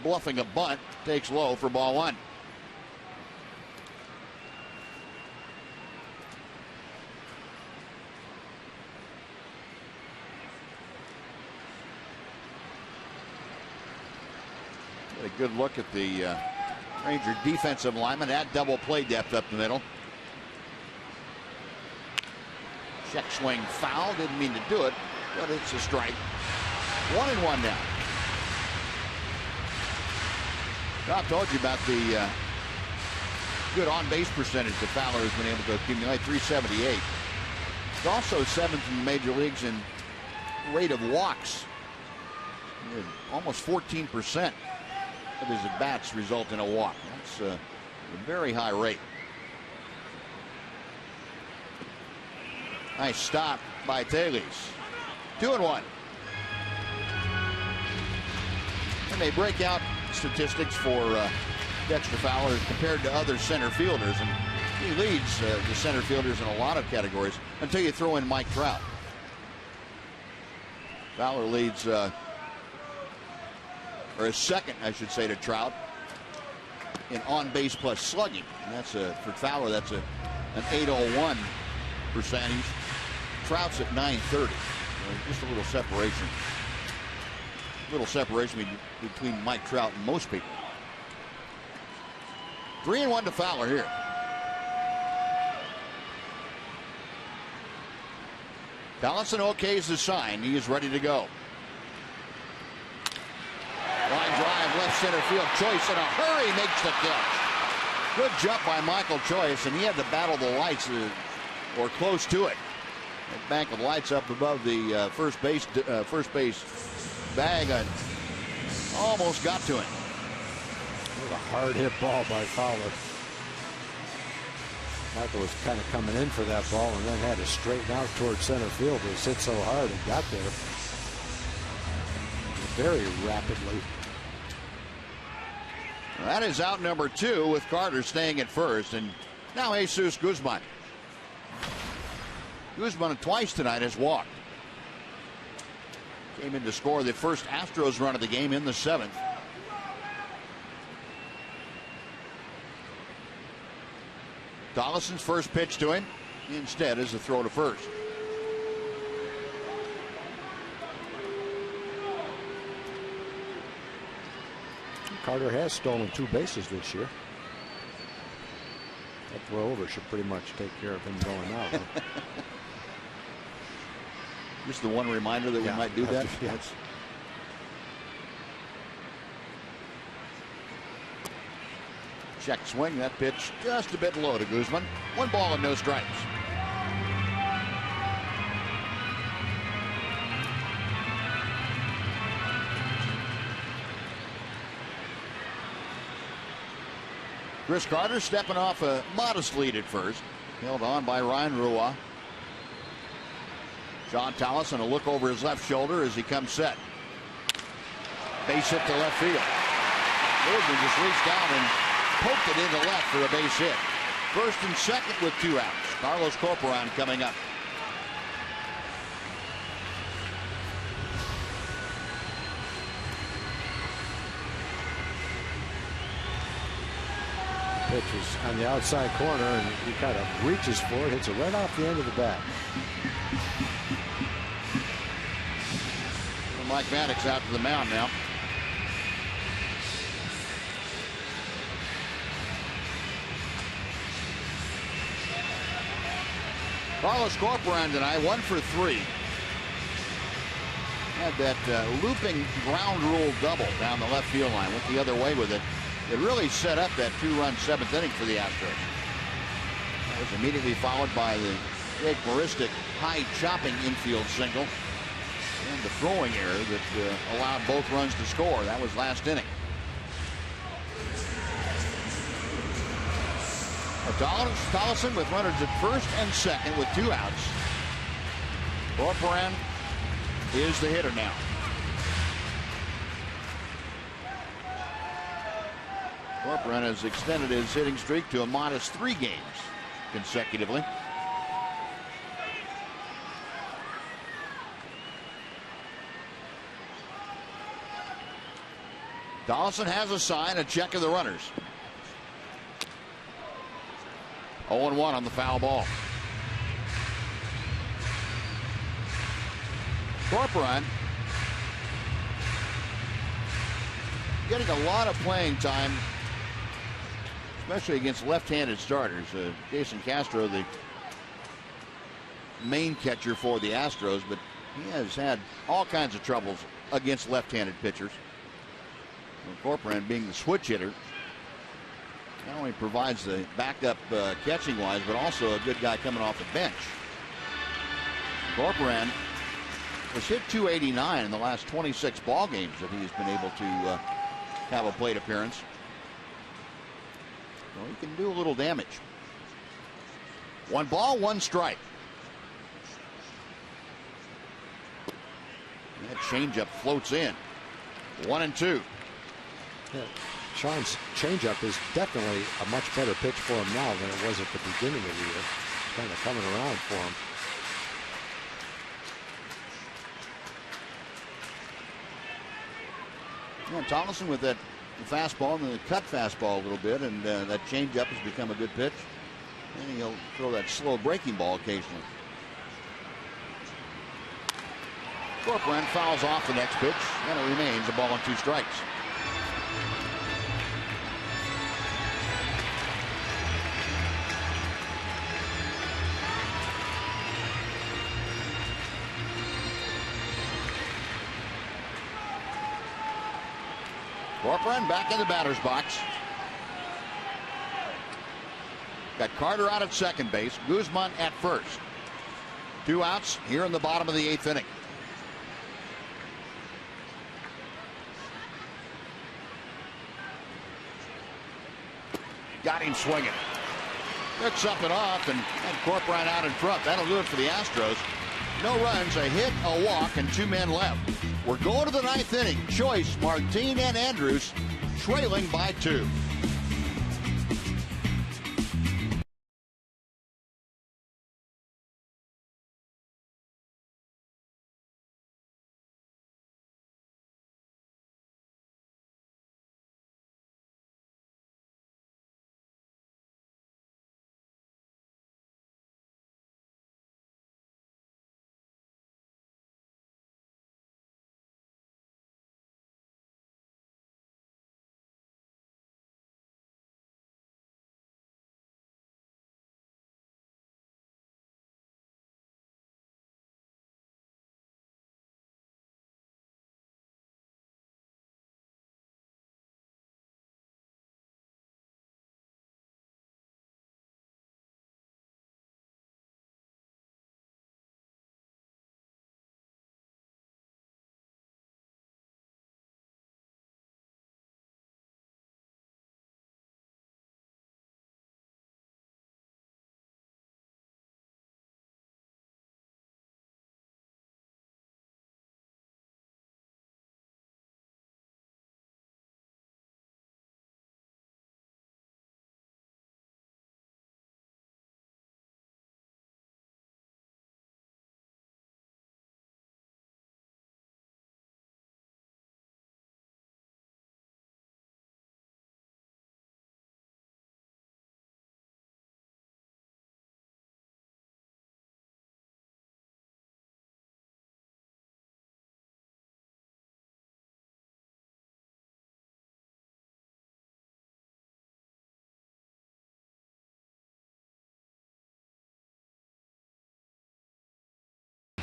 bluffing a bunt. Takes low for ball 1. Get a good look at the Ranger defensive lineman. That double play depth up the middle. Check swing foul. Didn't mean to do it, but it's a strike. 1-1 now. Rob told you about the good on-base percentage that Fowler has been able to accumulate, 378. He's also 7th in the major leagues in rate of walks. Almost 14% of his at-bats result in a walk. That's a very high rate. Nice stop by Taylor. 2-1. And they break out statistics for Dexter Fowler compared to other center fielders, and he leads the center fielders in a lot of categories until you throw in Mike Trout. Fowler leads, or is second, I should say, to Trout in on-base plus slugging. And that's for Fowler, that's an 801 percentage. Trout's at 930. Just a little separation. Between Mike Trout and most people. 3-1 to Fowler here. Donaldson okays the sign. He is ready to go. Line drive, left center field. Choice in a hurry makes the catch. Good jump by Michael Choice, and he had to battle the lights or close to it. That bank of lights up above the first base bag almost got to him. It was a hard hit ball by Fowler. Michael was kind of coming in for that ball and then had to straighten out towards center field. It was hit so hard it got there very rapidly. That is out number 2 with Carter staying at first, and now Jesus Guzman. Guzman twice tonight has walked. Came in to score the first Astros run of the game in the 7th. Donaldson's first pitch to him instead is a throw to first. Carter has stolen 2 bases this year. That throw over should pretty much take care of him going out. Huh? Just the one reminder that we might do that. Yes. Check swing. That pitch just a bit low to Guzman. 1 ball and no strikes. Chris Carter stepping off a modest lead at first. Held on by Ryan Rua. John Tolleson, a look over his left shoulder as he comes set. Base hit to left field. Guzman just reached out and poked it into left for a base hit. First and second with 2 outs. Carlos Corporan coming up. Pitch is on the outside corner, and he kind of reaches for it, hits it right off the end of the bat. Mike Maddox out to the mound now. Carlos Corporan tonight, 1 for 3. Had that looping ground rule double down the left field line. Went the other way with it. It really set up that 2-run 7th inning for the Astros. That was immediately followed by the Jake Maristic high chopping infield single and the throwing error that allowed both runs to score. That was last inning. Tolleson with runners at first and second with 2 outs. Corporan is the hitter now. Corporan has extended his hitting streak to a modest 3 games consecutively. Donaldson has a sign, a check of the runners. 0-1 on the foul ball. Corporan getting a lot of playing time, especially against left-handed starters. Jason Castro, the main catcher for the Astros, but he has had all kinds of troubles against left-handed pitchers. And Corporan being the switch hitter, not only provides the backup catching wise, but also a good guy coming off the bench. Corporan was hit .289 in the last 26 ball games that he's been able to have a plate appearance. So he can do a little damage. 1 ball, 1 strike. That changeup floats in. 1-2. Yeah, Sean's changeup is definitely a much better pitch for him now than it was at the beginning of the year. It's kind of coming around for him. Yeah, Tomlinson with that fastball and the cut fastball a little bit, and that changeup has become a good pitch. And he'll throw that slow breaking ball occasionally. Corcoran fouls off the next pitch, and it remains a ball and 2 strikes. Corcoran back in the batter's box. Got Carter out at second base, Guzman at first. 2 outs here in the bottom of the 8th inning. Got him swinging. Picks up and off, and Corcoran out in front. That'll do it for the Astros. No runs, a hit, a walk, and 2 men left. We're going to the 9th inning. Choice, Martin, and Andrews trailing by 2.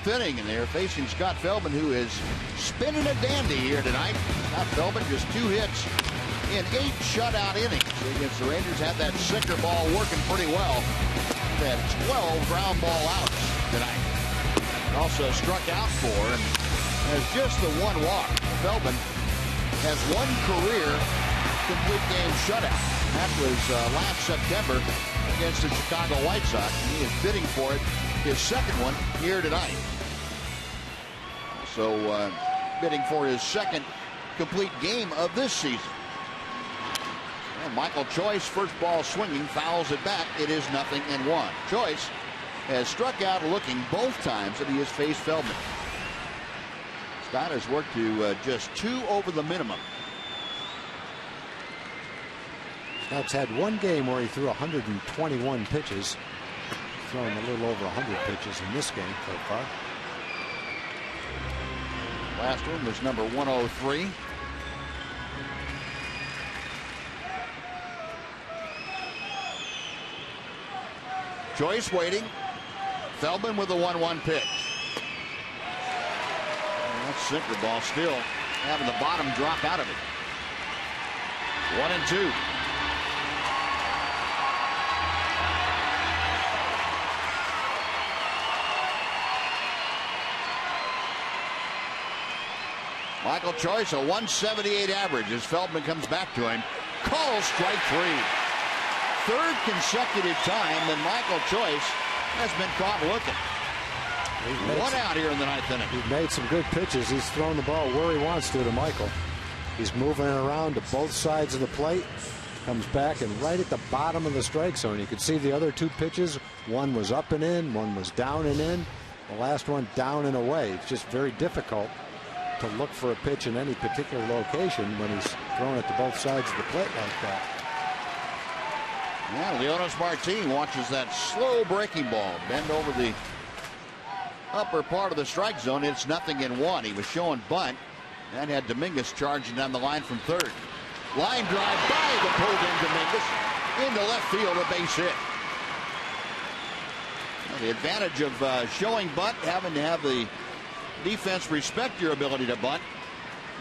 Inning, and they're facing Scott Feldman, who is spinning a dandy here tonight. Scott Feldman just 2 hits in 8 shutout innings against the Rangers. Had that sinker ball working pretty well. Had 12 ground ball outs tonight. Also struck out 4 and has just the 1 walk. Feldman has 1 career complete game shutout. That was last September against the Chicago White Sox. He is bidding for it, his 2nd one here tonight. So bidding for his 2nd complete game of this season. And Michael Choice, first ball swinging, fouls it back. It is 0-1. Choice has struck out looking both times that he has faced Feldman. Scott has worked to just 2 over the minimum. Scott's had 1 game where he threw 121 pitches. Throwing a little over 100 pitches in this game so far. Last one was number 103. Choice waiting. Feldman with the 1-1 pitch. And that sinker ball still having the bottom drop out of it. 1-2. Michael Choice, a 178 average as Feldman comes back to him. Calls strike 3. 3rd consecutive time that Michael Choice has been caught looking. 1 out here in the 9th inning. He's made some good pitches. He's thrown the ball where he wants to Michael. He's moving it around to both sides of the plate. Comes back and right at the bottom of the strike zone. You could see the other 2 pitches. One was up and in, one was down and in. The last one down and away. It's just very difficult to look for a pitch in any particular location when he's throwing it to both sides of the plate like that. Yeah, Leonis Martin watches that slow breaking ball bend over the upper part of the strike zone. It's 0-1. He was showing bunt and had Dominguez charging down the line from third. Line drive by the pulled in Dominguez into left field, a base hit. Well, the advantage of showing bunt, having to have the defense respect your ability to bunt,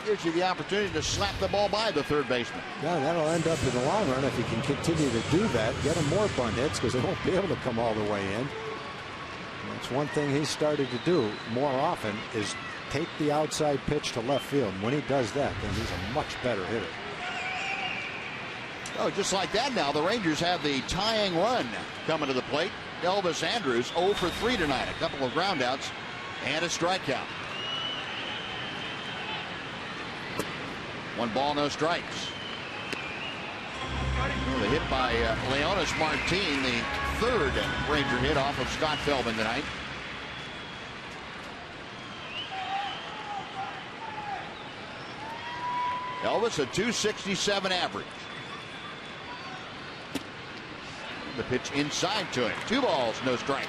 gives you the opportunity to slap the ball by the third baseman. Yeah, that'll end up in the long run if he can continue to do that. Get him more bunt hits because they won't be able to come all the way in. That's one thing he's started to do more often is take the outside pitch to left field. And when he does that, then he's a much better hitter. Oh, just like that now, the Rangers have the tying run coming to the plate. Elvis Andrus 0 for 3 tonight. A couple of groundouts and a strikeout. 1 ball, no strikes. Well, the hit by Leonis Martin, the third Ranger hit off of Scott Feldman tonight. Elvis a .267 average. The pitch inside to it. 2 balls, no strikes.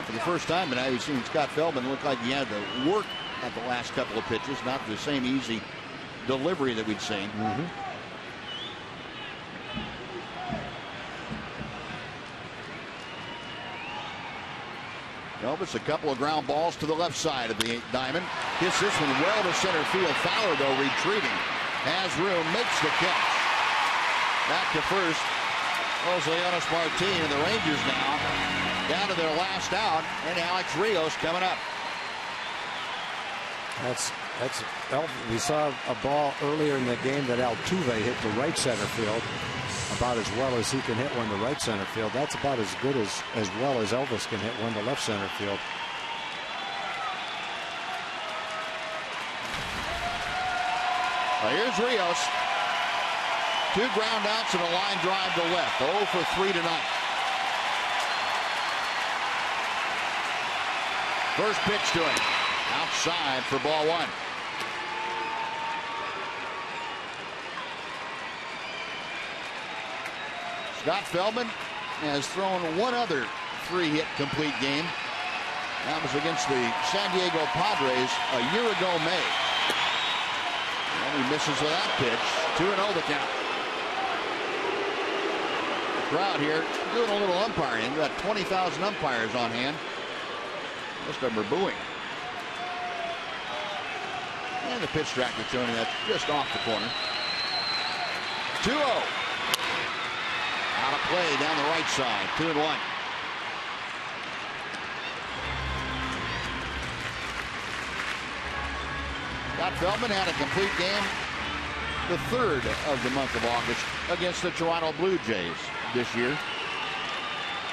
For the first time tonight, we've seen Scott Feldman look like he had to work at the last couple of pitches, not the same easy delivery that we'd seen. Elvis, a couple of ground balls to the left side of the diamond. Hits this one well to center field. Fowler, though, retreating. Has room, makes the catch. Back to first. There's Leonis Martin, and the Rangers now down to their last out, and Alex Rios coming up. We saw a ball earlier in the game that Altuve hit to right center field about as well as he can hit one to right center field. That's about as good as well as Elvis can hit one to left center field. Well, here's Rios. 2 ground outs and a line drive to left. 0 for 3 tonight. First pitch to him. Outside for ball 1. Scott Feldman has thrown one other 3-hit complete game. That was against the San Diego Padres a year ago May. And he misses with that pitch. 2-0 the count. The crowd here doing a little umpiring. We've got 20,000 umpires on hand. Most of them are booing. And the pitch tracker showing that just off the corner. 2-0. Out of play down the right side. 2-1. Scott Feldman had a complete game, the 3rd of the month of August, against the Toronto Blue Jays this year.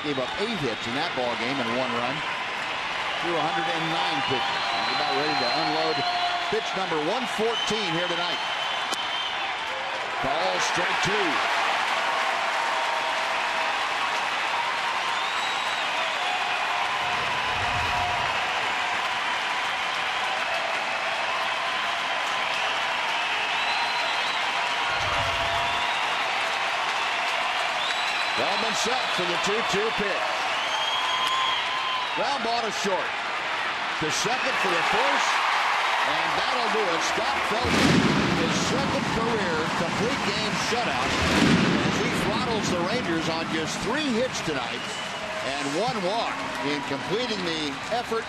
Gave up 8 hits in that ball game and 1 run. Through 109 pitches. He's about ready to unload pitch number 114 here tonight. Ball strike 2. Feldman set for the 2-2 pitch. Ground ball to short. To second for the first. And that'll do it. Scott Feldman, his 2nd career complete game shutout, as he throttles the Rangers on just 3 hits tonight and 1 walk in completing the effort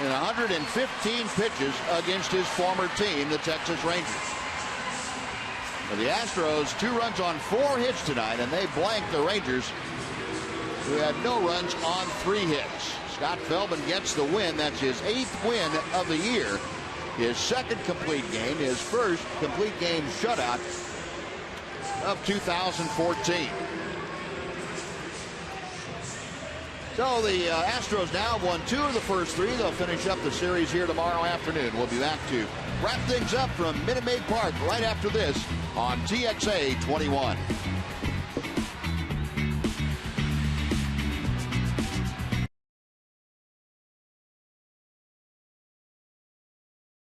in 115 pitches against his former team, the Texas Rangers. For the Astros, 2 runs on 4 hits tonight, and they blanked the Rangers, who had no runs on 3 hits. Scott Feldman gets the win. That's his 8th win of the year. His 2nd complete game, his 1st complete game shutout of 2014. So the Astros now have won 2 of the first 3. They'll finish up the series here tomorrow afternoon. We'll be back to wrap things up from Minute Maid Park right after this on TXA 21.